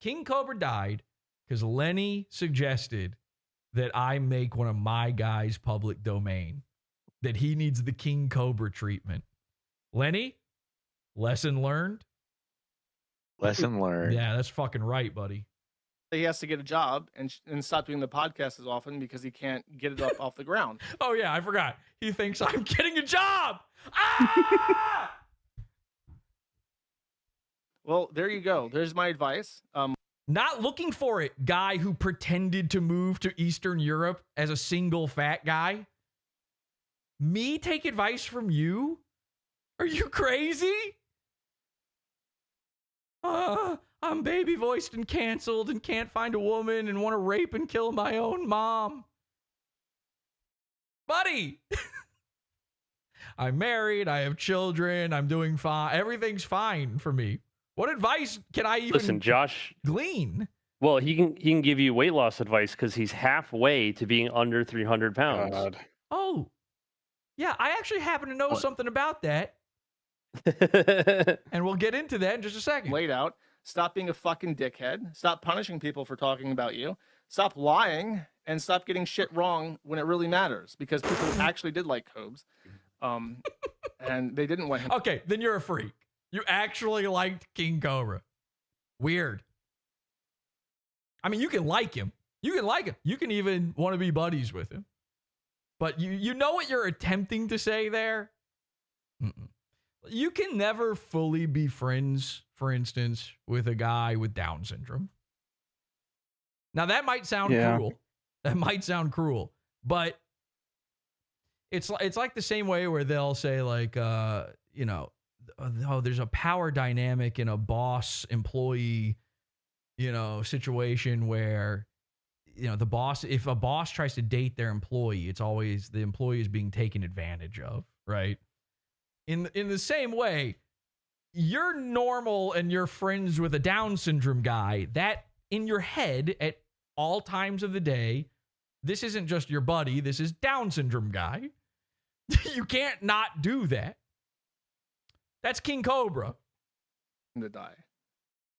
King Cobra died because Lenny suggested that I make one of my guys public domain, that he needs the King Cobra treatment. Lenny, lesson learned? Lesson learned. Yeah, that's fucking right, buddy. He has to get a job and stop doing the podcast as often because he can't get it up off the ground. Oh, yeah, I forgot. He thinks I'm getting a job. Ah! Well, there you go. There's my advice. Not looking for it, guy who pretended to move to Eastern Europe as a single fat guy. Me take advice from you? Are you crazy? I'm baby voiced and canceled and can't find a woman and want to rape and kill my own mom. Buddy! I'm married, I have children, I'm doing fine. Everything's fine for me. What advice can I even Josh glean? Well, he can give you weight loss advice because he's halfway to being under 300 pounds. God. Oh, yeah, I actually happen to know something about that. And we'll get into that in just a second. Laid out. Stop being a fucking dickhead. Stop punishing people for talking about you. Stop lying and stop getting shit wrong when it really matters, because people actually did like Cobes. And they didn't want him. Okay, then you're a freak. You actually liked King Cobra. Weird. I mean, you can like him. You can like him. You can even want to be buddies with him. But you know what you're attempting to say there? You can never fully be friends, for instance, with a guy with Down syndrome. Now, that might sound cruel. That might sound cruel. But it's like the same way where they'll say, like, you know, oh, there's a power dynamic in a boss-employee, you know, situation where, you know, the boss, if a boss tries to date their employee, it's always the employee is being taken advantage of, right? In the same way, you're normal and you're friends with a Down syndrome guy, that in your head at all times of the day, this isn't just your buddy, this is Down syndrome guy. You can't not do that. That's King Cobra. To die.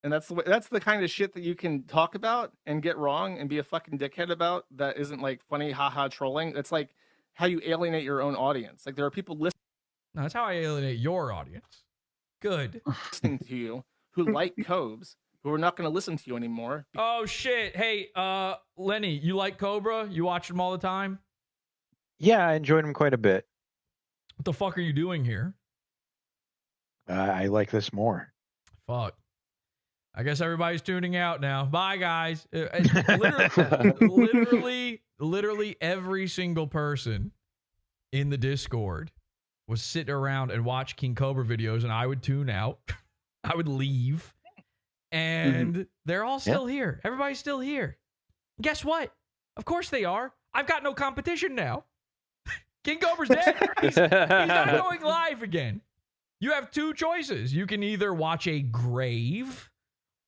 And that's the kind of shit that you can talk about and get wrong and be a fucking dickhead about that isn't like funny haha trolling. That's like how you alienate your own audience. Like there are people listening. No, that's how I alienate your audience. Good. Listening to you who like Cobes, who are not going to listen to you anymore. Oh shit. Hey, Lenny, you like Cobra? You watch him all the time? Yeah, I enjoyed him quite a bit. What the fuck are you doing here? I like this more. Fuck. I guess everybody's tuning out now. Bye, guys. Literally every single person in the Discord was sitting around and watch King Cobra videos, and I would tune out. I would leave. And they're all still here. Everybody's still here. Guess what? Of course they are. I've got no competition now. King Cobra's dead. He's not going live again. You have two choices. You can either watch a grave,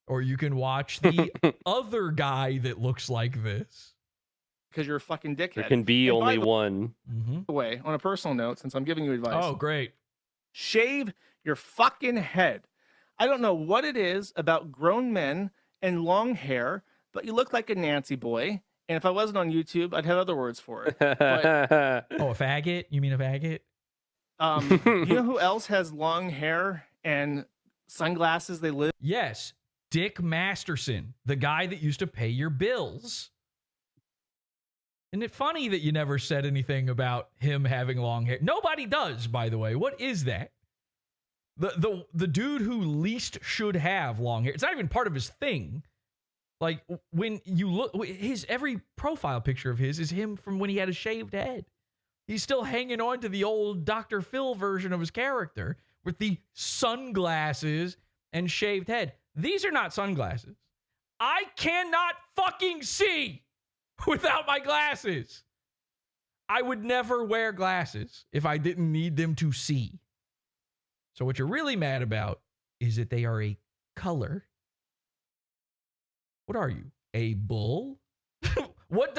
or you can watch the other guy that looks like this. Because you're a fucking dickhead. There can be only one. By the way, on a personal note, since I'm giving you advice. Oh, great. Shave your fucking head. I don't know what it is about grown men and long hair, but you look like a Nancy boy. And if I wasn't on YouTube, I'd have other words for it. But Oh, a faggot? You mean a faggot? You know who else has long hair and sunglasses? They live. Yes, Dick Masterson, the guy that used to pay your bills. Isn't it funny that you never said anything about him having long hair? Nobody does, by the way. What is that? The dude who least should have long hair. It's not even part of his thing. Like, when you look, every profile picture of his is him from when he had a shaved head. He's still hanging on to the old Dr. Phil version of his character with the sunglasses and shaved head. These are not sunglasses. I cannot fucking see without my glasses. I would never wear glasses if I didn't need them to see. So what you're really mad about is that they are a color. What are you? A bull? What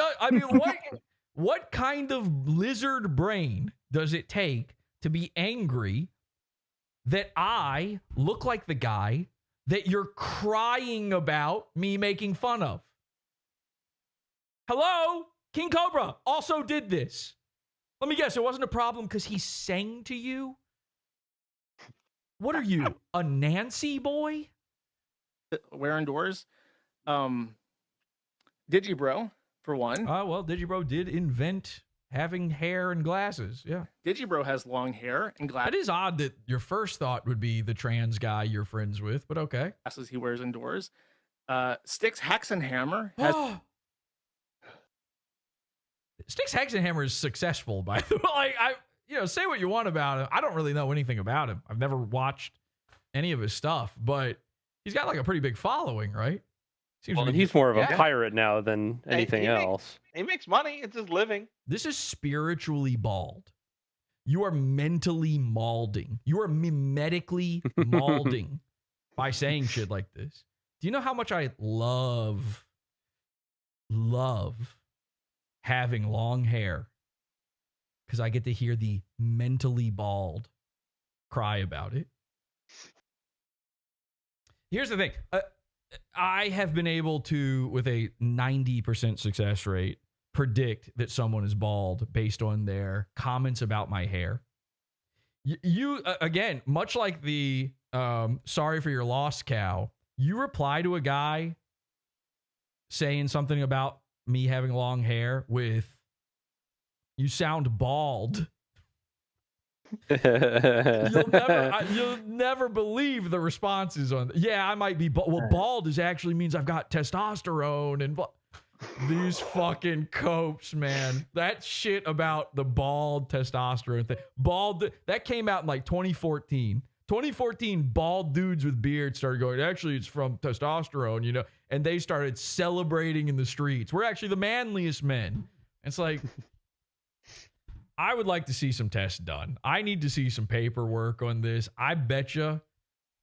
kind of lizard brain does it take to be angry that I look like the guy that you're crying about me making fun of? Hello? King Cobra also did this. Let me guess, it wasn't a problem because he sang to you? What are you, a Nancy boy? Wearing doors. Digibro, for one. Well, Digibro did invent having hair and glasses. Yeah. Digibro has long hair and glasses. It is odd that your first thought would be the trans guy you're friends with, but okay. Glasses he wears indoors. Styx Hexenhammer has. Styx Hexenhammer is successful, by the way. Say what you want about him. I don't really know anything about him. I've never watched any of his stuff, but he's got like a pretty big following, right? He's more of a pirate now than anything else. He makes money. It's his living. This is spiritually bald. You are mentally malding. You are mimetically malding by saying shit like this. Do you know how much I love having long hair? Because I get to hear the mentally bald cry about it. Here's the thing. I have been able to, with a 90% success rate, predict that someone is bald based on their comments about my hair. You again, much like the sorry for your loss cow, you reply to a guy saying something about me having long hair with, you sound bald. You'll never believe the responses on. Yeah, I might be bald. Well, bald actually means I've got testosterone and these fucking copes, man. That shit about the bald testosterone thing. Bald, that came out in like 2014. 2014, bald dudes with beards started going, actually, it's from testosterone, and they started celebrating in the streets. We're actually the manliest men. It's like, I would like to see some tests done. I need to see some paperwork on this. I bet you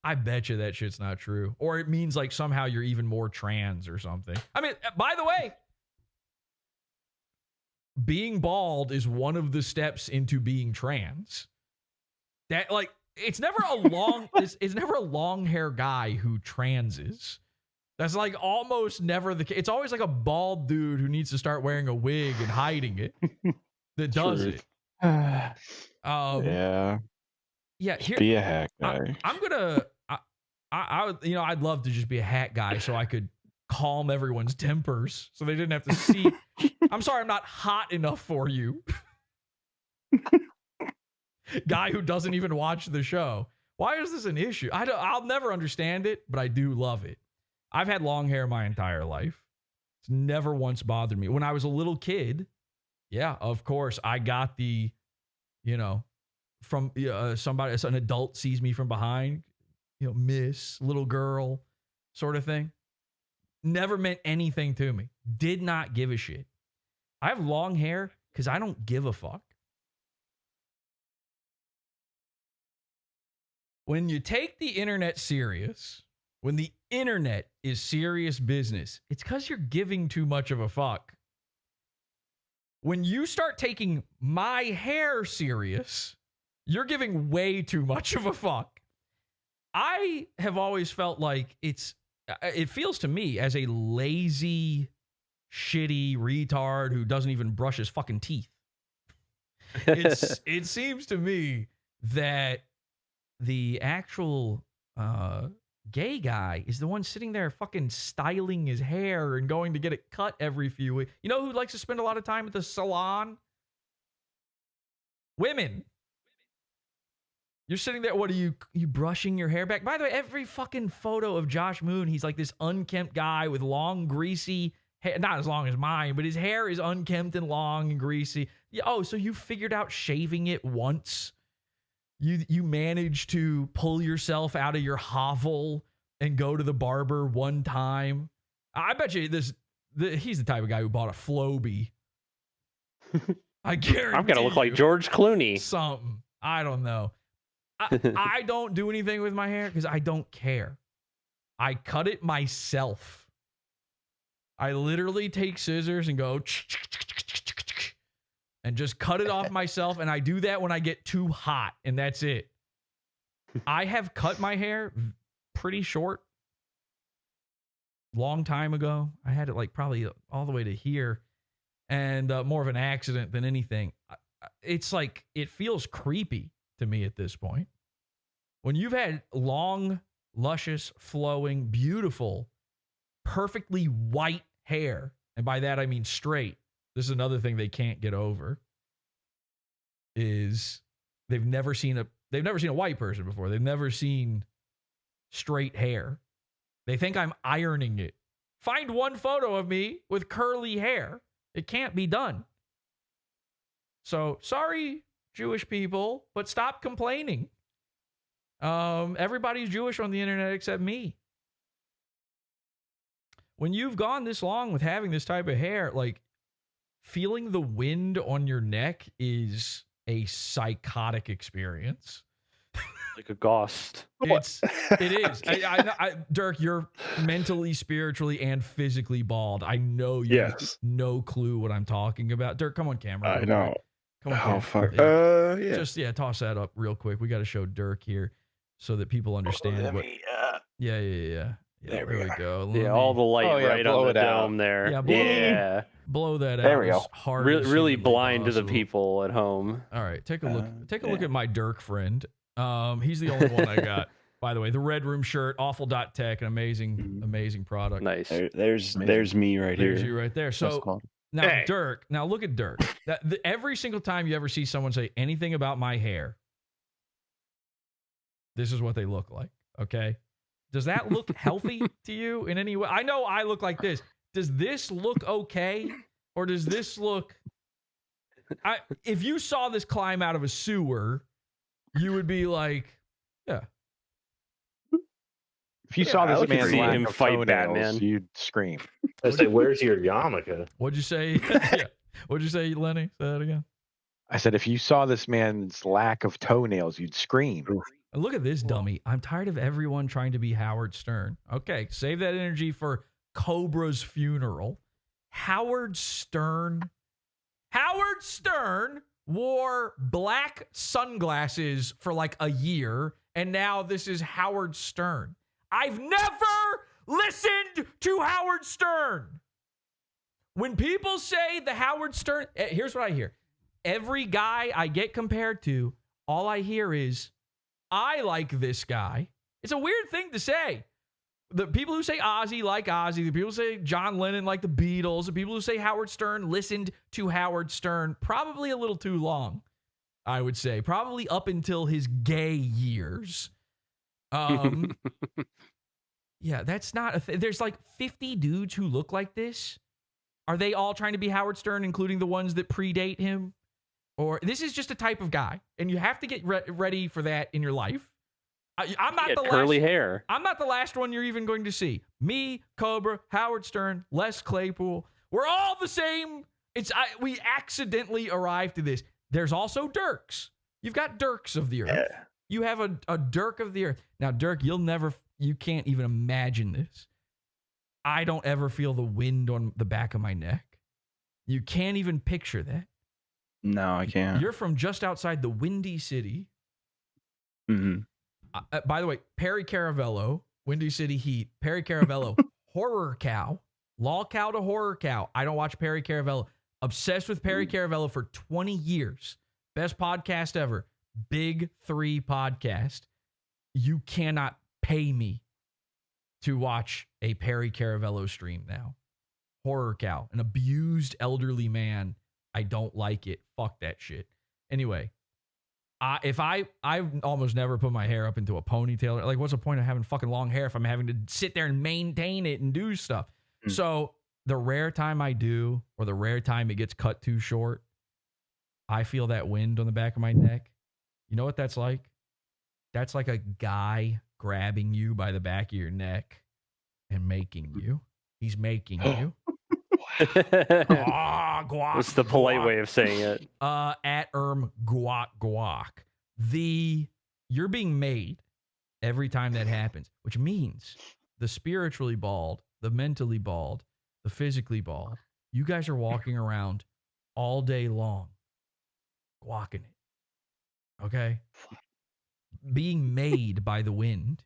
that shit's not true. Or it means like somehow you're even more trans or something. I mean, by the way, being bald is one of the steps into being trans. That like, it's never a long hair guy who transes. That's like almost never the case. It's always like a bald dude who needs to start wearing a wig and hiding it. That does it. Yeah. Here, be a hack guy. I'd love to just be a hat guy so I could calm everyone's tempers so they didn't have to see. I'm sorry, I'm not hot enough for you. Guy who doesn't even watch the show. Why is this an issue? I'll never understand it, but I do love it. I've had long hair my entire life. It's never once bothered me. When I was a little kid, yeah, of course, I got the, from somebody, an adult sees me from behind, miss, little girl sort of thing. Never meant anything to me. Did not give a shit. I have long hair because I don't give a fuck. When you take the internet serious, when the internet is serious business, it's because you're giving too much of a fuck. When you start taking my hair serious, you're giving way too much of a fuck. I have always felt like it feels to me as a lazy, shitty retard who doesn't even brush his fucking teeth. It seems to me that the actual gay guy is the one sitting there fucking styling his hair and going to get it cut every few weeks. You know who likes to spend a lot of time at the salon? Women. You're sitting there. What are you brushing your hair back? By the way, every fucking photo of Josh Moon, he's like this unkempt guy with long, greasy hair. Not as long as mine, but his hair is unkempt and long and greasy. Yeah, oh, so you figured out shaving it once? You managed to pull yourself out of your hovel and go to the barber one time? I bet you he's the type of guy who bought a Flowbee. I guarantee I'm gonna look like George Clooney. Something. I don't know. I don't do anything with my hair because I don't care. I cut it myself. I literally take scissors and go and just cut it off myself. And I do that when I get too hot, and that's it. I have cut my hair pretty short. Long time ago. I had it like probably all the way to here, and more of an accident than anything. It's like, it feels creepy to me at this point. When you've had long, luscious, flowing, beautiful, perfectly white hair, and by that I mean straight. This is another thing they can't get over, is they've never seen a white person before. They've never seen straight hair. They think I'm ironing it. Find one photo of me with curly hair. It can't be done. So, sorry, Jewish people, but stop complaining. Everybody's Jewish on the internet except me. When you've gone this long with having this type of hair, like, feeling the wind on your neck is a psychotic experience. Like a ghost. It is. Dirk, you're mentally, spiritually, and physically bald. I know you have no clue what I'm talking about. Dirk, come on camera. I know. Come on. Oh, fuck. Yeah. Yeah. Just, toss that up real quick. We got to show Dirk here so that people understand what. Yeah. There we go. Yeah, all the light right on the dome there. Yeah, blow that out. There we go. Hard really blind to the people at home. All right, take a look. Take a look at my Dirk friend. He's the only one I got. By the way, the Red Room shirt, awful.tech, an amazing product. Nice. There's me right here. There's you right there. So now Dirk. Now look at Dirk. Every single time you ever see someone say anything about my hair, this is what they look like. Okay. Does that look healthy to you in any way? I know I look like this. Does this look okay? Or does this look... if you saw this climb out of a sewer, you would be like, yeah. If you saw this man's lack him of fight toenails, Batman, you'd scream. I say, where's your yarmulke? What'd you say? What'd you say, Lenny? Say that again. I said, if you saw this man's lack of toenails, you'd scream. Look at this dummy. I'm tired of everyone trying to be Howard Stern. Okay, save that energy for Cobra's funeral. Howard Stern wore black sunglasses for like a year, and now this is Howard Stern. I've never listened to Howard Stern. When people say the Howard Stern, here's what I hear. Every guy I get compared to, all I hear is, I like this guy. It's a weird thing to say. The people who say Ozzy like Ozzy, the people who say John Lennon like the Beatles, the people who say Howard Stern listened to Howard Stern probably a little too long, I would say. Probably up until his gay years. Yeah, that's not a thing. There's like 50 dudes who look like this. Are they all trying to be Howard Stern, including the ones that predate him? Or this is just a type of guy, and you have to get ready for that in your life. I'm not the curly hair. I'm not the last one you're even going to see. Me, Cobra, Howard Stern, Les Claypool. We're all the same. We accidentally arrived to this. There's also Dirks. You've got Dirks of the earth. Yeah. You have a Dirk of the earth. Now, Dirk, you can't even imagine this. I don't ever feel the wind on the back of my neck. You can't even picture that. No, I can't. You're from just outside the Windy City. Mm-hmm. By the way, Perry Caravello, Windy City Heat, Perry Caravello, horror cow, law cow to horror cow. I don't watch Perry Caravello. Obsessed with Perry Caravello for 20 years. Best podcast ever. Big 3 podcast. You cannot pay me to watch a Perry Caravello stream now. Horror cow, an abused elderly man. I don't like it. Fuck that shit. Anyway, I've almost never put my hair up into a ponytail. Like, what's the point of having fucking long hair if I'm having to sit there and maintain it and do stuff? So the rare time I do, or the rare time it gets cut too short, I feel that wind on the back of my neck. You know what that's like? That's like a guy grabbing you by the back of your neck and making you. He's making you. Guac, What's the polite guac. way of saying it? At guac guac. You're being made every time that happens, which means the spiritually bald, the mentally bald, the physically bald, you guys are walking around all day long, guacking it. Okay? Being made by the wind.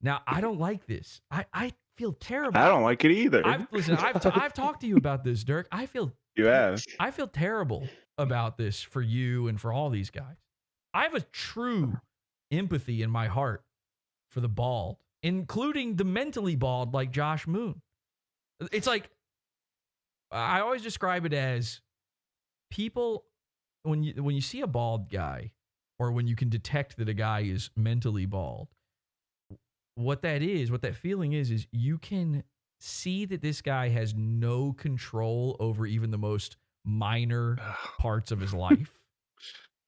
Now, I don't like this. I feel terrible. I don't like it either. I've talked to you about this, Dirk. You have. I feel terrible about this for you and for all these guys. I have a true empathy in my heart for the bald, including the mentally bald like Josh Moon. It's like, I always describe it as people, when you see a bald guy, or when you can detect that a guy is mentally bald, what that feeling is you can see that this guy has no control over even the most minor parts of his life.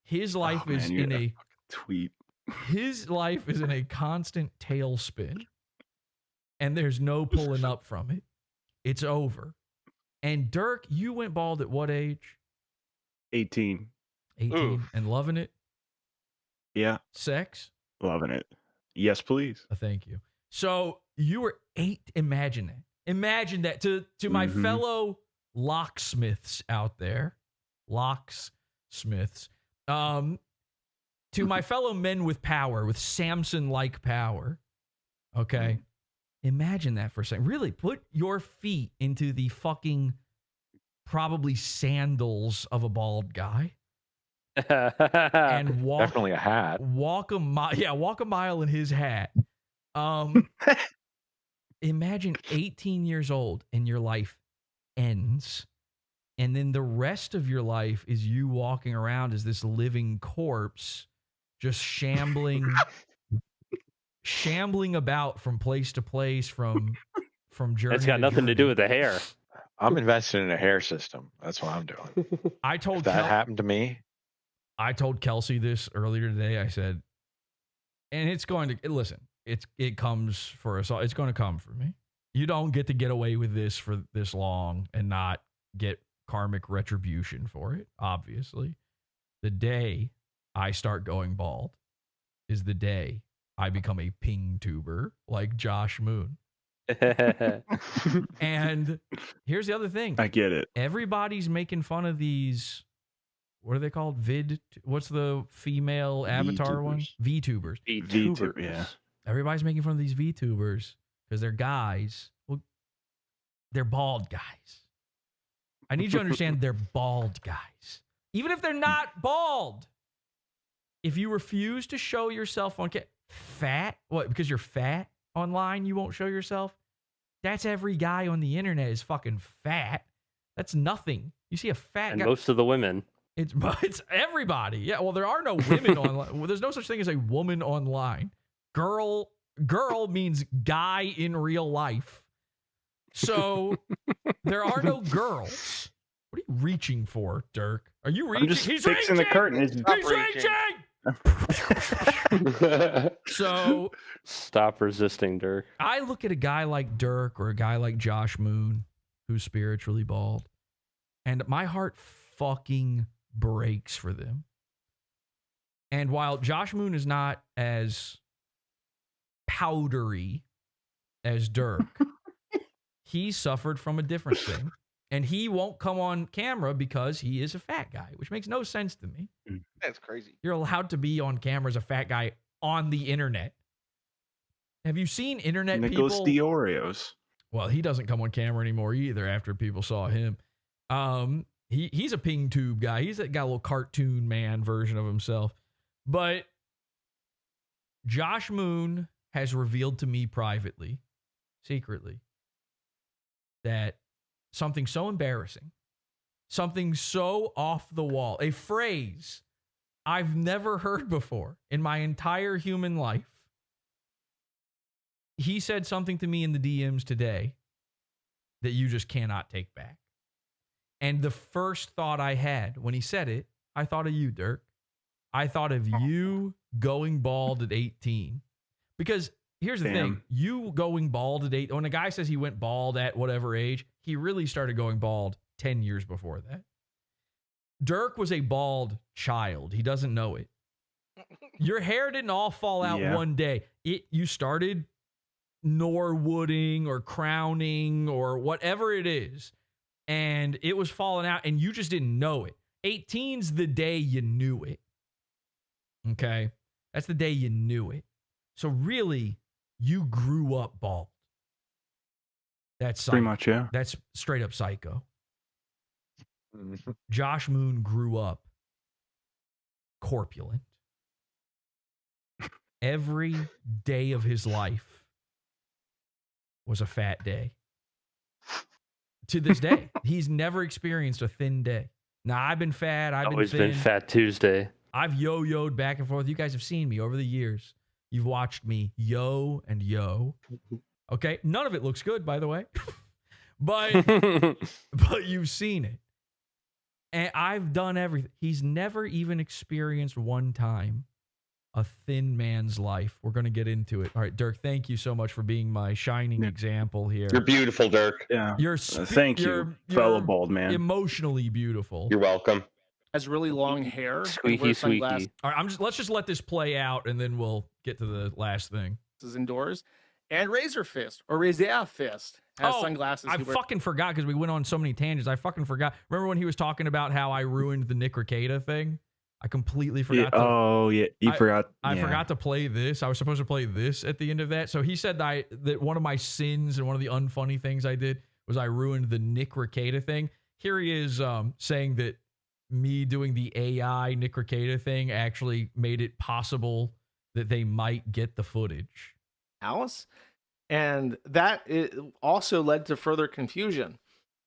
His life is in a tweet. His life is in a constant tailspin, and there's no pulling up from it. It's over. And Dirk, you went bald at what age? 18. 18. Oof. And loving it? Yeah. Sex? Loving it. Yes, please. Thank you. So you were 8. Imagine that. Imagine that to my fellow locksmiths out there. Locksmiths. To my fellow men with power, with Samson-like power. Okay? Imagine that for a second. Really, put your feet into the fucking probably sandals of a bald guy. And walk, definitely a hat. Walk a mile in his hat. Imagine 18 years old and your life ends. And then the rest of your life is you walking around as this living corpse, just shambling about from place to place, from journey. It's got nothing to do with the hair. I'm invested in a hair system. That's what I'm doing. I told if that happened to me. I told Kelsey this earlier today. I said, and it's going to listen. It comes for us all. It's going to come for me. You don't get to get away with this for this long and not get karmic retribution for it. Obviously, the day I start going bald is the day I become a ping tuber like Josh Moon. And here's the other thing. I get it. Everybody's making fun of these. What are they called? What's the female avatar one? VTubers. VTubers. Yeah. Everybody's making fun of these VTubers because they're guys. Well, they're bald guys. I need you to understand they're bald guys. Even if they're not bald. If you refuse to show yourself on fat, what? Because you're fat online, you won't show yourself? That's every guy on the internet is fucking fat. That's nothing. You see a fat and guy. Most of the women. It's everybody. Yeah, well, there are no women online. Well, there's no such thing as a woman online. Girl means guy in real life. So there are no girls. What are you reaching for, Dirk? Are you reaching? I'm just He's fixing reaching! the curtain. He's reaching! So stop resisting, Dirk. I look at a guy like Dirk or a guy like Josh Moon, who's spiritually bald, and my heart fucking breaks for them. And while Josh Moon is not as powdery as Dirk, he suffered from a different thing. And he won't come on camera because he is a fat guy, which makes no sense to me. That's crazy. You're allowed to be on camera as a fat guy on the internet. Have you seen internet Nicholas people? D'Oreos. Well, he doesn't come on camera anymore either after people saw him. He's a ping tube guy. He's got a little cartoon man version of himself. But Josh Moon has revealed to me privately, secretly, that something so embarrassing, something so off the wall, a phrase I've never heard before in my entire human life. He said something to me in the DMs today that you just cannot take back. And the first thought I had when he said it, I thought of you, Dirk. I thought of you going bald at 18. Because here's the thing. You going bald at 8, when a guy says he went bald at whatever age, he really started going bald 10 years before that. Dirk was a bald child. He doesn't know it. Your hair didn't all fall out one day. You started Norwooding or crowning or whatever it is, and it was falling out, and you just didn't know it. 18's the day you knew it. Okay? That's the day you knew it. So really, you grew up bald. That's pretty much, yeah. That's straight up psycho. Josh Moon grew up corpulent. Every day of his life was a fat day. To this day, he's never experienced a thin day. Now, I've been fat. I've always been Fat Tuesday. I've yo-yoed back and forth. You guys have seen me over the years. You've watched me yo and yo. Okay? None of it looks good, by the way. but you've seen it. And I've done everything. He's never even experienced one time a thin man's life. We're going to get into it. All right, Dirk, thank you so much for being my shining example here. You're beautiful, Dirk. Yeah. Thank you, fellow bald man. Emotionally beautiful. You're welcome. Has really long hair. Squeaky, squeaky. All right, let's just let this play out, and then we'll get to the last thing. This is indoors. And Razor Fist, or Razor Fist, has sunglasses. I fucking forgot because we went on so many tangents. I fucking forgot. Remember when he was talking about how I ruined the Nick Rekieta thing? I completely forgot. You forgot. I forgot to play this. I was supposed to play this at the end of that. So he said that one of my sins and one of the unfunny things I did was I ruined the Nick Rekieta thing. Here he is saying that me doing the AI Nick Rekieta thing actually made it possible that they might get the footage. House, and that also led to further confusion.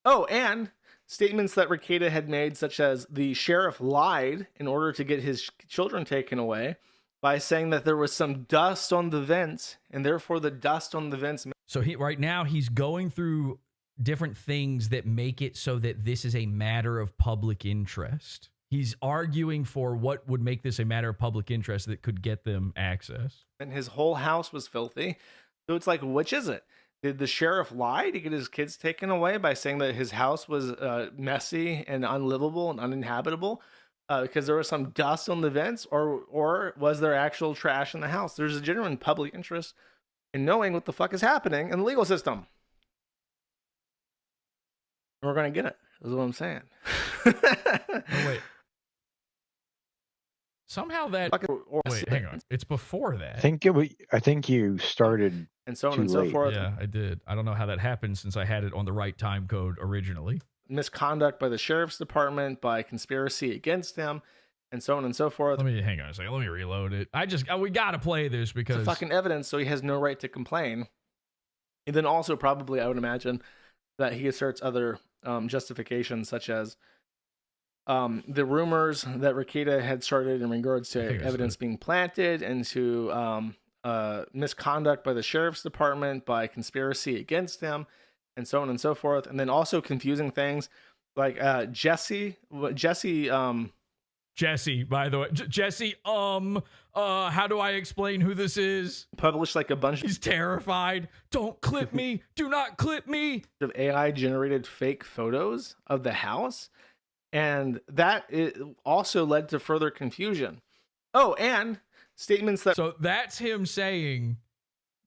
Oh, and statements that Rekieta had made, such as the sheriff lied in order to get his children taken away by saying that there was some dust on the vents, and therefore the dust on the vents. So right now he's going through different things that make it so that this is a matter of public interest. He's arguing for what would make this a matter of public interest that could get them access. And his whole house was filthy. So it's like, which is it? Did the sheriff lie to get his kids taken away by saying that his house was messy and unlivable and uninhabitable because there was some dust on the vents? Or was there actual trash in the house? There's a genuine public interest in knowing what the fuck is happening in the legal system. And we're going to get it, is what I'm saying. Oh, wait. Somehow that... Wait, hang on. It's before that. I think you started and so on and so forth. Yeah, I did. I don't know how that happened since I had it on the right time code originally. Misconduct by the sheriff's department, by conspiracy against him, and so on and so forth. Hang on a second. Let me reload it. we got to play this because... It's fucking evidence, so he has no right to complain. And then also probably, I would imagine, that he asserts other justifications, such as the rumors that Rekieta had started in regards to evidence being planted and to misconduct by the sheriff's department, by conspiracy against him, and so on and so forth. And then also confusing things like Jesse, by the way, Jesse, how do I explain who this is? Published like a bunch. He's terrified. Don't clip me. Do not clip me. Of AI generated fake photos of the house. And that also led to further confusion. Oh, and statements that... So that's him saying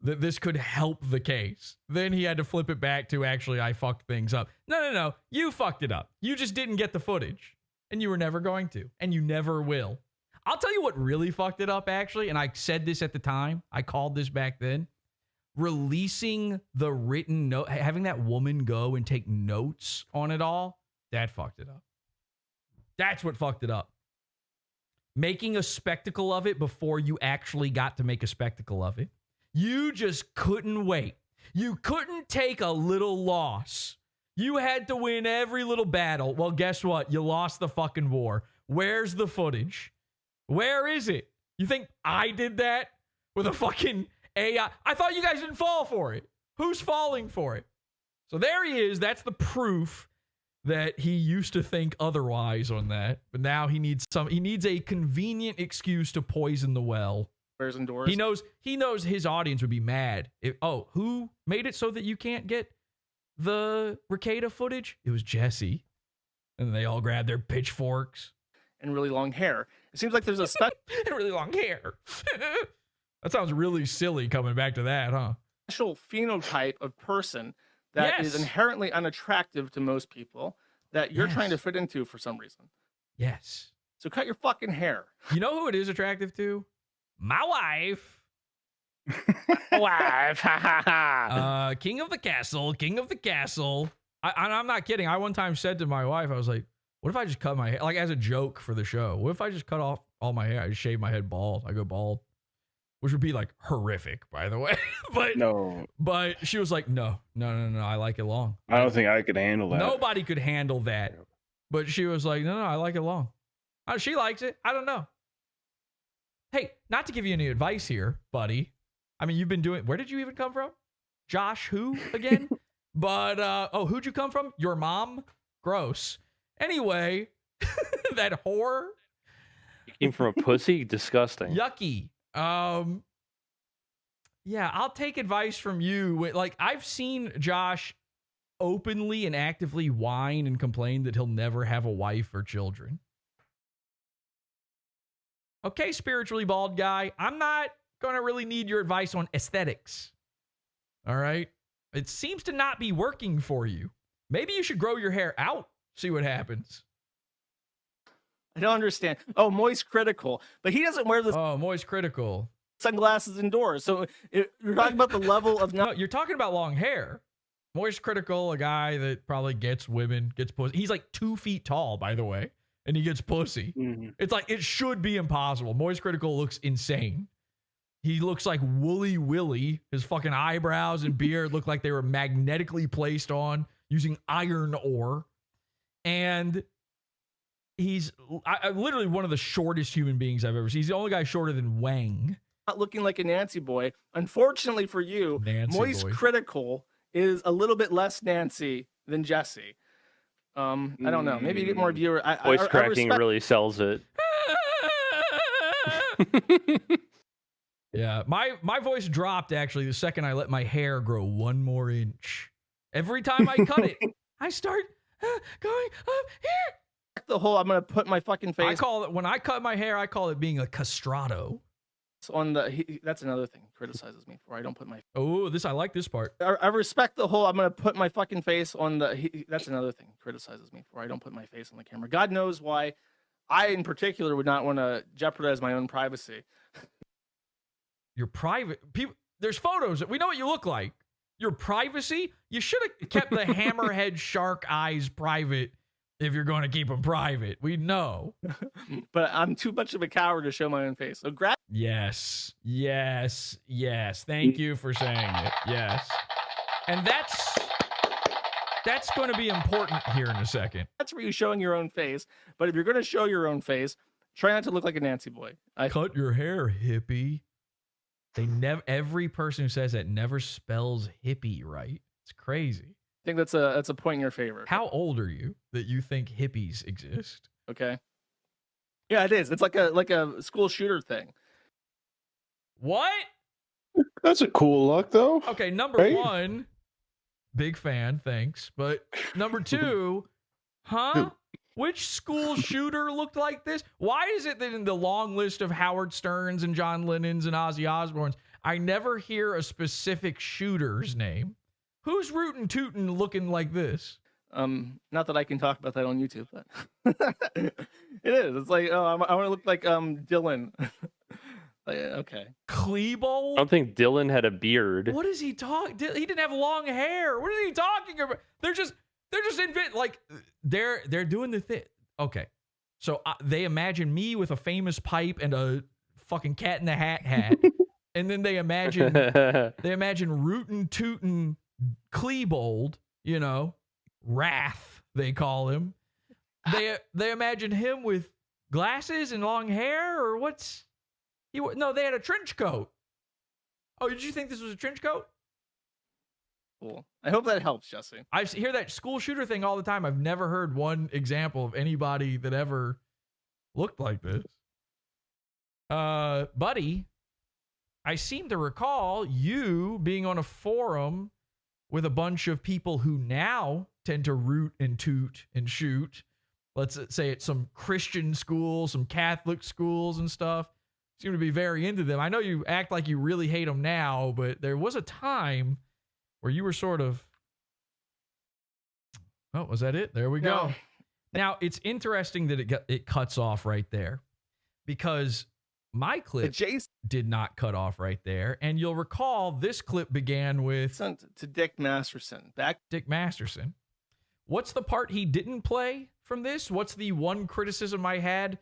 that this could help the case. Then he had to flip it back to, actually, I fucked things up. No. You fucked it up. You just didn't get the footage. And you were never going to. And you never will. I'll tell you what really fucked it up, actually. And I said this at the time. I called this back then. Releasing the written note, having that woman go and take notes on it all, that fucked it up. That's what fucked it up. Making a spectacle of it before you actually got to make a spectacle of it. You just couldn't wait. You couldn't take a little loss. You had to win every little battle. Well, guess what? You lost the fucking war. Where's the footage? Where is it? You think I did that with a fucking AI? I thought you guys didn't fall for it. Who's falling for it? So there he is. That's the proof that he used to think otherwise on that. But now he needs a convenient excuse to poison the well. Where's indoors? He knows his audience would be mad. Who made it so that you can't get the Ricada footage? It was Jesse. And they all grabbed their pitchforks. And really long hair. It seems like there's a and really long hair. That sounds really silly coming back to that, huh? Special phenotype of person that is inherently unattractive to most people that you're trying to fit into for some reason. Yes. So cut your fucking hair. You know who it is attractive to? My wife. King of the castle. I'm not kidding. I one time said to my wife, I was like, what if I just cut my hair? Like as a joke for the show. What if I just cut off all my hair? I just shave my head bald. I go bald. Which would be like horrific, by the way. But she was like, no. I like it long. I don't think I could handle that. Nobody could handle that. But she was like, no, I like it long. She likes it. I don't know. Hey, not to give you any advice here, buddy. I mean, you've been doing, where did you even come from? Josh who again? But, who'd you come from? Your mom? Gross. Anyway, that whore. You came from a pussy? Disgusting. Yucky. Yeah, I'll take advice from you. Like, I've seen Josh openly and actively whine and complain that he'll never have a wife or children. Okay, spiritually bald guy, I'm not going to really need your advice on aesthetics. All right? It seems to not be working for you. Maybe you should grow your hair out, see what happens. I don't understand. Oh, Moist Critical. But he doesn't wear this. Oh, Moist Critical. Sunglasses indoors. So you're talking about the level of... No, you're talking about long hair. Moist Critical, a guy that probably gets women, gets pussy. He's like 2 feet tall, by the way, and he gets pussy. Mm-hmm. It's like, it should be impossible. Moist Critical looks insane. He looks like Wooly Willy. His fucking eyebrows and beard look like they were magnetically placed on using iron ore. And he's literally one of the shortest human beings I've ever seen. He's the only guy shorter than Wang. Not looking like a Nancy boy. Unfortunately for you, Nancy Moist boy. Critical is a little bit less Nancy than Jesse. I don't know. Maybe you get more viewers. Voice cracking really sells it. Yeah, my voice dropped actually the second I let my hair grow 1 more inch. Every time I cut it, I start going up here. The whole I'm gonna put my fucking face. I call it, when I cut my hair, I call it being a castrato. On the that's another thing he criticizes me for. I don't put my I like this part. I respect the whole I'm gonna put my fucking face on the that's another thing he criticizes me for. I don't put my face on the camera. God knows why I in particular would not want to jeopardize my own privacy. Your private people, there's photos. We know what you look like. Your privacy, you should have kept the hammerhead shark eyes private if you're going to keep them private. We know. But I'm too much of a coward to show my own face. So Yes. Thank you for saying it. Yes. And that's going to be important here in a second. That's for you showing your own face. But if you're going to show your own face, try not to look like a Nancy boy. Cut your hair, hippie. Every person who says that never spells hippie right. It's crazy. I think that's a point in your favor. How old are you that you think hippies exist? Okay. Yeah, it is. It's like a school shooter thing. What? That's a cool look, though. Okay, number one, big fan, thanks. But number two, which school shooter looked like this? Why is it that in the long list of Howard Sterns and John Lennons and Ozzy Osbournes, I never hear a specific shooter's name? Who's rootin' tootin' looking like this? Not that I can talk about that on YouTube, but it is. It's like, I want to look like Dylan. Okay. Klebold? I don't think Dylan had a beard. What is he talking? He didn't have long hair. What is he talking about? They're just they're doing the thing. Okay. So they imagine me with a famous pipe and a fucking Cat in the hat. And then they imagine rootin' tootin' Klebold, you know, Wrath, they call him. They imagine him with glasses and long hair, or what's he? No, they had a trench coat. Oh, did you think this was a trench coat? Cool. I hope that helps, Jesse. I hear that school shooter thing all the time. I've never heard one example of anybody that ever looked like this. Buddy, I seem to recall you being on a forum with a bunch of people who now tend to root and toot and shoot. Let's say it's some Christian schools, some Catholic schools and stuff. Seem to be very into them. I know you act like you really hate them now, but there was a time where you were sort of... Oh, was that it? There we go. Now, it's interesting that it cuts off right there, because my clip did not cut off right there. And you'll recall this clip began with... Sent to Dick Masterson. Dick Masterson. What's the part he didn't play from this? What's the one criticism I had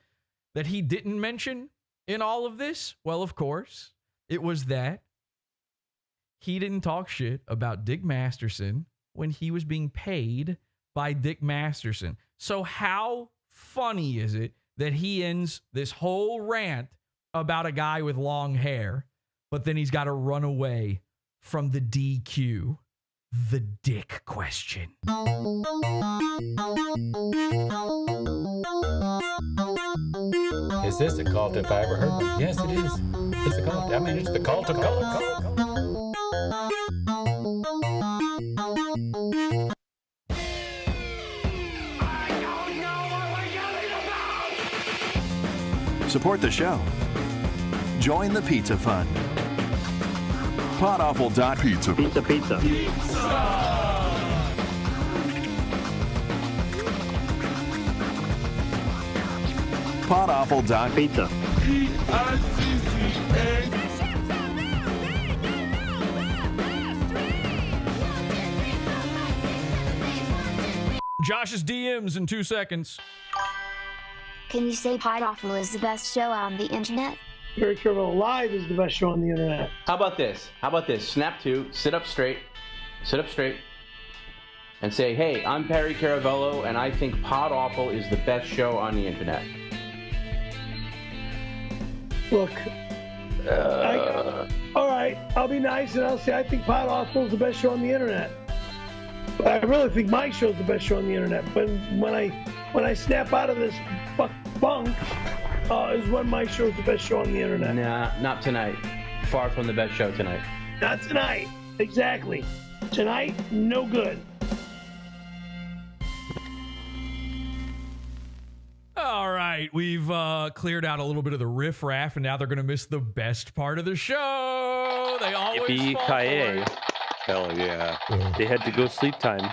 that he didn't mention in all of this? Well, of course, it was that he didn't talk shit about Dick Masterson when he was being paid by Dick Masterson. So how funny is it that he ends this whole rant about a guy with long hair, but then he's got to run away from the DQ, the dick question. Is this a cult if I ever heard one? Yes, it is. It's a cult. I mean, it's the cult of cult. Support the show. Join the Pizza Fund. PodAwful.pizza. Pizza. PodAwful.pizza. Josh's DMs in 2 seconds. Can you say PodAwful is the best show on the internet? Perry Caravello Live is the best show on the internet. How about this? Snap to, sit up straight, and say, hey, I'm Perry Caravello, and I think PodAwful is the best show on the internet. Look, all right, I'll be nice and I'll say I think PodAwful is the best show on the internet. But I really think my show is the best show on the internet. But when I snap out of this bunk, is when my show is the best show on the internet. Nah, not tonight. Far from the best show tonight. Not tonight. Exactly. Tonight, no good. All right, we've cleared out a little bit of the riffraff, and now they're going to miss the best part of the show. They always fall for it. Hell yeah. They had to go sleep time.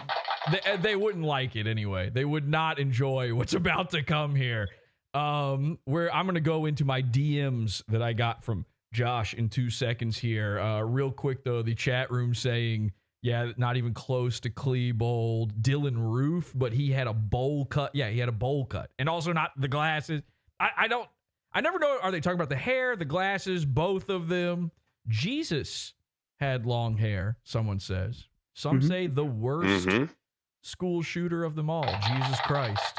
They wouldn't like it anyway. They would not enjoy what's about to come here. Where I'm going to go into my DMs that I got from Josh in 2 seconds here. Real quick, though, the chat room saying, yeah, not even close to Klebold. Dylan Roof, but he had a bowl cut. Yeah, he had a bowl cut. And also not the glasses. I never know. Are they talking about the hair, the glasses, both of them? Jesus had long hair, someone says. Some say the worst school shooter of them all, Jesus Christ.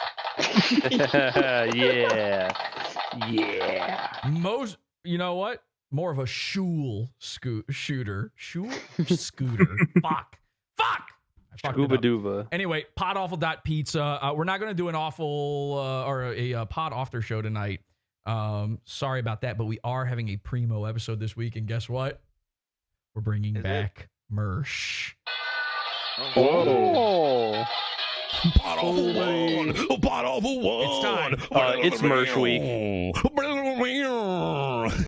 Yeah. Most, you know what? More of a shul shooter. Shul scooter. Fuck. Scuba duva. Anyway, PodAwful.pizza. We're not going to do an awful or a pod after show tonight. Sorry about that, but we are having a primo episode this week, and guess what? We're bringing back Mersh. Oh. PodAwful 1. PodAwful 1. It's time. It's Mersh week.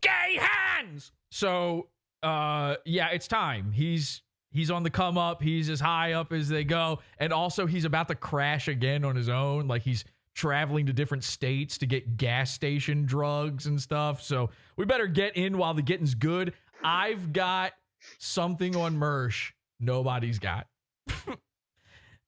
Gay hands. So, yeah, it's time. He's on the come up. He's as high up as they go, and also he's about to crash again on his own. Like he's traveling to different states to get gas station drugs and stuff. So we better get in while the getting's good. I've got something on Mersh nobody's got.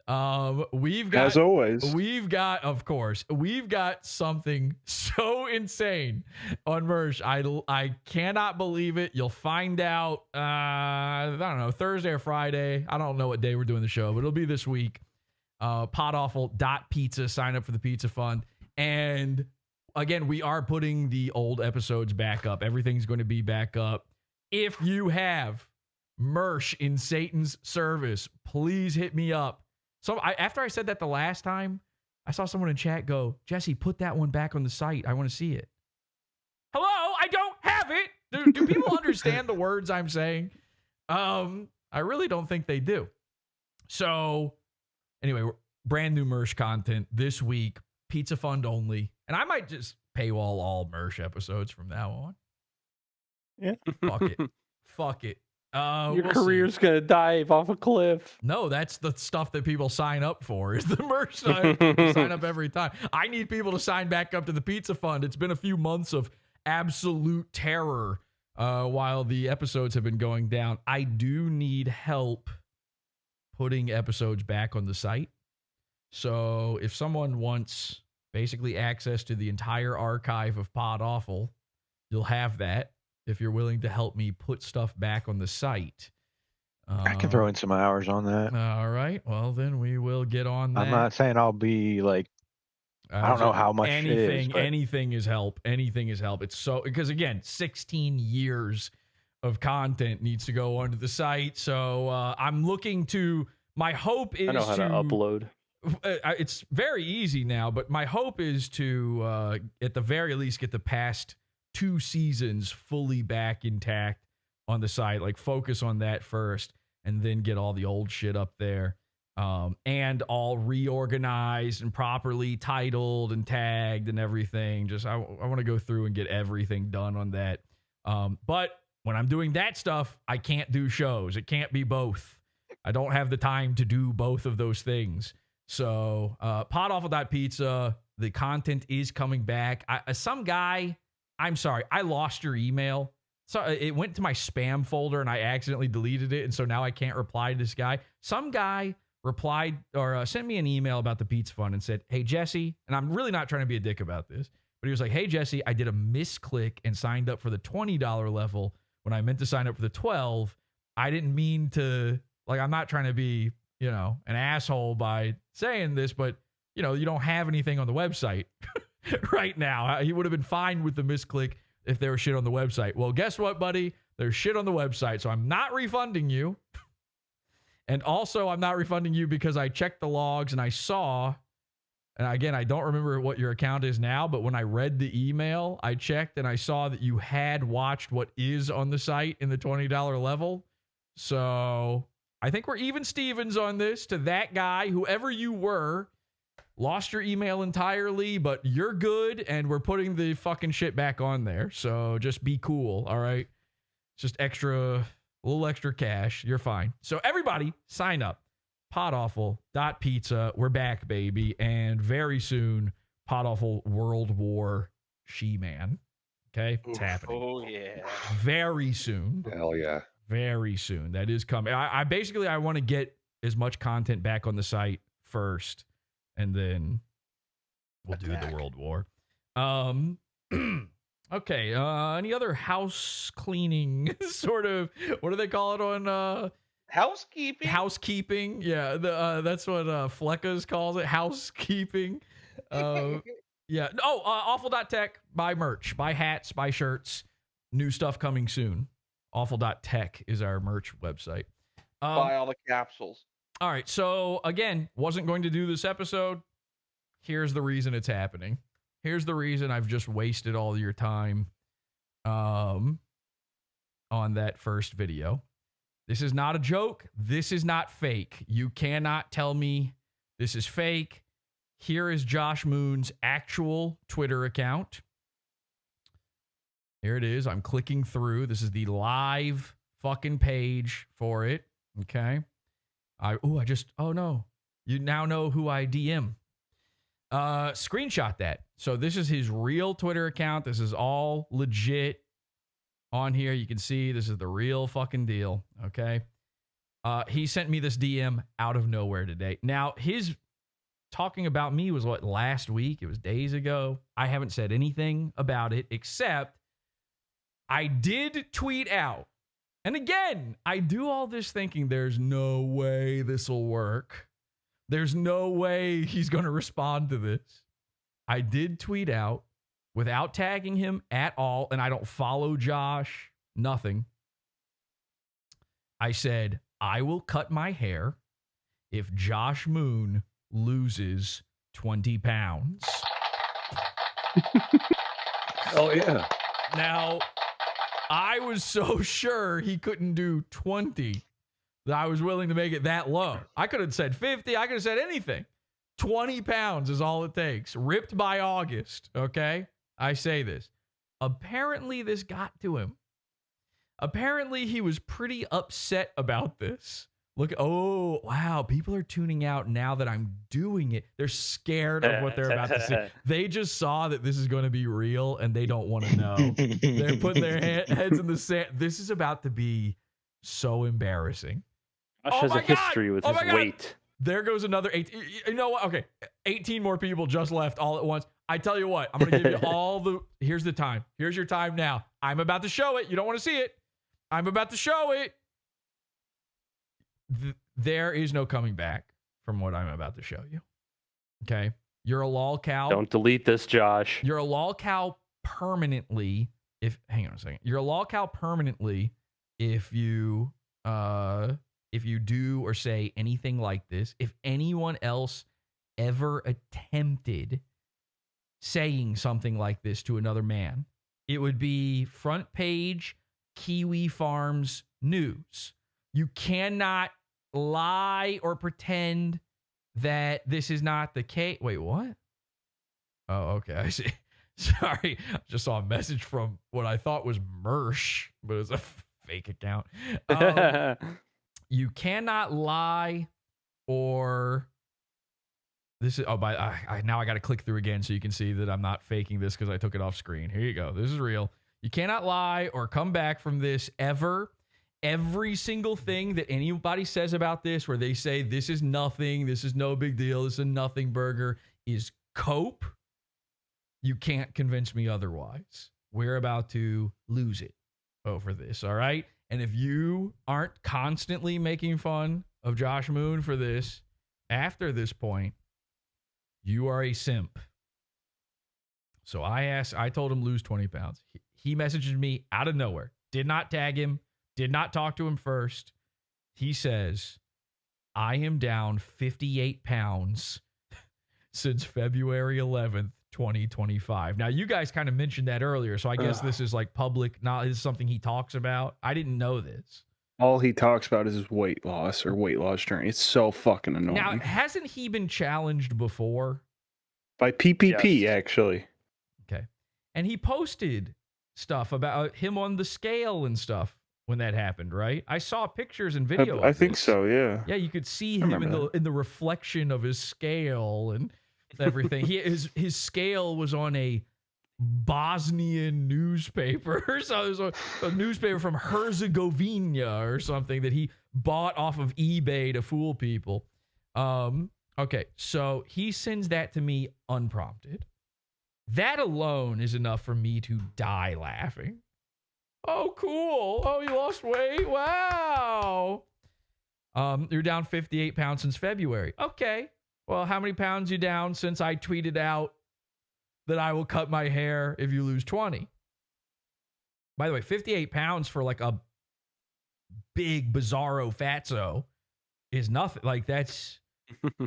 We've got, as always, we've got something so insane on merch. I cannot believe it. You'll find out, I don't know, Thursday or Friday. I don't know what day we're doing the show, but it'll be this week. PODAWFUL.pizza. Sign up for the pizza fund. And again, we are putting the old episodes back up. Everything's going to be back up. If you have merch in Satan's service, please hit me up. So after I said that the last time, I saw someone in chat go, Jesse, put that one back on the site. I want to see it. Hello, I don't have it. Do people understand the words I'm saying? I really don't think they do. So anyway, brand new merch content this week, pizza fund only. And I might just paywall all merch episodes from now on. Yeah. Fuck it. Fuck it. Your career's gonna dive off a cliff. No, that's the stuff that people sign up for. Is the merch side. People sign up every time. I need people to sign back up to the pizza fund. It's been a few months of absolute terror while the episodes have been going down. I do need help putting episodes back on the site. So if someone wants basically access to the entire archive of PodAwful, you'll have that. If you're willing to help me put stuff back on the site. I can throw in some hours on that. All right. Well, then we will get on that. I'm not saying I'll be like, I don't know how much anything, it is, but anything is help. Anything is help. It's so, because again, 16 years of content needs to go onto the site. So I'm looking to, my hope is I know how to upload. It's very easy now, but my hope is to, at the very least, get the past 2 seasons fully back intact on the site. Like focus on that first and then get all the old shit up there. And all reorganized and properly titled and tagged and everything. Just, I want to go through and get everything done on that. But when I'm doing that stuff, I can't do shows. It can't be both. I don't have the time to do both of those things. So, PodAwful.pizza, the content is coming back. Some guy, I'm sorry, I lost your email. So it went to my spam folder and I accidentally deleted it. And so now I can't reply to this guy. Some guy replied or sent me an email about the pizza fund and said, hey, Jesse, and I'm really not trying to be a dick about this, but he was like, hey, Jesse, I did a misclick and signed up for the $20 level when I meant to sign up for the 12. I didn't mean to, like, I'm not trying to be, you know, an asshole by saying this, but, you know, you don't have anything on the website right now. He would have been fine with the misclick if there was shit on the website. Well, guess what, buddy? There's shit on the website, so I'm not refunding you. And also, I'm not refunding you because I checked the logs and I saw, and again, I don't remember what your account is now, but when I read the email, I checked and I saw that you had watched what is on the site in the $20 level. So I think we're even Stevens on this. To that guy, whoever you were, lost your email entirely, but you're good, and we're putting the fucking shit back on there. So just be cool, all right? Just a little extra cash. You're fine. So everybody, sign up. PodAwful.pizza. We're back, baby. And very soon, PodAwful World War She-Man. Okay? It's happening. Oh, yeah. Very soon. Hell yeah. Very soon. That is coming. I basically, I want to get as much content back on the site first, and then we'll do the World War. Okay. Any other house cleaning sort of, what do they call it on housekeeping? Housekeeping. Yeah. That's what Flecka's calls it. Housekeeping. Yeah. Oh, awful.tech. Buy merch, buy hats, buy shirts. New stuff coming soon. Awful.tech is our merch website. Buy all the capsules. All right. So again, wasn't going to do this episode. Here's the reason it's happening. Here's the reason I've just wasted all your time on that first video. This is not a joke. This is not fake. You cannot tell me this is fake. Here is Josh Moon's actual Twitter account. Here it is. I'm clicking through. This is the live fucking page for it. Okay. Oh no. You now know who I DM. Screenshot that. So this is his real Twitter account. This is all legit on here. You can see this is the real fucking deal. Okay. He sent me this DM out of nowhere today. Now, his talking about me was what, last week? It was days ago. I haven't said anything about it except I did tweet out. And again, I do all this thinking there's no way this will work. There's no way he's going to respond to this. I did tweet out without tagging him at all, and I don't follow Josh, nothing. I said, I will cut my hair if Josh Moon loses 20 pounds. Oh, yeah. Now, I was so sure he couldn't do 20 that I was willing to make it that low. I could have said 50. I could have said anything. 20 pounds is all it takes. Ripped by August, okay? I say this. Apparently, this got to him. Apparently, he was pretty upset about this. Look, oh, wow, people are tuning out now that I'm doing it. They're scared of what they're about to see. They just saw that this is going to be real, and they don't want to know. They're putting their heads in the sand. This is about to be so embarrassing. Josh has a history with his weight. There goes another 18. You know what? Okay, 18 more people just left all at once. I tell you what, I'm going to give you all the... Here's the time. Here's your time now. I'm about to show it. You don't want to see it. I'm about to show it. There is no coming back from what I'm about to show you. Okay? You're a lolcow. Don't delete this, Josh. You're a lolcow permanently hang on a second. You're a lolcow permanently if you do or say anything like this. If anyone else ever attempted saying something like this to another man, it would be front page Kiwi Farms news. You cannot lie or pretend that this is not the case. Wait, what? Oh, okay. I see. Sorry. I just saw a message from what I thought was Mersh, but it's a fake account. You cannot lie or this is, now I got to click through again so you can see that I'm not faking this because I took it off screen. Here you go. This is real. You cannot lie or come back from this ever. Every single thing that anybody says about this, where they say this is nothing, this is no big deal, this is a nothing burger, is cope. You can't convince me otherwise. We're about to lose it over this, all right? And if you aren't constantly making fun of Josh Moon for this, after this point, you are a simp. So I told him lose 20 pounds. He messaged me out of nowhere. Did not tag him. Did not talk to him first. He says, I am down 58 pounds since February 11th, 2025. Now, you guys kind of mentioned that earlier, so I guess this is like public. This is something he talks about. I didn't know this. All he talks about is his weight loss or weight loss journey. It's so fucking annoying. Now, hasn't he been challenged before? By PPP, actually. Okay. And he posted stuff about him on the scale and stuff when that happened, right? I saw pictures and video. I think so, yeah. Yeah, you could see him in the reflection of his scale and everything. His scale was on a Bosnian newspaper. So it was a newspaper from Herzegovina or something that he bought off of eBay to fool people. Okay, so he sends that to me unprompted. That alone is enough for me to die laughing. Oh, cool. Oh, you lost weight? Wow. You're down 58 pounds since February. Okay. Well, how many pounds you down since I tweeted out that I will cut my hair if you lose 20? By the way, 58 pounds for like a big bizarro fatso is nothing. Like that's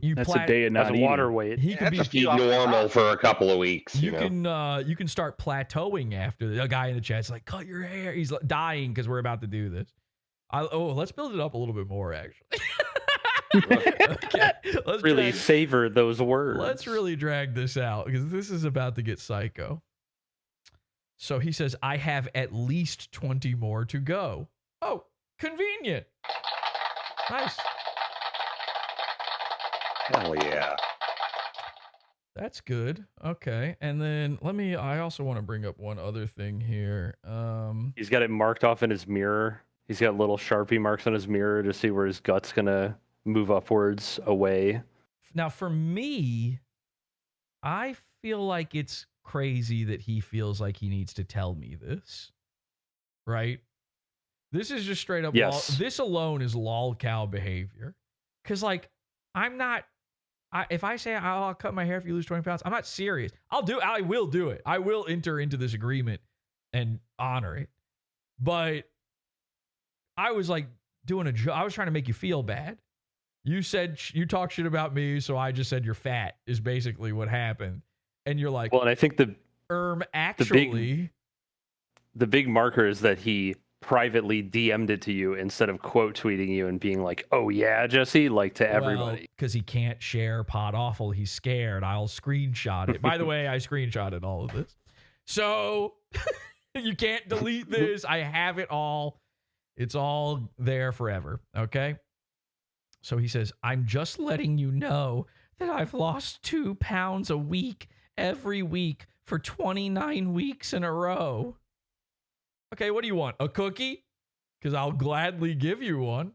that's a day of not eating. Water weight. He could be normal for a couple of weeks. You can start plateauing after. The guy in the chat's like, cut your hair. He's dying because we're about to do this. Let's build it up a little bit more, actually. Okay. Let's really savor those words. Let's really drag this out because this is about to get psycho. So he says, I have at least 20 more to go. Oh, convenient. Nice. Hell yeah. That's good. Okay. And then I also want to bring up one other thing here. He's got it marked off in his mirror. He's got little Sharpie marks on his mirror to see where his gut's gonna move upwards away. Now, for me, I feel like it's crazy that he feels like he needs to tell me this, right? This is just straight up. Yes. This alone is lol cow behavior. Because, like, I'm not. If I say I'll cut my hair if you lose 20 pounds, I'm not serious. I will do it. I will enter into this agreement and honor it. But I was like doing a joke. I was trying to make you feel bad. You said you talk shit about me, so I just said you're fat is basically what happened. And you're like, well, and I think actually, the big marker is that he privately DM'd it to you instead of quote tweeting you and being like, "Oh yeah, Jesse," like to everybody. Because he can't share Pod Awful. He's scared. I'll screenshot it. By the way, I screenshotted all of this. So you can't delete this. I have it all. It's all there forever. Okay. So he says, I'm just letting you know that I've lost 2 pounds a week every week for 29 weeks in a row. Okay, what do you want? A cookie? Because I'll gladly give you one.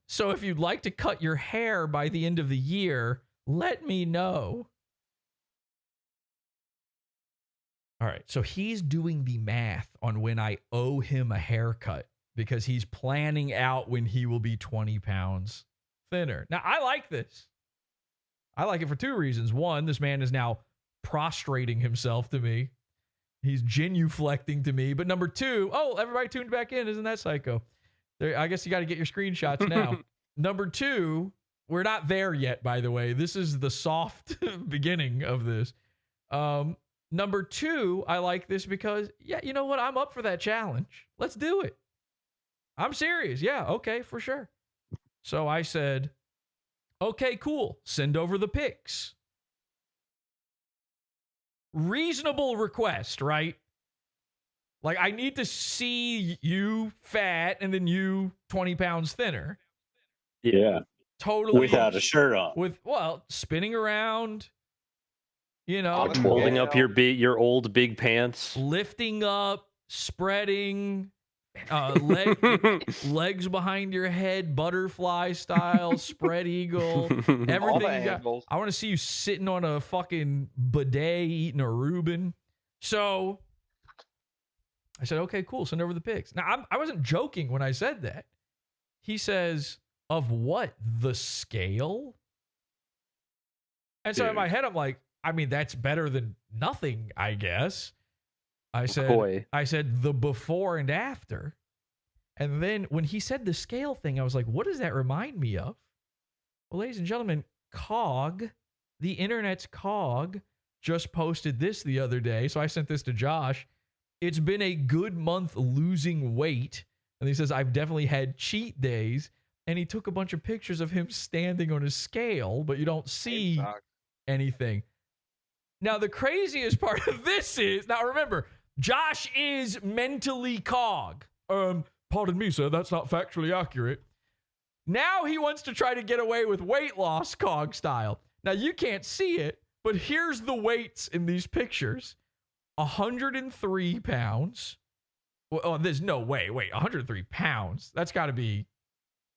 So if you'd like to cut your hair by the end of the year, let me know. All right, so he's doing the math on when I owe him a haircut because he's planning out when he will be 20 pounds thinner. Now, I like this. I like it for 2 reasons. One, this man is now prostrating himself to me. He's genuflecting to me. But number 2, oh, everybody tuned back in. Isn't that psycho? I guess you got to get your screenshots now. Number 2, we're not there yet, by the way. This is the soft beginning of this. Number 2, I like this because, yeah, you know what? I'm up for that challenge. Let's do it. I'm serious. Yeah, okay, for sure. So I said, okay, cool. Send over the pics. Reasonable request, right? Like, I need to see you fat and then you 20 pounds thinner. Yeah. Totally. Without a shirt on. Well, spinning around, you know. Holding up your old big pants. Lifting up, spreading, legs behind your head, butterfly style, spread eagle, everything. I want to see you sitting on a fucking bidet eating a Reuben. So I said, okay, cool. Send over the pics. Now, I wasn't joking when I said that. He says, of what? The scale? And so in my head, I'm like, I mean, that's better than nothing, I guess. I said the before and after. And then when he said the scale thing, I was like, what does that remind me of? Well, ladies and gentlemen, COG, the internet's COG, just posted this the other day. So I sent this to Josh. It's been a good month losing weight. And he says, I've definitely had cheat days. And he took a bunch of pictures of him standing on a scale, but you don't see anything. Now, the craziest part of this is, now remember, Josh is mentally COG. Pardon me, sir, that's not factually accurate. Now he wants to try to get away with weight loss COG style. Now, you can't see it, but here's the weights in these pictures. 103 pounds. Well, oh, there's no way. Wait, 103 pounds. That's got to be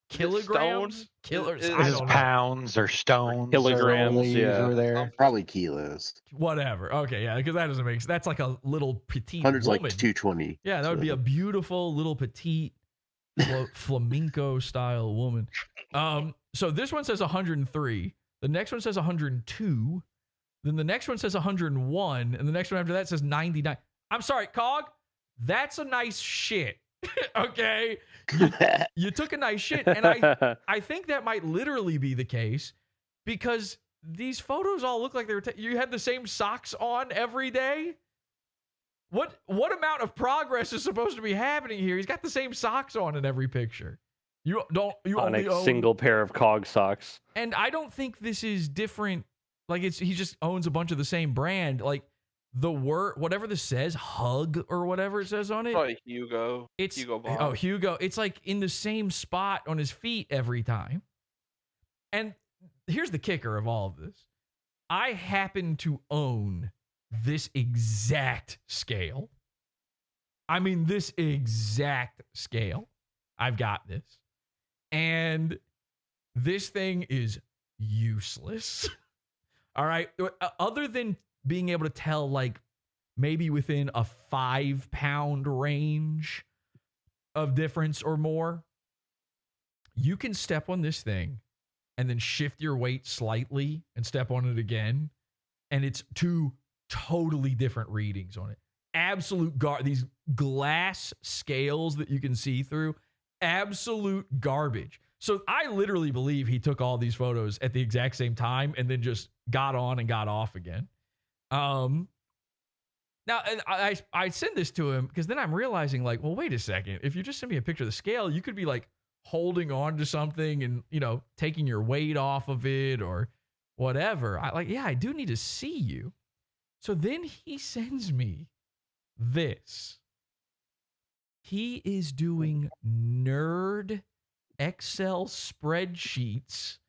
kilograms? This is pounds or stones. Kilograms, or yeah. over there. Probably kilos. Whatever. Okay, yeah, because that doesn't make sense. That's like a little petite 100's woman. like 220. Yeah, that would be a beautiful little petite flamenco style woman. So this one says 103. The next one says 102. Then the next one says 101. And the next one after that says 99. I'm sorry, COG. That's a nice shit. Okay. You took a nice shit. And I think that might literally be the case because these photos all look like they were, you had the same socks on every day. What amount of progress is supposed to be happening here? He's got the same socks on in every picture. You on only a own, single pair of COG socks. And I don't think this is different. Like he just owns a bunch of the same brand. Like the word, whatever this says, hug or whatever it says on it. Probably Hugo. Hugo Boss. Hugo. It's like in the same spot on his feet every time. And here's the kicker of all of this. I happen to own this exact scale. I mean, this exact scale. I've got this. And this thing is useless. All right. Other than being able to tell, like, maybe within a 5-pound range of difference or more, you can step on this thing and then shift your weight slightly and step on it again. And it's 2 totally different readings on it. Absolute these glass scales that you can see through, absolute garbage. So I literally believe he took all these photos at the exact same time and then just got on and got off again. Now, and I send this to him because then I'm realizing, like, well, wait a second. If you just send me a picture of the scale, you could be like holding on to something and, you know, taking your weight off of it or whatever. I do need to see you. So then he sends me this. He is doing nerd Excel spreadsheets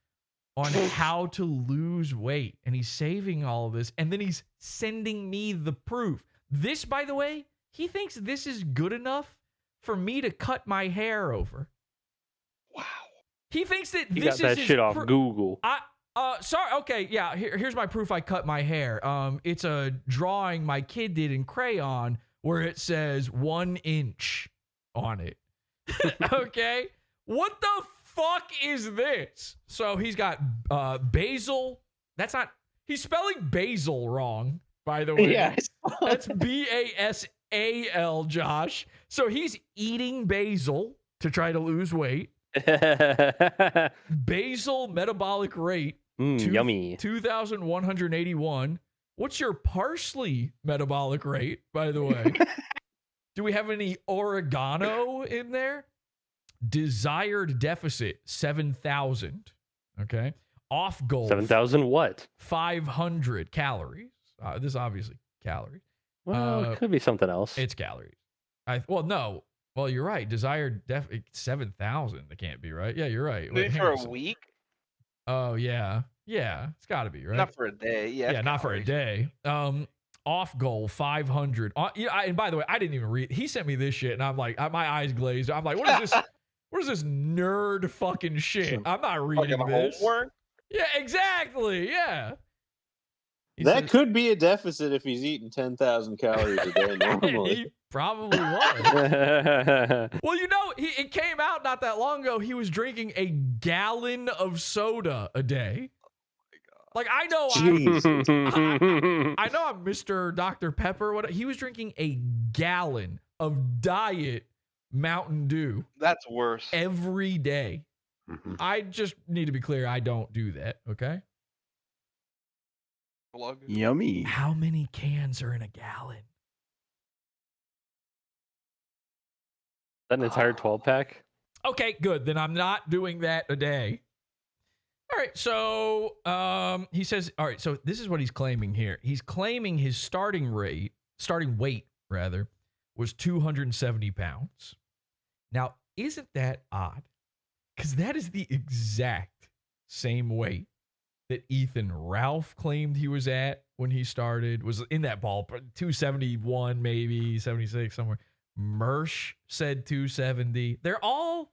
on how to lose weight. And he's saving all of this. And then he's sending me the proof. This, by the way, he thinks this is good enough for me to cut my hair over. Wow. He thinks that You this got is that shit off Google. Sorry. Okay. Yeah. Here's my proof I cut my hair. It's a drawing my kid did in crayon where it says 1 inch on it. Okay. What the fuck is this? So he's got basil. He's spelling basil wrong, by the way. Yeah. That's BASAL, Josh. So he's eating basil to try to lose weight. Basal metabolic rate. Yummy. 2,181. What's your parsley metabolic rate, by the way? Do we have any oregano in there? Desired deficit, 7,000. Okay. Off goal. 7,000 what? 500 calories. This is obviously calories. Well, it could be something else. It's calories. No. Well, you're right. Desired 7,000. It can't be, right? Yeah, you're right. Maybe for a week? Oh, yeah. Yeah, it's got to be, right? Not for a day. Yeah, not for a day. Off goal, 500. And by the way, I didn't even read. He sent me this shit, and I'm like, my eyes glazed. I'm like, what is this? What is this nerd fucking shit? I'm not reading this. Homework? Yeah, exactly. Yeah. That could be a deficit if he's eating 10,000 calories a day normally. He probably was. Well, you know, it came out not that long ago. He was drinking a gallon of soda a day. Like, I know I know I'm Mr. Dr. Pepper. He was drinking a gallon of diet Mountain Dew. That's worse. Every day. Mm-hmm. I just need to be clear. I don't do that. Okay. Yummy. How many cans are in a gallon? That an entire 12-pack? Okay, good. Then I'm not doing that a day. All right, so he says, all right, so this is what he's claiming here. He's claiming his starting weight, was 270 pounds. Now, isn't that odd? Because that is the exact same weight that Ethan Ralph claimed he was at when he started, was in that ballpark, 271 maybe, 76 somewhere. Mersh said 270. They're all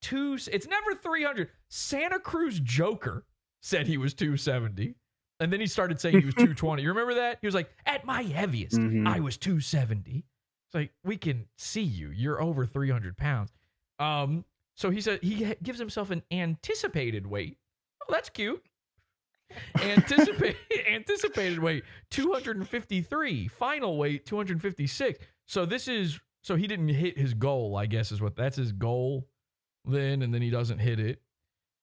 it's never 300. Santa Cruz Joker said he was 270. And then he started saying he was 220. You remember that? He was like, at my heaviest, I was 270. It's like, we can see you. You're over 300 pounds. So he said he gives himself an anticipated weight. Oh, that's cute. Anticipated weight 253. Final weight 256. So he didn't hit his goal, I guess that's his goal then, and then he doesn't hit it.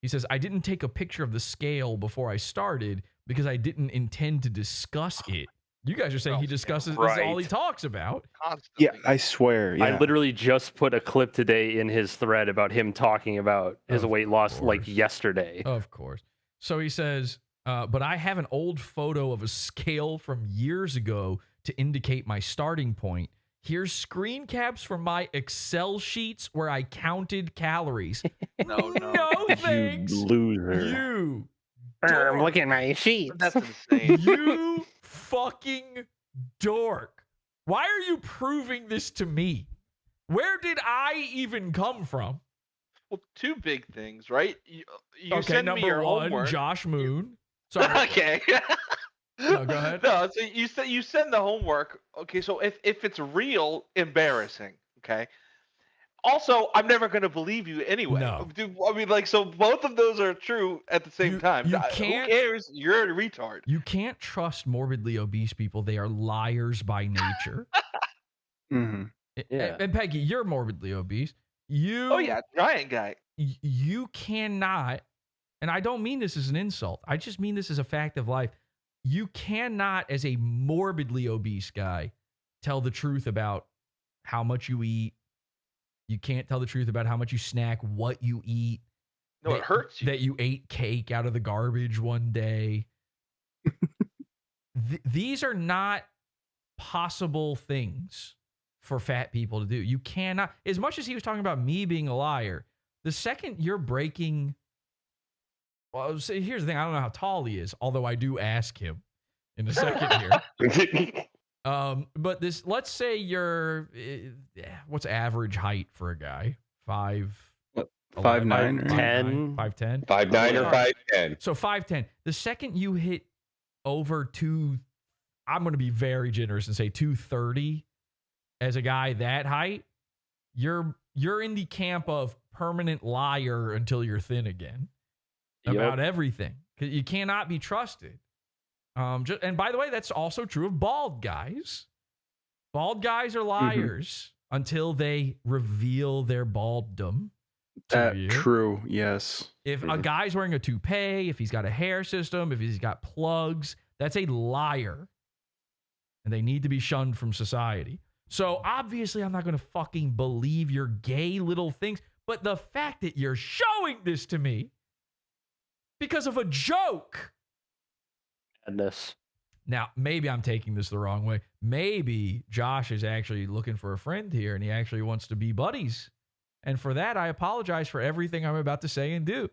He says, I didn't take a picture of the scale before I started because I didn't intend to discuss it. You guys are saying he discusses this is all he talks about. Constantly. Yeah, I swear. Yeah. I literally just put a clip today in his thread about him talking about his weight loss like yesterday. Of course. So he says, but I have an old photo of a scale from years ago to indicate my starting point. Here's screen caps from my Excel sheets where I counted calories. No thanks. You loser. You. I'm looking at my sheets. That's insane. You fucking dork. Why are you proving this to me? Where did I even come from? Well, two big things, right? You Okay, send me number your one, homework. Josh Moon. Sorry. Okay. No, go ahead. No, so you send the homework. Okay, so if it's real, embarrassing. Okay. Also, I'm never going to believe you anyway. No. I mean, like, so both of those are true at the same time. you Who can't- cares? You're a retard. You can't trust morbidly obese people. They are liars by nature. Mm-hmm. Yeah. And Peggy, you're morbidly obese. You. Oh yeah, giant guy. You cannot, and I don't mean this as an insult. I just mean this as a fact of life. You cannot, as a morbidly obese guy, tell the truth about how much you eat. You can't tell the truth about how much you snack, what you eat. No, it hurts you. That you ate cake out of the garbage one day. These are not possible things for fat people to do. You cannot, as much as he was talking about me being a liar, the second you're breaking, well, so here's the thing, I don't know how tall he is, although I do ask him in a second here. But this, let's say you're, what's average height for a guy? 5'9" or 5'10". 5'10"? 5'9" or 5'10". So 5'10". The second you hit over I'm going to be very generous and say 230 as a guy that height, you're in the camp of permanent liar until you're thin again about everything. You cannot be trusted. And by the way, that's also true of bald guys. Bald guys are liars until they reveal their balddom. True, yes. If a guy's wearing a toupee, if he's got a hair system, if he's got plugs, that's a liar. And they need to be shunned from society. So obviously I'm not going to fucking believe your gay little things. But the fact that you're showing this to me because of a joke. Madness. Now, maybe I'm taking this the wrong way. Maybe Josh is actually looking for a friend here and he actually wants to be buddies. And for that, I apologize for everything I'm about to say and do.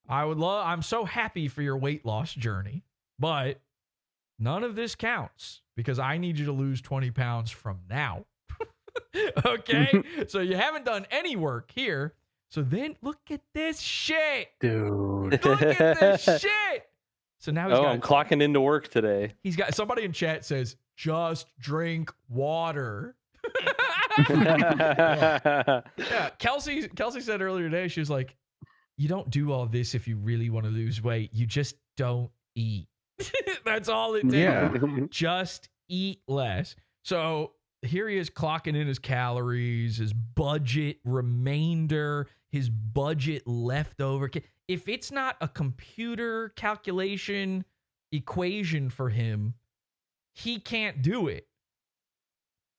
I'm so happy for your weight loss journey, but none of this counts because I need you to lose 20 pounds from now. Okay? So you haven't done any work here. So then look at this shit. Dude. Look at this shit. So now he's got. I'm clocking into work today. He's got somebody in chat says, just drink water. Yeah. Kelsey said earlier today, she was like, you don't do all this if you really want to lose weight. You just don't eat. That's all it takes. Yeah. Just eat less. So here he is clocking in his calories, his budget remainder, his budget leftover. If it's not a computer calculation equation for him, he can't do it.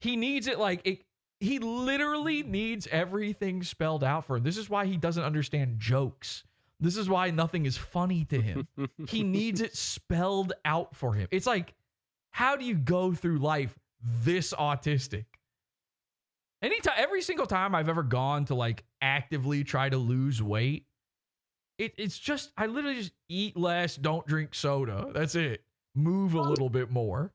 He needs it like it. He literally needs everything spelled out for him. This is why he doesn't understand jokes. This is why nothing is funny to him. He needs it spelled out for him. It's like, how do you go through life this autistic? Every single time I've ever gone to like actively try to lose weight, it's just, I literally just eat less, don't drink soda. That's it. Move a little bit more.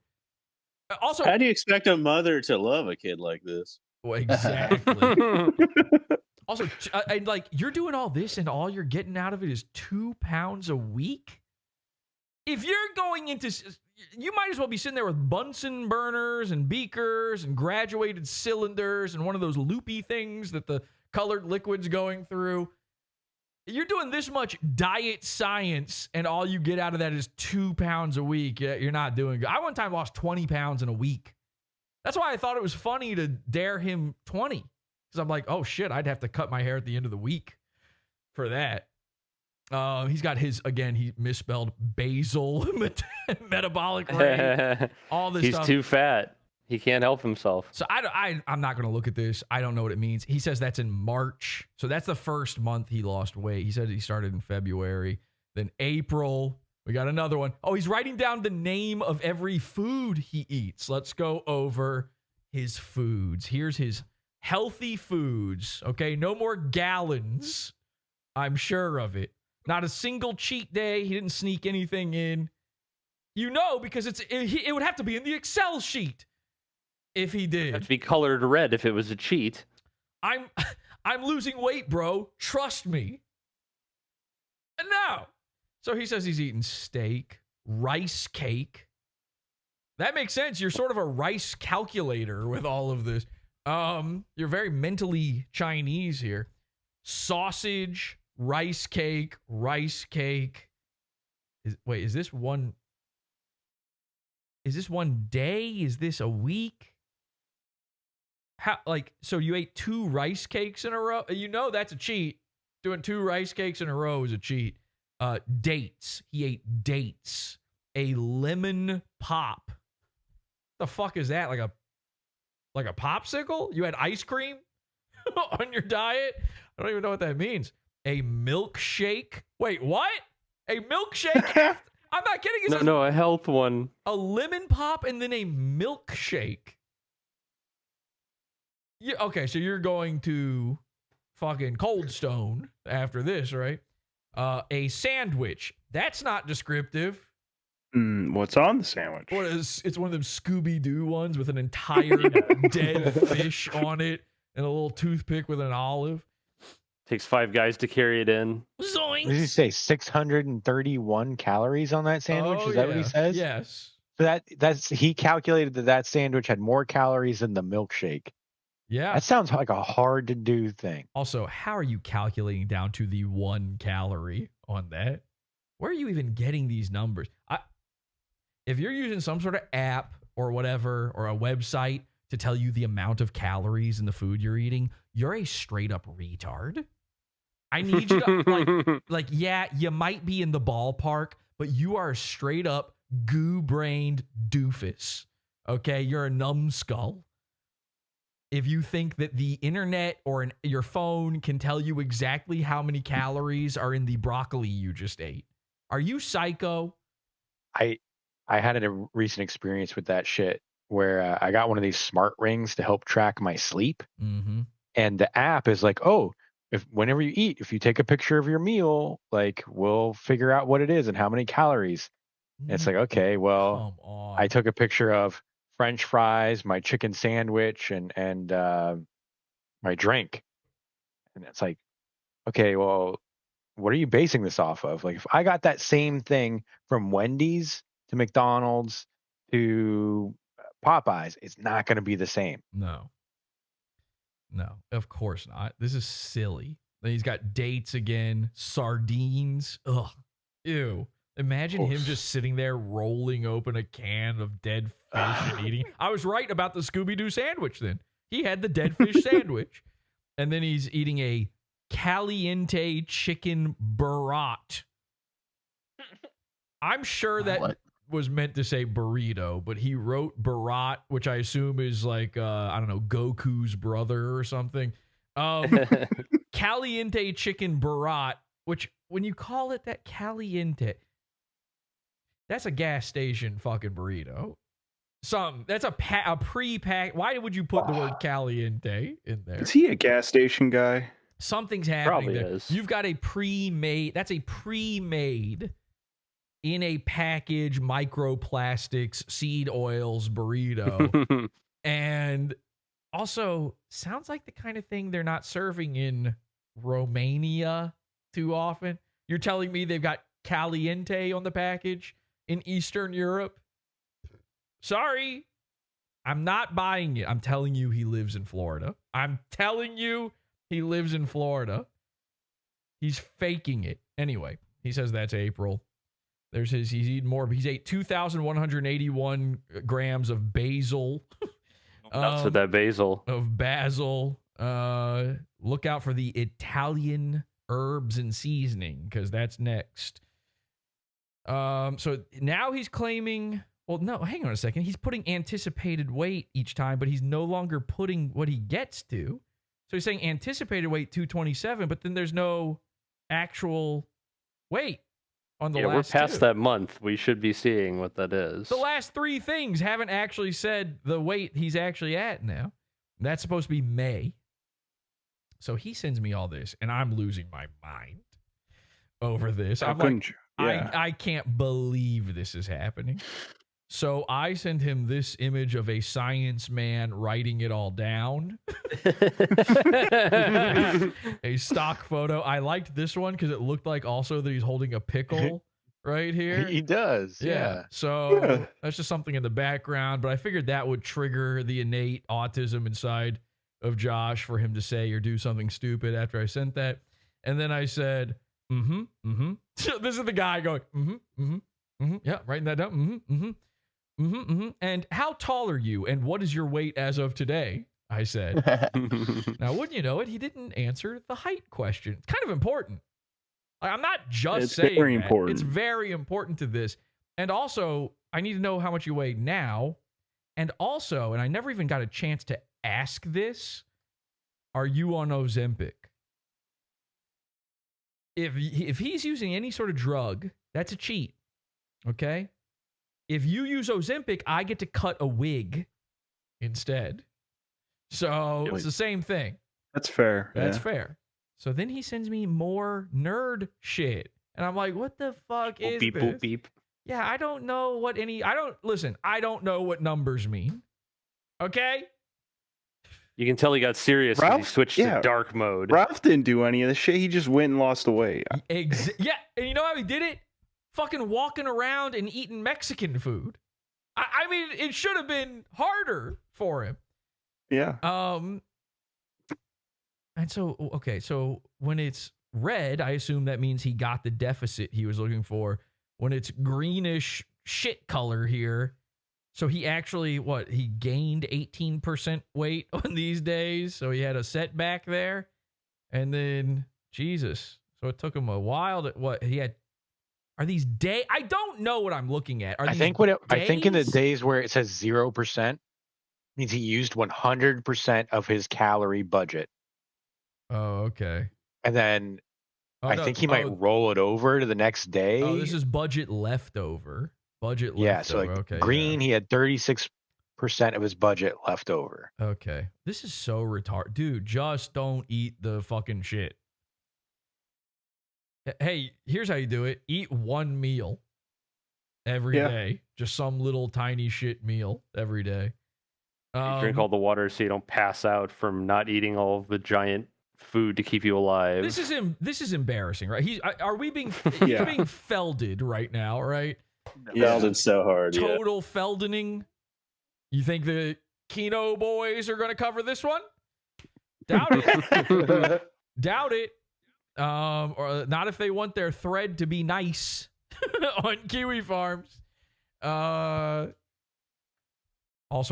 Also, how do you expect a mother to love a kid like this? Well, exactly. Also, like, you're doing all this and all you're getting out of it is 2 pounds a week? If you're going into, you might as well be sitting there with Bunsen burners and beakers and graduated cylinders and one of those loopy things that the colored liquid's going through. You're doing this much diet science and all you get out of that is 2 pounds a week. You're not doing good. I one time lost 20 pounds in a week. That's why I thought it was funny to dare him 20. Because I'm like, oh shit, I'd have to cut my hair at the end of the week for that. He's got his, again, he misspelled basal metabolic rate. All this stuff. He's too fat. He can't help himself. So I'm not going to look at this. I don't know what it means. He says that's in March. So that's the first month he lost weight. He said he started in February. Then April. We got another one. Oh, he's writing down the name of every food he eats. Let's go over his foods. Here's his healthy foods. Okay, no more gallons. I'm sure of it. Not a single cheat day. He didn't sneak anything in. You know, because it would have to be in the Excel sheet if he did. It'd have to be colored red if it was a cheat. I'm losing weight, bro. Trust me. And no. So he says he's eating steak, rice cake. That makes sense. You're sort of a rice calculator with all of this. You're very mentally Chinese here. Sausage, rice cake, rice cake. Is this one day? Is this a week? How, so you ate 2 rice cakes in a row? You know that's a cheat. Doing 2 rice cakes in a row is a cheat. Dates. He ate dates. A lemon pop. The fuck is that? Like a popsicle? You had ice cream on your diet? I don't even know what that means. A milkshake. Wait, what? A milkshake? I'm not kidding. No, a health one. A lemon pop and then a milkshake. Okay, so you're going to fucking Cold Stone after this, right? A sandwich. That's not descriptive. What's on the sandwich? It's one of them Scooby-Doo ones with an entire dead fish on it and a little toothpick with an olive. Takes 5 guys to carry it in. Zoinks! What did he say? 631 calories on that sandwich? Oh, Is that what he says? Yes. So that's he calculated that sandwich had more calories than the milkshake. Yeah. That sounds like a hard to do thing. Also, how are you calculating down to the 1 calorie on that? Where are you even getting these numbers? If you're using some sort of app or whatever, or a website to tell you the amount of calories in the food you're eating, you're a straight up retard. I need you to, yeah, you might be in the ballpark, but you are a straight up goo-brained doofus. Okay? You're a numbskull. If you think that the internet or your phone can tell you exactly how many calories are in the broccoli you just ate. Are you psycho? I had a recent experience with that shit where I got one of these smart rings to help track my sleep. Mm-hmm. And the app is like, oh, whenever you eat, if you take a picture of your meal, we'll figure out what it is and how many calories. And it's like, okay, well, I took a picture of French fries, my chicken sandwich, and my drink. And it's like, okay, well, what are you basing this off of? If I got that same thing from Wendy's to McDonald's to Popeyes, it's not going to be the same. No, of course not. This is silly. Then he's got dates again, sardines. Ugh, ew. Imagine him just sitting there rolling open a can of dead fish and eating. I was right about the Scooby-Doo sandwich then. He had the dead fish sandwich. And then he's eating a caliente chicken burrito. I'm sure that was meant to say burrito, but he wrote burrito, which I assume is I don't know, Goku's brother or something. Caliente chicken burrito, which when you call it that caliente, that's a gas station fucking burrito. That's a pre-pack. Why would you put the word caliente in there? Is he a gas station guy? Something's happening Probably there. is. You've got a pre-made. That's a pre-made in a package microplastics seed oils burrito. And also sounds like the kind of thing they're not serving in Romania too often. You're telling me they've got caliente on the package in Eastern Europe? Sorry, I'm not buying it. I'm telling you he lives in Florida. I'm telling you he lives in Florida. He's faking it. Anyway, he says that's April. He's eating more. He's ate 2,181 grams of basil. Nuts with that basil. Of basil. Look out for the Italian herbs and seasoning, because that's next. So now he's claiming, well, no, hang on a second. He's putting anticipated weight each time, but he's no longer putting what he gets to. So he's saying anticipated weight 227, but then there's no actual weight on the last we're past 2. that month. We should be seeing what that is. The last 3 things haven't actually said the weight he's actually at now. That's supposed to be May. So he sends me all this, and I'm losing my mind over this. How couldn't you? Yeah. I can't believe this is happening. So I send him this image of a science man writing it all down. A stock photo. I liked this one because it looked like also that he's holding a pickle right here. He does. Yeah. So that's just something in the background, but I figured that would trigger the innate autism inside of Josh for him to say or do something stupid after I sent that. And then I said, So this is the guy going, yeah, writing that down. And how tall are you? And what is your weight as of today? I said. Now, wouldn't you know it? He didn't answer the height question. It's kind of important. Like, I'm not just It's saying very that. important. It's very important to this. And also, I need to know how much you weigh now. And also, and I never even got a chance to ask this, are you on Ozempic? If he's using any sort of drug, that's a cheat. Okay? If you use Ozempic, I get to cut a wig instead. So it's the same thing. That's fair. That's yeah. fair. So then he sends me more nerd shit. And I'm like, what the fuck is beep, this? boop, beep. Yeah, I don't know what I don't know what numbers mean. Okay? You can tell he got serious when he Ralph- switched yeah. to dark mode. Ralph didn't do any of the shit. He just went and lost the weight. Yeah, and you know how he did it? Fucking walking around and eating Mexican food. I mean, it should have been harder for him. Yeah. And so, okay, so when it's red, I assume that means he got the deficit he was looking for. When it's greenish shit color here, so he actually, he gained 18% weight on these days, so he had a setback there. And then, Jesus, so it took him a while are these days? I don't know what I'm looking at. I think in the days where it says 0% means he used 100% of his calorie budget. Oh, okay. And then I think he might roll it over to the next day. Oh, this is budget leftover. Yeah, so like okay, green, he had 36% of his budget left over. Okay. This is so retarded. Dude, just don't eat the fucking shit. Hey, here's how you do it. Eat one meal every day. Just some little tiny shit meal every day. You drink all the water so you don't pass out from not eating all of the giant food to keep you alive. This is embarrassing, right? He's being felded right now, right? Felded so hard. Total feldening. You think the Kino boys are going to cover this one? Doubt it. Doubt it. Or not if they want their thread to be nice on Kiwi Farms. Also,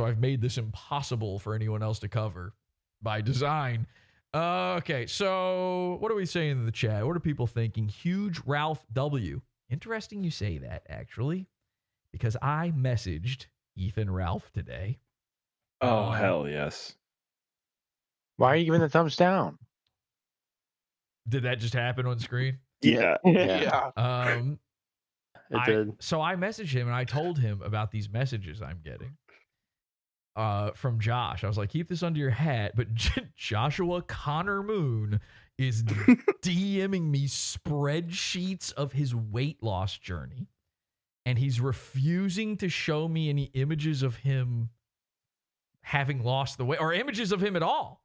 I've made this impossible for anyone else to cover by design. Okay, so what are we saying in the chat? What are people thinking? Huge Ralph W. Interesting you say that, actually, because I messaged Ethan Ralph today. Oh, hell yes. Why are you giving the thumbs down? Did that just happen on screen? Yeah. It did. So I messaged him and I told him about these messages I'm getting from Josh. I was like, keep this under your hat. But Joshua Connor Moon is DMing me spreadsheets of his weight loss journey. And he's refusing to show me any images of him having lost the weight or images of him at all.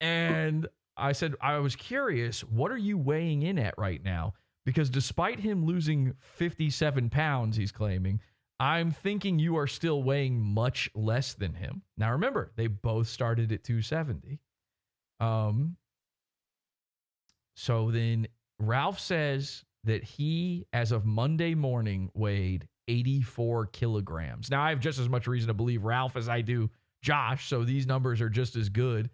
And I said, I was curious, what are you weighing in at right now? Because despite him losing 57 pounds, he's claiming, I'm thinking you are still weighing much less than him. Now, remember, they both started at 270. So then Ralph says that he, as of Monday morning, weighed 84 kilograms. Now, I have just as much reason to believe Ralph as I do Josh, so these numbers are just as good.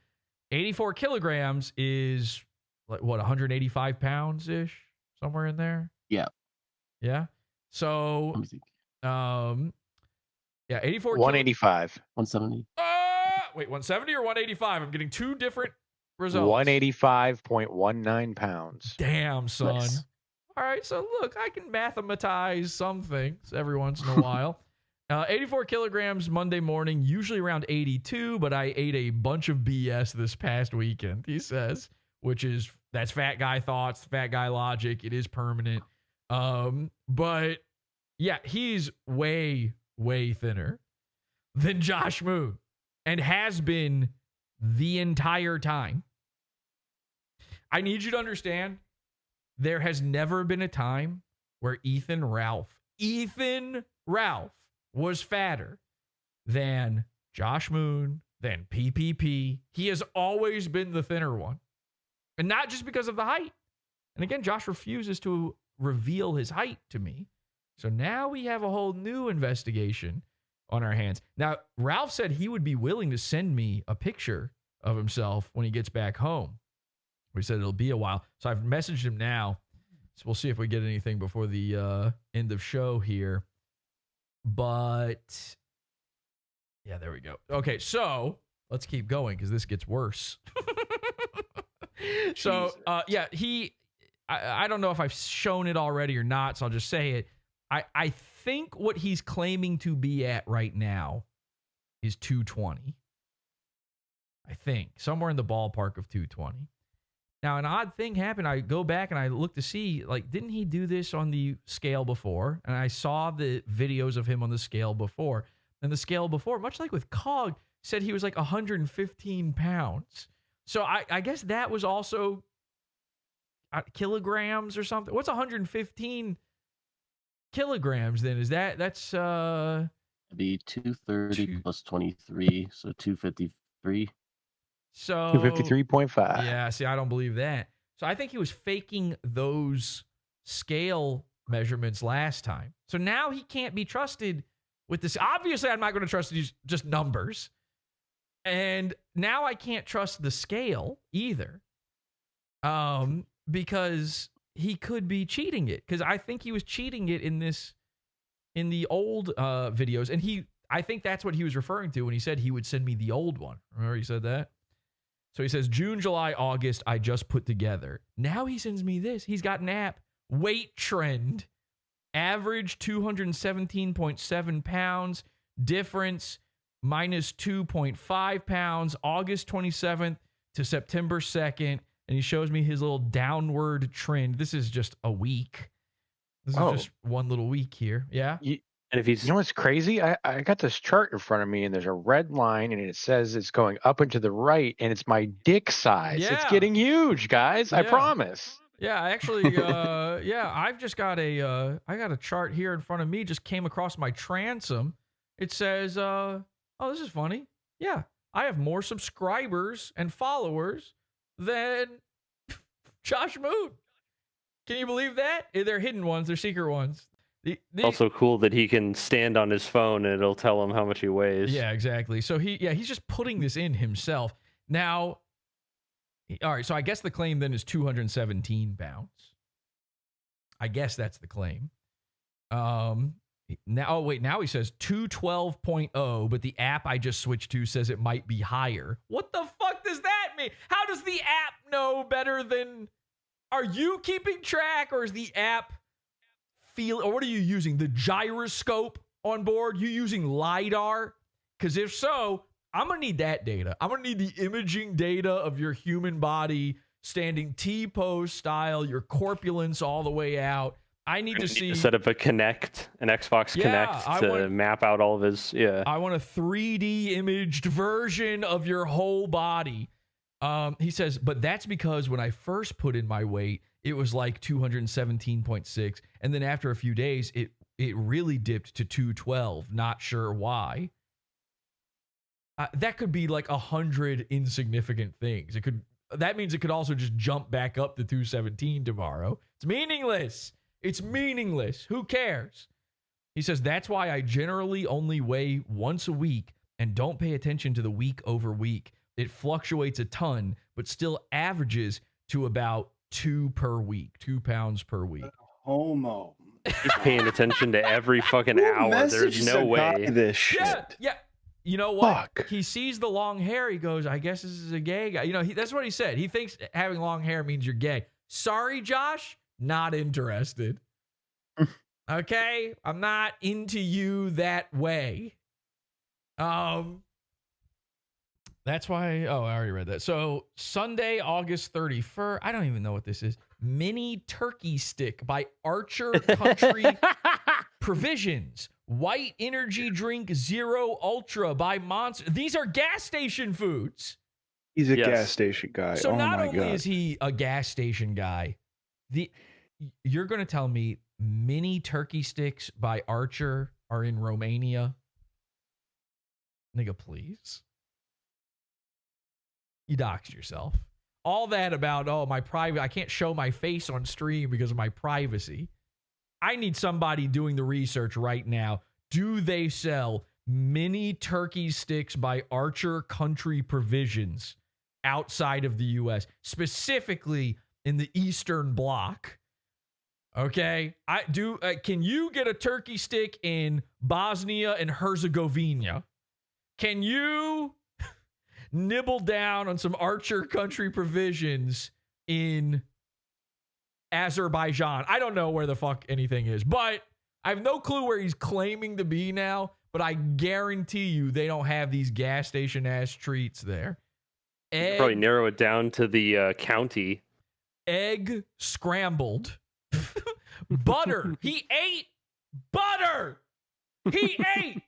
84 kilograms is, what, 185 pounds-ish? Somewhere in there? Yeah. Yeah? So, 84 185. 170. Wait, 170 or 185? I'm getting two different results. 185.19 pounds. Damn, son. Nice. All right, so look, I can mathematize some things every once in a while. 84 kilograms Monday morning, usually around 82, but I ate a bunch of BS this past weekend, he says, that's fat guy thoughts, fat guy logic. It is permanent. But yeah, he's way, way thinner than Josh Moon and has been the entire time. I need you to understand, there has never been a time where Ethan Ralph was fatter than Josh Moon, than PPP. He has always been the thinner one. And not just because of the height. And again, Josh refuses to reveal his height to me. So now we have a whole new investigation on our hands. Now, Ralph said he would be willing to send me a picture of himself when he gets back home. We said it'll be a while. So I've messaged him now. So we'll see if we get anything before the end of show here. But yeah, there we go. Okay, so let's keep going because this gets worse. So yeah, I don't know if I've shown it already or not, so I'll just say it. I think what he's claiming to be at right now is 220. I think somewhere in the ballpark of 220. Now, an odd thing happened. I go back and I look to see, like, didn't he do this on the scale before? And I saw the videos of him on the scale before. And the scale before, much like with Cog, said he was like 115 pounds. So I guess that was also kilograms or something. What's 115 kilograms then? Is that's be 230 plus 23, so 253. So 253.5. Yeah, see, I don't believe that. So I think he was faking those scale measurements last time. So now he can't be trusted with this. Obviously, I'm not going to trust these just numbers. And now I can't trust the scale either. Because he could be cheating it. Because I think he was cheating it in the old videos. And I think that's what he was referring to when he said he would send me the old one. Remember he said that? So he says, June, July, August, I just put together. Now he sends me this. He's got an app. Weight trend. Average 217.7 pounds. Difference minus 2.5 pounds. August 27th to September 2nd. And he shows me his little downward trend. This is just a week. This is just one little week here. Yeah. And if he's, you know what's crazy? I got this chart in front of me, and there's a red line, and it says it's going up and to the right, and it's my dick size. Yeah. It's getting huge, guys. I Yeah. promise. Yeah, actually, yeah, I've just got I got a chart here in front of me. Just came across my transom. It says, oh, this is funny. Yeah, I have more subscribers and followers than Josh Moon. Can you believe that? They're hidden ones. They're secret ones. Also cool that he can stand on his phone and it'll tell him how much he weighs. Yeah, exactly. So he's just putting this in himself. Now, all right, so I guess the claim then is 217 pounds. I guess that's the claim. Now he says 212.0, but the app I just switched to says it might be higher. What the fuck does that mean? How does the app know better than... Are you keeping track, or is the app or what are you using? The gyroscope on board? You using LiDAR? Because if so, I'm going to need that data. I'm going to need the imaging data of your human body, standing T-pose style, your corpulence all the way out. I need to see... Set up an Xbox Connect to map out all of his... Yeah. I want a 3D imaged version of your whole body. He says, but that's because when I first put in my weight, it was like 217.6. And then after a few days, it really dipped to 212. Not sure why. That could be like 100 insignificant things. That means it could also just jump back up to 217 tomorrow. It's meaningless. It's meaningless. Who cares? He says, that's why I generally only weigh once a week and don't pay attention to the week over week. It fluctuates a ton, but still averages to about 2 pounds per week. Homo. He's paying attention to every fucking hour. There's no way. This shit. Yeah. You know what? Fuck. He sees the long hair. He goes, I guess this is a gay guy. You know, that's what he said. He thinks having long hair means you're gay. Sorry, Josh. Not interested. Okay? I'm not into you that way. That's why. Oh, I already read that. So Sunday, August 31st. I don't even know what this is. Mini turkey stick by Archer Country Provisions. White energy drink Zero Ultra by Monster. These are gas station foods. He's a gas station guy. So oh not my only God. is he a gas station guy, you're going to tell me mini turkey sticks by Archer are in Romania? Nigga, please. You doxed yourself. All that about, my private, I can't show my face on stream because of my privacy. I need somebody doing the research right now. Do they sell mini turkey sticks by Archer Country Provisions outside of the U.S., specifically in the Eastern Bloc? Okay, can you get a turkey stick in Bosnia and Herzegovina? Can you nibble down on some Archer Country Provisions in Azerbaijan? I don't know where the fuck anything is, but I have no clue where he's claiming to be now, but I guarantee you they don't have these gas station ass treats there. Probably narrow it down to the county. Egg scrambled. Butter. He ate butter. He ate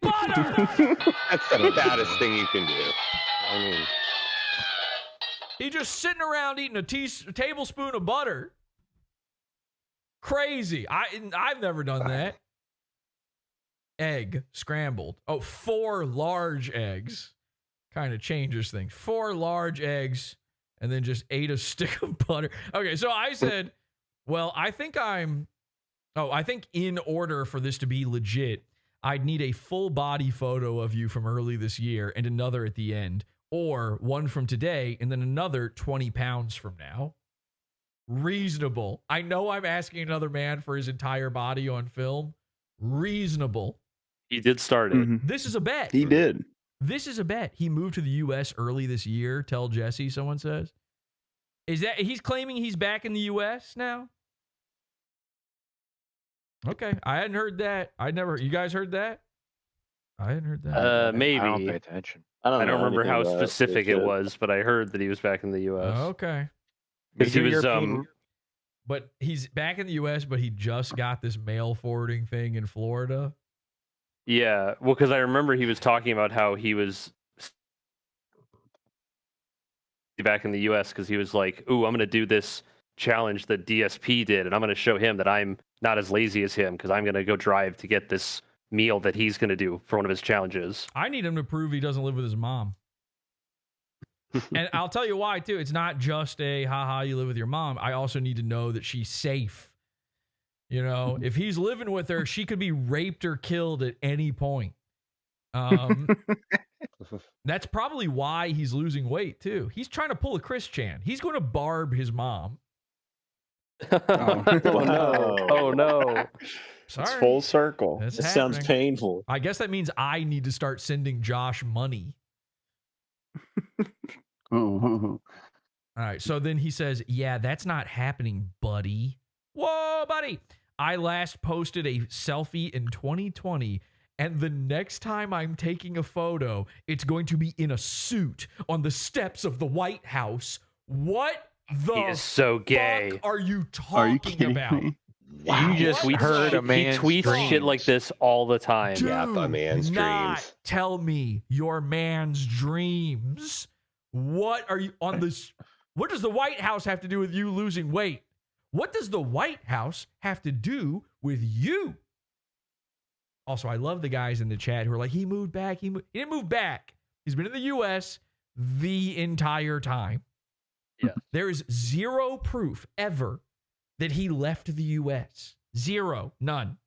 butter. That's the baddest thing you can do. I mean, he just sitting around eating a tablespoon of butter. Crazy. I've never done that. Egg scrambled. 4 large eggs. Kind of changes things. 4 large eggs, and then just ate a stick of butter. Okay, so I said, well, I think in order for this to be legit, I'd need a full body photo of you from early this year and another at the end, or one from today and then another 20 pounds from now. Reasonable. I know I'm asking another man for his entire body on film. Reasonable. He did start it. Mm-hmm. This is a bet. He did. This is a bet. He moved to the U.S. early this year. Tell Jesse, someone says. Is that he's claiming he's back in the U.S. now? Okay, I hadn't heard that. You guys heard that? I hadn't heard that. Maybe. I don't pay attention. I don't remember how specific it was, but I heard that he was back in the U.S. Okay. Because he was But he's back in the U.S., but he just got this mail forwarding thing in Florida. Yeah, well, because I remember he was talking about how he was back in the U.S. because he was like, "Ooh, I'm going to do this challenge that DSP did, and I'm going to show him that I'm not as lazy as him because I'm going to go drive to get this meal that he's going to do for one of his challenges." I need him to prove he doesn't live with his mom. And I'll tell you why, too. It's not just a, haha, you live with your mom. I also need to know that she's safe. You know, if he's living with her, she could be raped or killed at any point. That's probably why he's losing weight, too. He's trying to pull a Chris Chan. He's going to barb his mom. Oh, no. Oh, no. Sorry. It's full circle. That's It sounds painful. I guess that means I need to start sending Josh money. All right. So then he says, yeah, that's not happening, buddy. Whoa, buddy. I last posted a selfie in 2020, and the next time I'm taking a photo, it's going to be in a suit on the steps of the White House. What the He is so gay. fuck are you talking about? You just heard a man. He tweets dreams. shit like this all the time. Dude, Yeah, a man's not dreams. tell me your man's dreams. What are you on this? What does the White House have to do with you losing weight? What does the White House have to do with you? Also, I love the guys in the chat who are like, he moved back. He didn't move back. He's been in the U.S. the entire time. Yeah. There is zero proof ever that he left the U.S. Zero. None.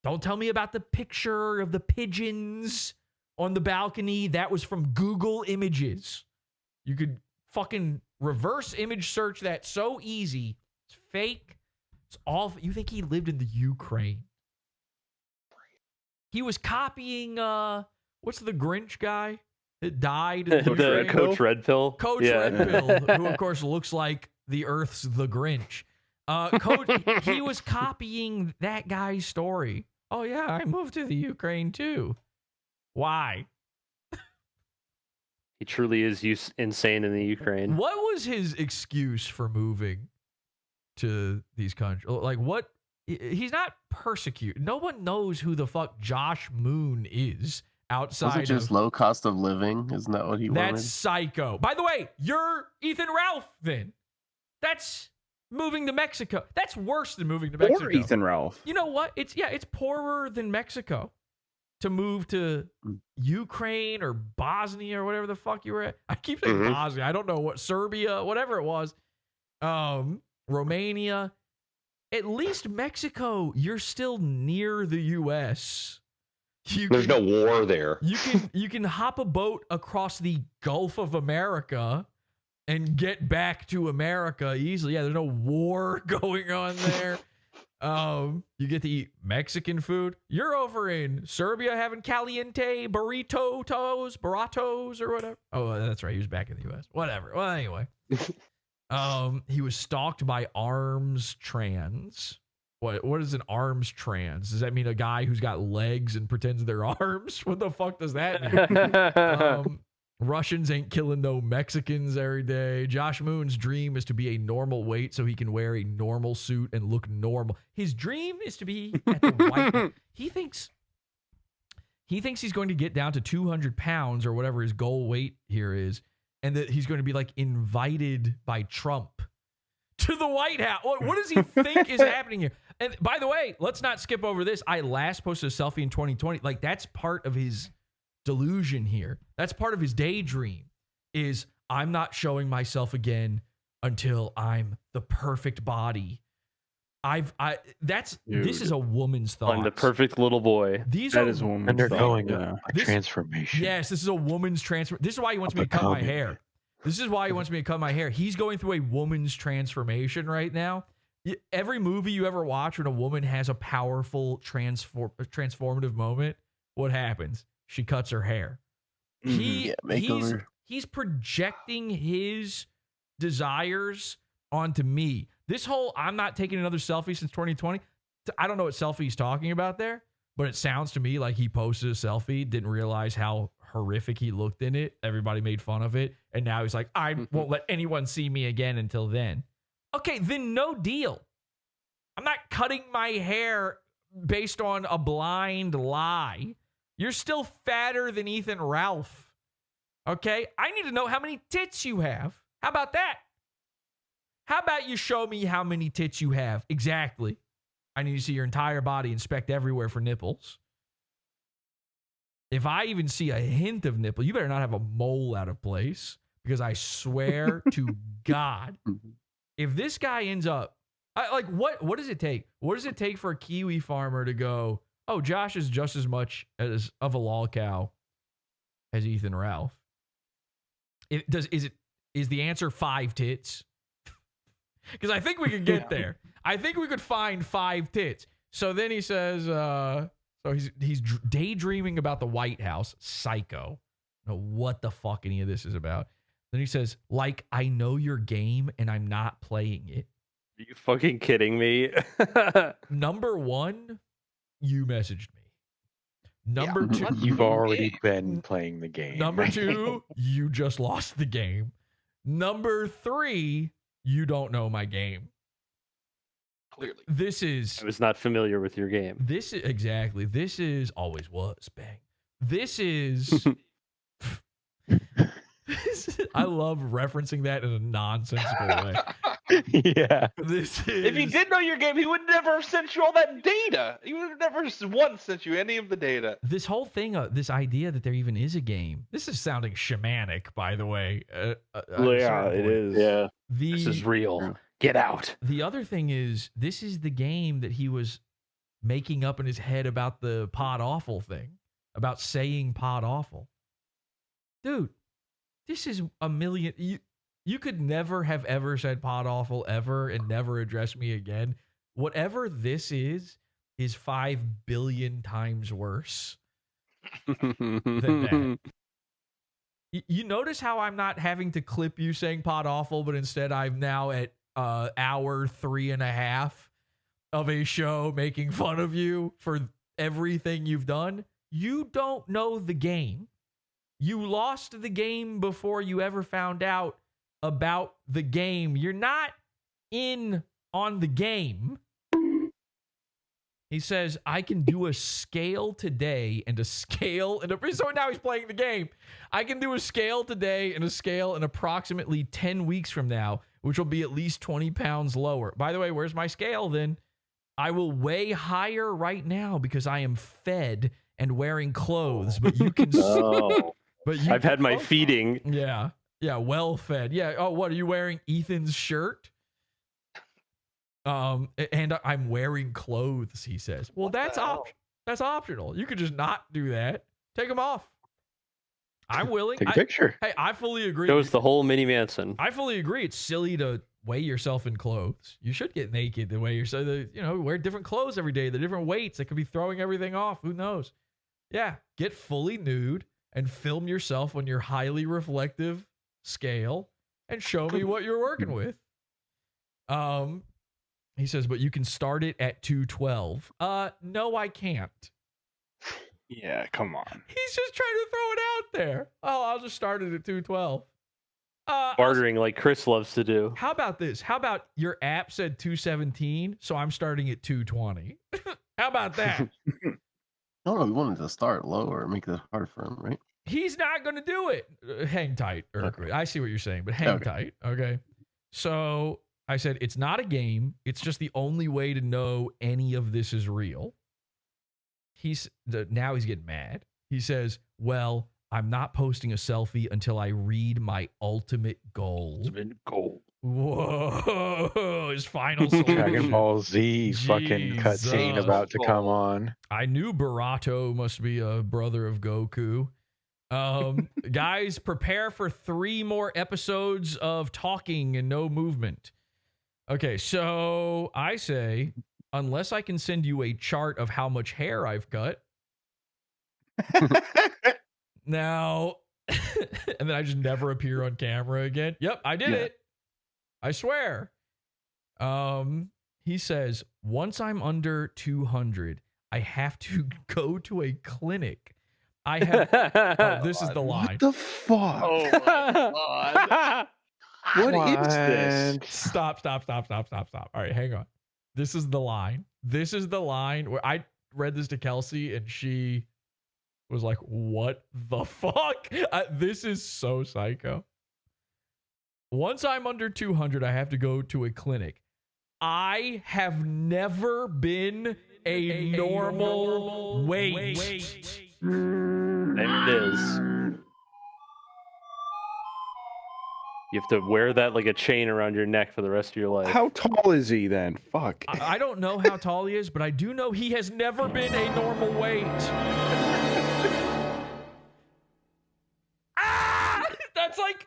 Don't tell me about the picture of the pigeons on the balcony. That was from Google Images. You could fucking reverse image search that so easy. It's fake. It's all. You think he lived in the Ukraine? He was copying, what's the Grinch guy that died? In the The Coach Red Pill. Coach Red Pill, who of course looks like the Earth's the Grinch. Coach, he was copying that guy's story. Oh yeah, I moved to the Ukraine too. Why? He truly is insane in the Ukraine. What was his excuse for moving to these countries? Like, what? He's not persecuted. No one knows who the fuck Josh Moon is outside. Was it just low cost of living? Isn't that what he wanted? That's psycho. By the way, you're Ethan Ralph then. That's moving to Mexico. That's worse than moving to Mexico. Or Ethan Ralph. You know what? It's poorer than Mexico to move to Ukraine or Bosnia or whatever the fuck you were at. I keep saying Bosnia. I don't know what, Serbia, whatever it was. Romania. At least Mexico, you're still near the U.S. There's no war there. You can hop a boat across the Gulf of America and get back to America easily. Yeah, there's no war going on there. You get to eat Mexican food. You're over in Serbia having caliente burritos or whatever. Oh, that's right. He was back in the U.S. Whatever. Well, anyway. He was stalked by arms trans. What is an arms trans? Does that mean a guy who's got legs and pretends they're arms? What the fuck does that mean? Russians ain't killing no Mexicans every day. Josh Moon's dream is to be a normal weight so he can wear a normal suit and look normal. His dream is to be at the White House. He thinks he's going to get down to 200 pounds or whatever his goal weight here is, and that he's going to be like invited by Trump to the White House. What does he think is happening here? And by the way, let's not skip over this. I last posted a selfie in 2020. Like, that's part of his delusion here. That's part of his daydream, is I'm not showing myself again until I'm the perfect body. This is a woman's thought. I'm the perfect little boy. That is a woman's undergoing a transformation. Yes, this is a woman's transformation. This is why he wants me to cut my hair. This is why he wants me to cut my hair. He's going through a woman's transformation right now. Every movie you ever watch when a woman has a powerful transformative moment, what happens? She cuts her hair. He's projecting his desires onto me. This whole I'm not taking another selfie since 2020. I don't know what selfie he's talking about there, but it sounds to me like he posted a selfie, didn't realize how horrific he looked in it. Everybody made fun of it. And now he's like, I won't let anyone see me again until then. Okay, then no deal. I'm not cutting my hair based on a blind lie. You're still fatter than Ethan Ralph. Okay? I need to know how many tits you have. How about that? How about you show me how many tits you have? Exactly. I need to see your entire body, inspect everywhere for nipples. If I even see a hint of nipple, you better not have a mole out of place, because I swear to God, if this guy ends up, what does it take? What does it take for a Kiwi farmer to go, oh, Josh is just as much as of a lol cow as Ethan Ralph? Is the answer 5 tits? Because I think we could get there. I think we could find 5 tits. So then he says, so he's daydreaming about the White House. Psycho. I don't know what the fuck any of this is about. Then he says, like, I know your game and I'm not playing it. Are you fucking kidding me? Number 1, you messaged me. Number 2, you've already been playing the game. Number 2, you just lost the game. Number 3, you don't know my game. Clearly. I was not familiar with your game. This is always was, bang. This is I love referencing that in a nonsensical way. Yeah. If he did know your game, he would never have sent you all that data. He would have never once sent you any of the data. This whole thing, this idea that there even is a game. This is sounding shamanic, by the way. Yeah, it is. Yeah. This is real. Get out. The other thing is, this is the game that he was making up in his head about the PODAWFUL thing, about saying PODAWFUL. Dude, this is a million. You could never have ever said PODAWFUL ever and never address me again. Whatever this is 5 billion times worse than that. You notice how I'm not having to clip you saying PODAWFUL, but instead I'm now at hour 3.5 of a show making fun of you for everything you've done. You don't know the game. You lost the game before you ever found out about the game. You're not in on the game. He says, I can do a scale today and a scale. So now he's playing the game. I can do a scale today and a scale in approximately 10 weeks from now, which will be at least 20 pounds lower. By the way, where's my scale then? I will weigh higher right now because I am fed and wearing clothes, but you can I've had my feeding. Yeah. Yeah, well fed. Yeah. Oh, what are you wearing? Ethan's shirt? And I'm wearing clothes, he says. Well, that's optional. You could just not do that. Take them off. I'm willing. Take a picture. Hey, I fully agree. Shows the whole mini Manson. I fully agree. It's silly to weigh yourself in clothes. You should get naked to weigh yourself. Wear different clothes every day. The different weights that could be throwing everything off. Who knows? Yeah, get fully nude and film yourself on your highly reflective scale and show me what you're working with. He says, but you can start it at 212. No, I can't. Yeah, come on. He's just trying to throw it out there. Oh, I'll just start it at 212. Bartering like Chris loves to do. How about this? How about your app said 217, so I'm starting at 220? How about that? I don't know. We wanted to start lower, make it hard for him, right? He's not going to do it. Hang tight, Urquhart. Okay. I see what you're saying, but hang tight. Okay. So I said, it's not a game. It's just the only way to know any of this is real. Now he's getting mad. He says, well, I'm not posting a selfie until I read my ultimate goal. Ultimate goal. Whoa. His final solution. Dragon Ball Z fucking cutscene about to come on. I knew Barato must be a brother of Goku. Guys, prepare for 3 more episodes of talking and no movement. Okay, so I say, unless I can send you a chart of how much hair I've cut. Now, and then I just never appear on camera again. Yep, I did it. I swear. He says, once I'm under 200, I have to go to a clinic. I have, this is the line. What the fuck? Oh my God. What is this? Stop. All right, hang on. This is the line. This is the line where I read this to Kelsey and she was like, what the fuck? This is so psycho. Once I'm under 200, I have to go to a clinic. I have never been a normal weight. There it is. You have to wear that like a chain around your neck for the rest of your life. How tall is he then? Fuck. I don't know how tall he is, but I do know he has never been a normal weight. That's like,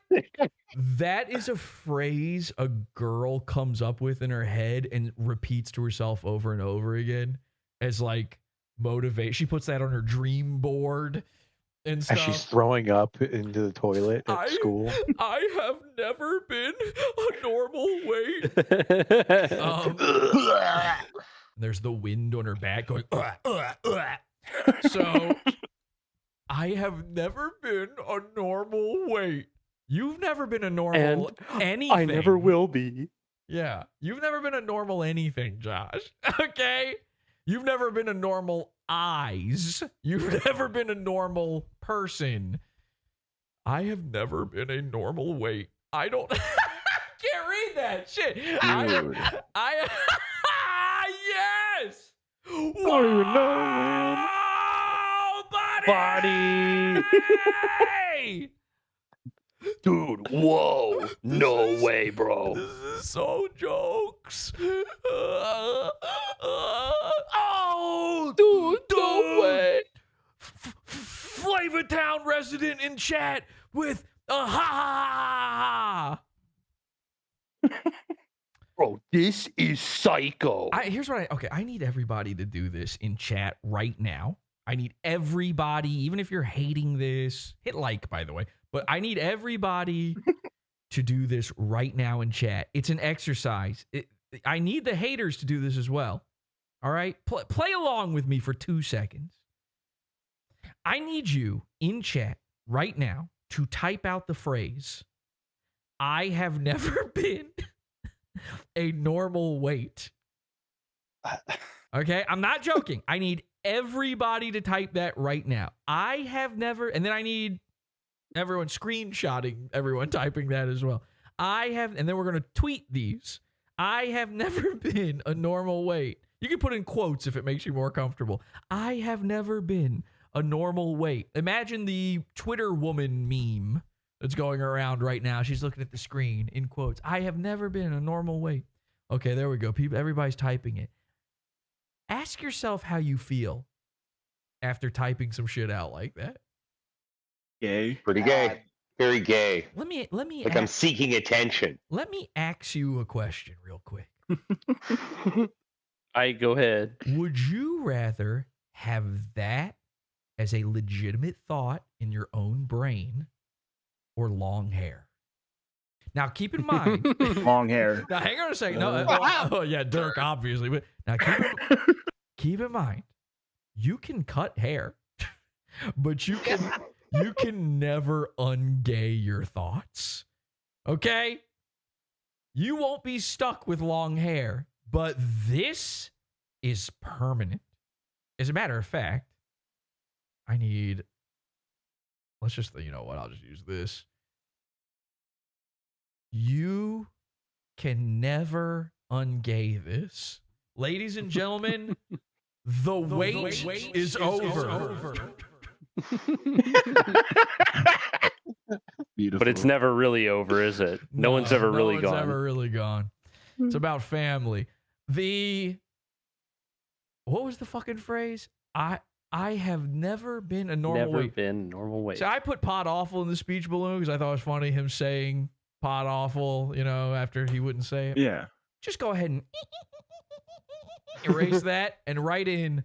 that is a phrase a girl comes up with in her head and repeats to herself over and over again as like motivate. She puts that on her dream board and stuff. As she's throwing up into the toilet at school. I have never been a normal weight. There's the wind on her back going, So I have never been a normal weight. You've never been a normal anything. I never will be. Yeah. You've never been a normal anything, Josh. Okay? You've never been a normal eyes. You've never been a normal person. I have never been a normal weight. I don't can't read that shit. I yes. Wow, buddy. Dude, whoa. No way, bro. This is so jokes. Dude, no way. Flavortown resident in chat with a ha. Bro, this is psycho. Here's what I need everybody to do this in chat right now. I need everybody, even if you're hating this, hit like, by the way, but I need everybody to do this right now in chat. It's an exercise. I need the haters to do this as well. All right? Play along with me for 2 seconds. I need you in chat right now to type out the phrase, I have never been a normal weight. Okay, I'm not joking. I need everybody to type that right now. I have never, and then I need everyone screenshotting, everyone typing that as well. And then we're going to tweet these. I have never been a normal weight. You can put in quotes if it makes you more comfortable. I have never been a normal weight. Imagine the Twitter woman meme that's going around right now. She's looking at the screen in quotes. I have never been a normal weight. Okay, there we go. People, everybody's typing it. Ask yourself how you feel after typing some shit out like that. Gay. Pretty gay. Very gay. Let me like I'm seeking attention. Let me ask you a question real quick. Go ahead. Would you rather have that as a legitimate thought in your own brain or long hair? Now, keep in mind. Long hair. Now, hang on a second. No, oh, yeah, Dirk, obviously. But now, keep in mind, you can cut hair, but you can never ungay your thoughts. Okay? You won't be stuck with long hair, but this is permanent. As a matter of fact, let's just, you know what? I'll just use this. You can never ungay this. Ladies and gentlemen, the wait is over. Beautiful. But it's never really over, is it? No one's ever really gone. No one's ever really gone. It's about family. What was the fucking phrase? I have never been a normal weight. Never been normal weight. So I put pod awful in the speech balloon because I thought it was funny him saying pod awful, you know, after he wouldn't say it. Yeah. Just go ahead and erase that and write in,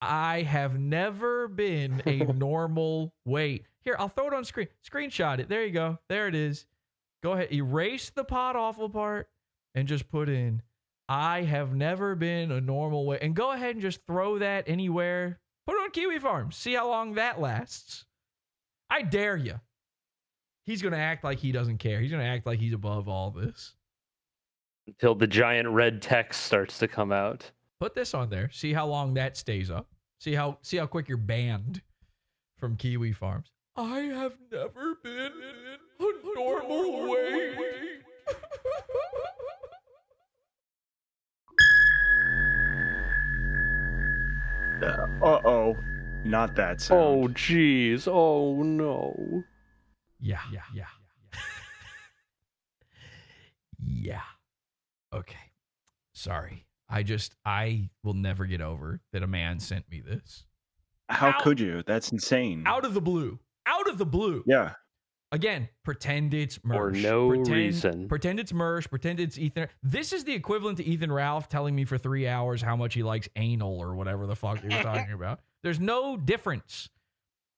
I have never been a normal weight. Here, I'll throw it on screen. Screenshot it. There you go. There it is. Go ahead. Erase the pod awful part and just put in, I have never been a normal weight. And go ahead and just throw that anywhere. Put it on Kiwi Farms. See how long that lasts. I dare you. He's going to act like he doesn't care. He's going to act like he's above all this. Until the giant red text starts to come out. Put this on there. See how long that stays up. See how quick you're banned from Kiwi Farms. I have never been a normal weight. Uh-oh. Not that sound. Oh, jeez. Oh, no. Yeah. Yeah. Okay. Sorry. I will never get over that a man sent me this. How could you? That's insane. Out of the blue. Out of the blue. Yeah. Again, pretend it's Mersh. For no reason. Pretend it's Mersh. Pretend it's Ethan. This is the equivalent to Ethan Ralph telling me for 3 hours how much he likes anal or whatever the fuck he was talking about. There's no difference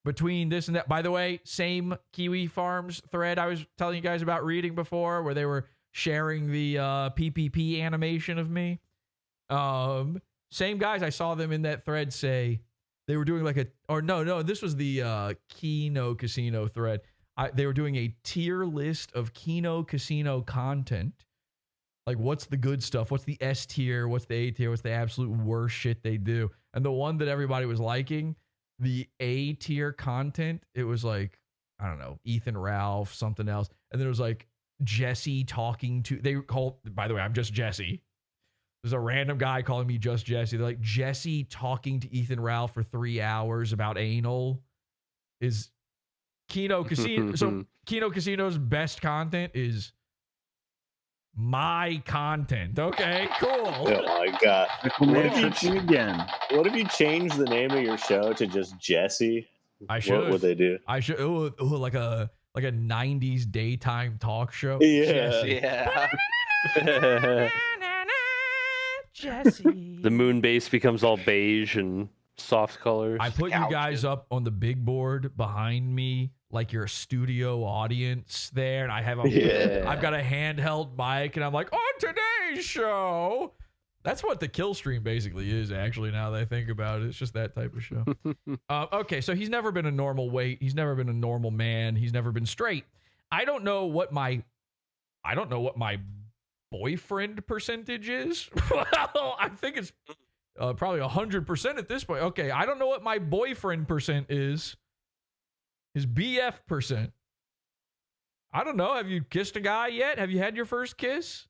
between this and that. By the way, same Kiwi Farms thread I was telling you guys about reading before where they were sharing the PPP animation of me. Same guys, I saw them in that thread say they were doing like this was the Kino Casino thread. They were doing a tier list of Kino Casino content. Like, what's the good stuff? What's the S tier? What's the A tier? What's the absolute worst shit they do? And the one that everybody was liking, the A tier content, it was like, I don't know, Ethan Ralph, something else. And then it was like Jesse talking to, by the way, I'm just Jesse. There's a random guy calling me just Jesse. They're like, Jesse talking to Ethan Ralph for 3 hours about anal is Kino Casino. So Kino Casino's best content is my content. Okay, cool. Oh my god. What if you change the name of your show to just Jesse? I should. What would they do? I should. Like a 90s daytime talk show. Yeah. Jesse. The moon base becomes all beige and soft colors. I put you guys up on the big board behind me, like your studio audience there, and I have I've got a handheld mic, and I'm like, on today's show, That's what the kill stream basically is, actually, now that I think about it. It's just that type of show. Okay, so he's never been a normal weight. He's never been a normal man. He's never been straight. I don't know what my boyfriend percentage is. Well, I think it's probably 100% at this point. Okay, I don't know what my boyfriend percent is. His BF percent. I don't know. Have you kissed a guy yet? Have you had your first kiss?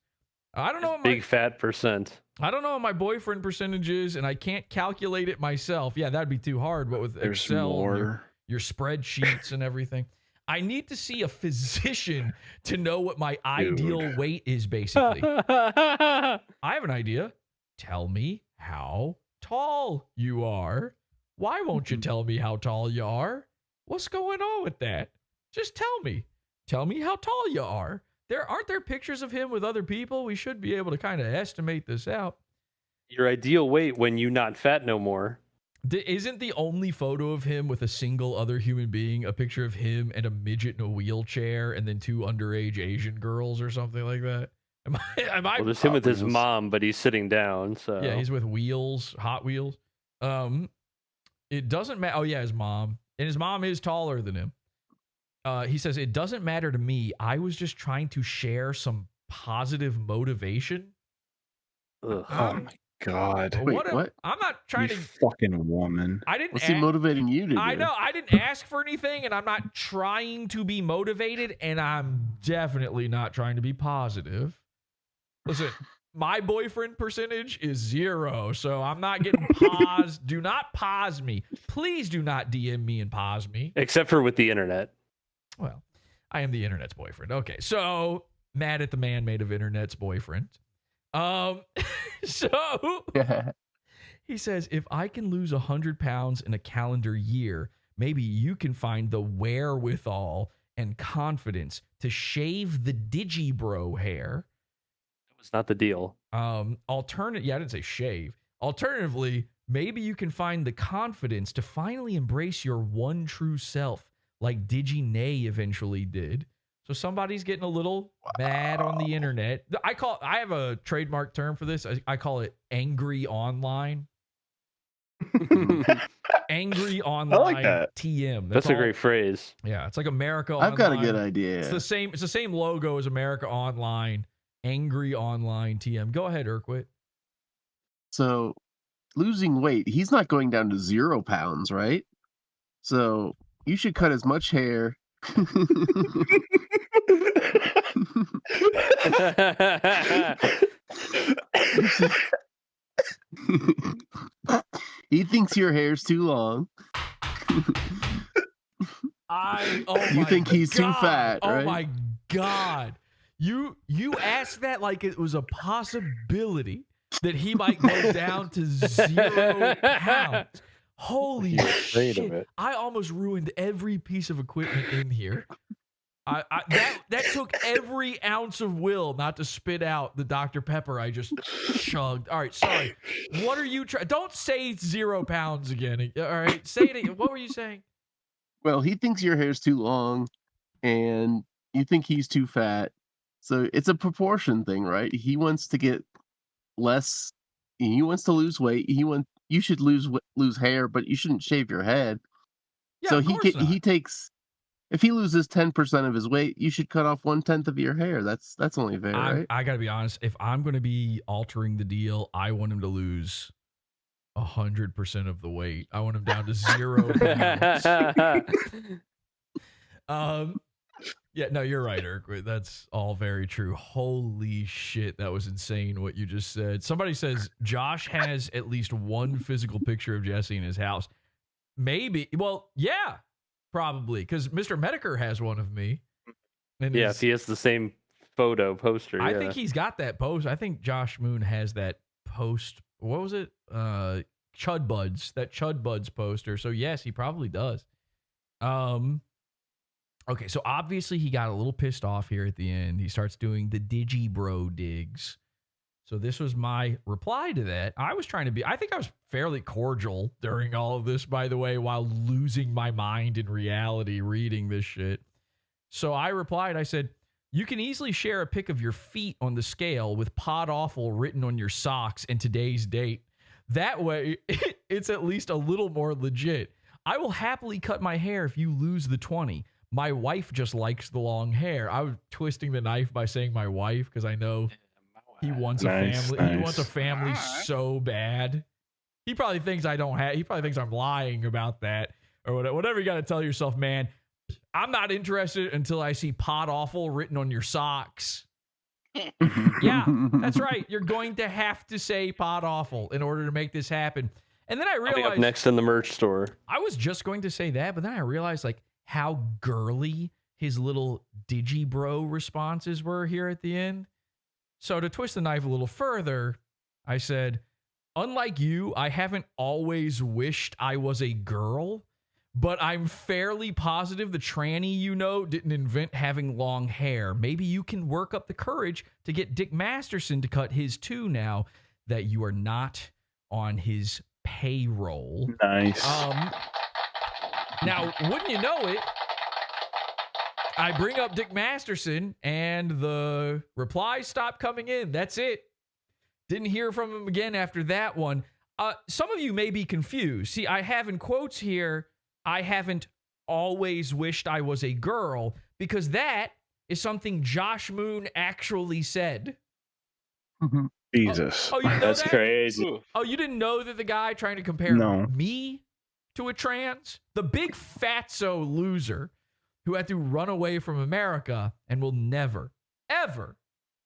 I don't know what big fat percent. I don't know what my boyfriend percentage is, and I can't calculate it myself. Yeah, that'd be too hard, but with There's Excel, more. Your spreadsheets and everything. I need to see a physician to know what my ideal weight is, basically. I have an idea. Tell me how tall you are. Why won't you tell me how tall you are? What's going on with that? Just tell me. Tell me how tall you are. Aren't there pictures of him with other people? We should be able to kind of estimate this out. Your ideal weight when you not fat no more. Isn't the only photo of him with a single other human being a picture of him and a midget in a wheelchair and then 2 underage Asian girls or something like that? Am I Well, there's him with his mom, but he's sitting down. So yeah, he's with wheels, Hot Wheels. It doesn't matter. Oh yeah, his mom, and his mom is taller than him. He says, it doesn't matter to me. I was just trying to share some positive motivation. Ugh. Oh my God. Wait, what? I'm not trying You to. fucking woman. I didn't. What's he motivating you to do? I know. I didn't ask for anything, and I'm not trying to be motivated, and I'm definitely not trying to be positive. Listen, my boyfriend percentage is 0, so I'm not getting paused. Do not pause me. Please do not DM me and pause me. Except for with the internet. Well, I am the internet's boyfriend. Okay, so mad at the man made of internet's boyfriend. So he says, if I can lose 100 pounds in a calendar year, maybe you can find the wherewithal and confidence to shave the digibro hair. That was not the deal. Yeah, I didn't say shave. Alternatively, maybe you can find the confidence to finally embrace your one true self, like DigiNay eventually did. So somebody's getting a little mad on the internet. I have a trademark term for this. I call it angry online. Angry online. I like that. TM. That's a great phrase. Yeah, it's like America Online. I've got a good idea. It's the same logo as America Online. Angry online TM. Go ahead, Urquit. So losing weight, he's not going down to 0 pounds, right? So you should cut as much hair. He thinks your hair's too long. You think he's too fat, right? Oh my God. You asked that like it was a possibility that he might go down to 0 pounds. Holy shit. I almost ruined every piece of equipment in here. That took every ounce of will not to spit out the Dr. Pepper I just chugged. All right, sorry. What are you trying? Don't say 0 pounds again. All right, say it again. What were you saying? Well, he thinks your hair's too long and you think he's too fat. So it's a proportion thing, right? He wants to get less. He wants to lose weight. You should lose hair, but you shouldn't shave your head. Yeah, so of course not. he takes. If he loses 10% of his weight, you should cut off 1/10 of your hair. That's only fair, right? I gotta be honest. If I'm gonna be altering the deal, I want him to lose 100% of the weight. I want him down to 0 pounds. Yeah, no, you're right, Urquit. That's all very true. Holy shit, that was insane what you just said. Somebody says Josh has at least one physical picture of Jesse in his house. Maybe. Well, yeah, probably, because Mr. Medicare has one of me. And yeah, if he has the same photo poster. I think he's got that post. I think Josh Moon has that post. What was it? Chud Buds. That Chud Buds poster. So yes, he probably does. Okay, so obviously he got a little pissed off here at the end. He starts doing the digibro digs. So this was my reply to that. I think I was fairly cordial during all of this, by the way, while losing my mind in reality reading this shit. So I replied, I said, You can easily share a pic of your feet on the scale with "pod awful" written on your socks and today's date. That way, it's at least a little more legit. I will happily cut my hair if you lose the 20. My wife just likes the long hair. I was twisting the knife by saying my wife because I know he wants a family. He wants a family so bad. He probably thinks I don't have. He probably thinks I'm lying about that or whatever. You got to tell yourself, man. I'm not interested until I see "pod awful" written on your socks. Yeah, that's right. You're going to have to say "pod awful" in order to make this happen. And then I I'll be realized up next in the merch store. I was just going to say that, but then I realized like how girly his little digibro responses were here at the end. So to twist the knife a little further, I said, unlike you, I haven't always wished I was a girl, but I'm fairly positive the tranny you know didn't invent having long hair. Maybe you can work up the courage to get Dick Masterson to cut his too now that you are not on his payroll. Nice. Now, wouldn't you know it, I bring up Dick Masterson and the replies stop coming in. That's it. Didn't hear from him again after that one. Some of you may be confused. See, I have in quotes here, I haven't always wished I was a girl, because that is something Josh Moon actually said. Jesus. You didn't know That's that? crazy. Oh, you didn't know that the guy trying to compare me to a trans? The big fatso loser who had to run away from America and will never, ever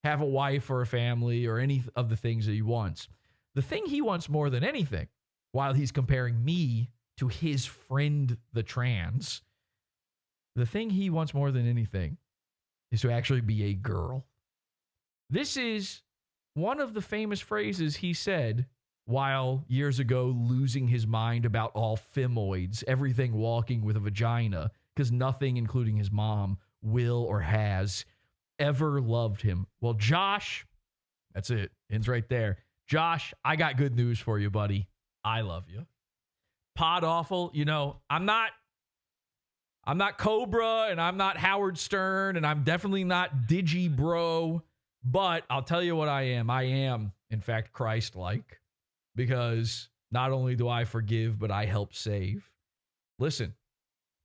have a wife or a family or any of the things that he wants. The thing he wants more than anything, while he's comparing me to his friend, the trans, the thing he wants more than anything is to actually be a girl. This is one of the famous phrases he said while years ago losing his mind about all femoids, everything walking with a vagina, because nothing, including his mom, will or has ever loved him. Well, Josh, that's it. Ends right there. Josh, I got good news for you, buddy. I love you. Pod awful, you know, I'm not Cobra and I'm not Howard Stern and I'm definitely not Digibro, but I'll tell you what I am. I am, in fact, Christ-like, because not only do I forgive, but I help save. Listen,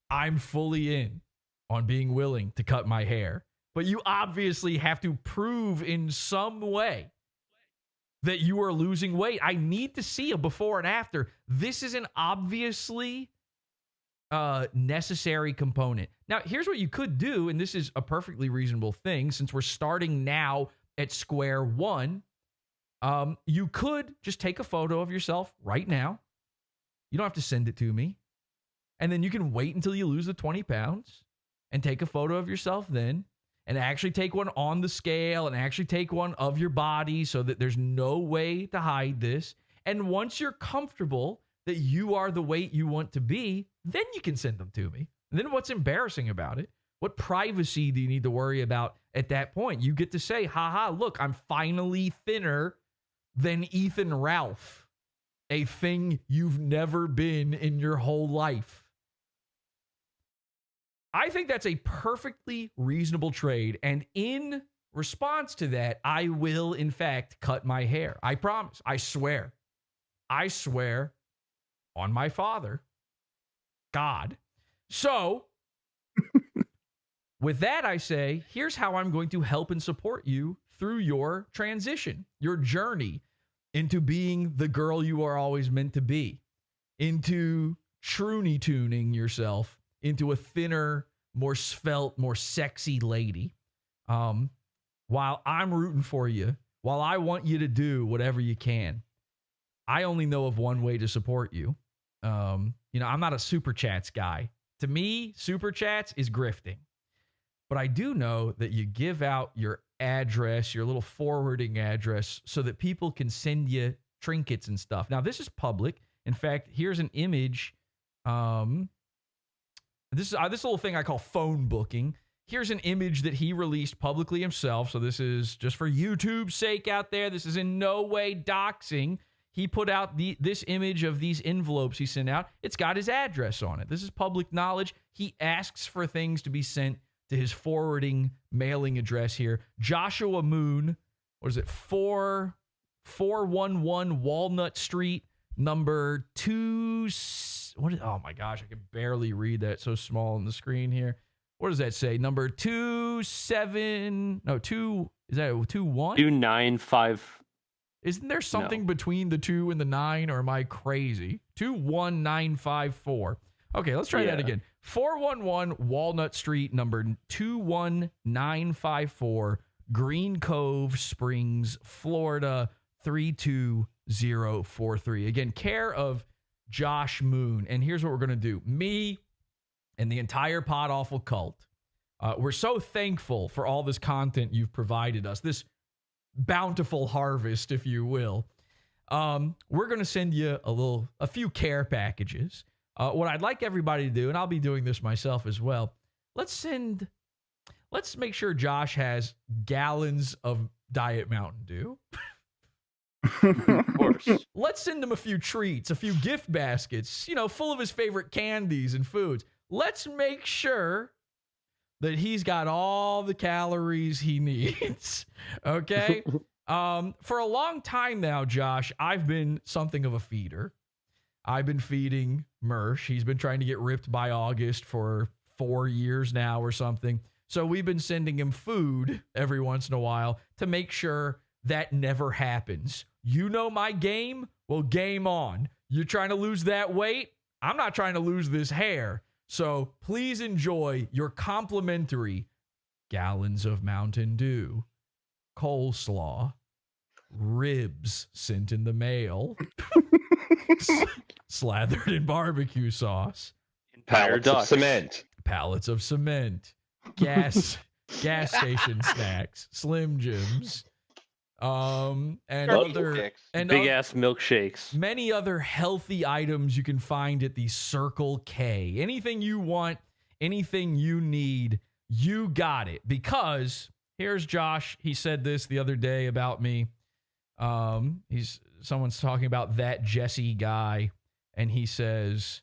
I'm fully in on being willing to cut my hair, but you obviously have to prove in some way that you are losing weight. I need to see a before and after. This is an obviously necessary component. Now, here's what you could do, and this is a perfectly reasonable thing since we're starting now at square one. You could just take a photo of yourself right now. You don't have to send it to me. And then you can wait until you lose the 20 pounds and take a photo of yourself then, and actually take one on the scale and actually take one of your body so that there's no way to hide this. And once you're comfortable that you are the weight you want to be, then you can send them to me. And then what's embarrassing about it? What privacy do you need to worry about at that point? You get to say, haha, look, I'm finally thinner than Ethan Ralph, a thing you've never been in your whole life. I think that's a perfectly reasonable trade. And in response to that, I will, in fact, cut my hair. I promise. I swear. I swear on my father, God. So, with that, I say, here's how I'm going to help and support you through your transition, your journey into being the girl you are always meant to be, into truly tuning yourself into a thinner, more svelte, more sexy lady. While I'm rooting for you, while I want you to do whatever you can, I only know of one way to support you. I'm not a super chats guy. To me, super chats is grifting. But I do know that you give out your address, your little forwarding address, so that people can send you trinkets and stuff. Now, this is public. In fact, here's an image. This little thing I call phone booking. Here's an image that he released publicly himself. So this is just for YouTube's sake out there. This is in no way doxing. He put out this image of these envelopes he sent out. It's got his address on it. This is public knowledge. He asks for things to be sent to to his forwarding mailing address here. Joshua Moon, what is it? 411 Walnut Street, number 2. Oh my gosh, I can barely read that. It's so small on the screen here. What does that say? Number 27. No, 2. Is that 21? 295. Isn't there something between the 2 and the 9, or am I crazy? 21954. Okay, let's try that again. 411 Walnut Street, number 21954, Green Cove Springs, Florida 32043. Again, care of Josh Moon. And here's what we're going to do. Me and the entire Pod Awful cult, we're so thankful for all this content you've provided us, this bountiful harvest, if you will. We're going to send you a few care packages. What I'd like everybody to do, and I'll be doing this myself as well, let's make sure Josh has gallons of Diet Mountain Dew. Of course. Let's send him a few treats, a few gift baskets, full of his favorite candies and foods. Let's make sure that he's got all the calories he needs. Okay? For a long time now, Josh, I've been something of a feeder. I've been feeding Mersh. He's been trying to get ripped by August for 4 years now or something. So we've been sending him food every once in a while to make sure that never happens. You know my game? Well, game on. You're trying to lose that weight? I'm not trying to lose this hair. So please enjoy your complimentary gallons of Mountain Dew, coleslaw, ribs sent in the mail, slathered in barbecue sauce, Pallets of cement. Pallets of cement, gas station snacks, Slim Jims, and other big ass milkshakes. Many other healthy items you can find at the Circle K. Anything you want, anything you need, you got it. Because here's Josh. He said this the other day about me. Someone's talking about that Jesse guy, and he says,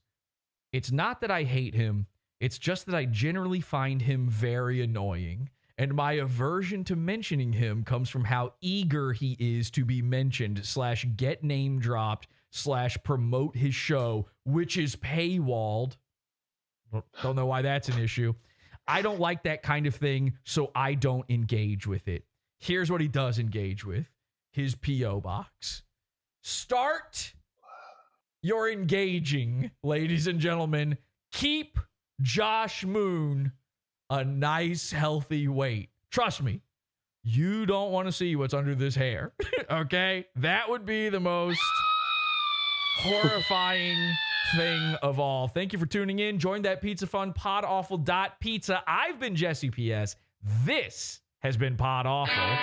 "It's not that I hate him. It's just that I generally find him very annoying. And my aversion to mentioning him comes from how eager he is to be mentioned / get name dropped / promote his show, which is paywalled." Don't know why that's an issue. I don't like that kind of thing, so I don't engage with it. Here's what he does engage with. His P.O. box. Start your engaging, ladies and gentlemen. Keep Josh Moon a nice, healthy weight. Trust me, you don't want to see what's under this hair, okay? That would be the most horrifying thing of all. Thank you for tuning in. Join that pizza fun, podawful.pizza. I've been Jesse P.S. This has been Pod Awful.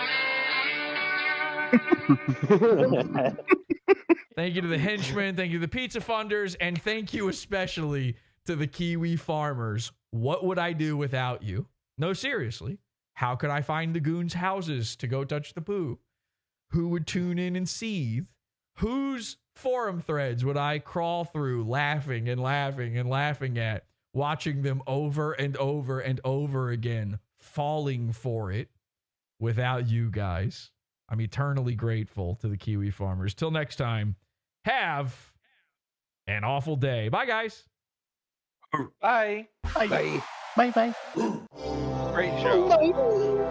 Thank you to the henchmen. Thank you to the pizza funders. And thank you especially to the Kiwi farmers. What would I do without you? No, seriously. How could I find the goons' houses to go touch the poo? Who would tune in and seethe? Whose forum threads would I crawl through laughing and laughing and laughing at, watching them over and over and over again, falling for it without you guys? I'm eternally grateful to the Kiwi farmers. Till next time, have an awful day. Bye, guys. Bye. Bye. Bye. Bye. Great show.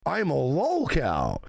I'm a lolcow.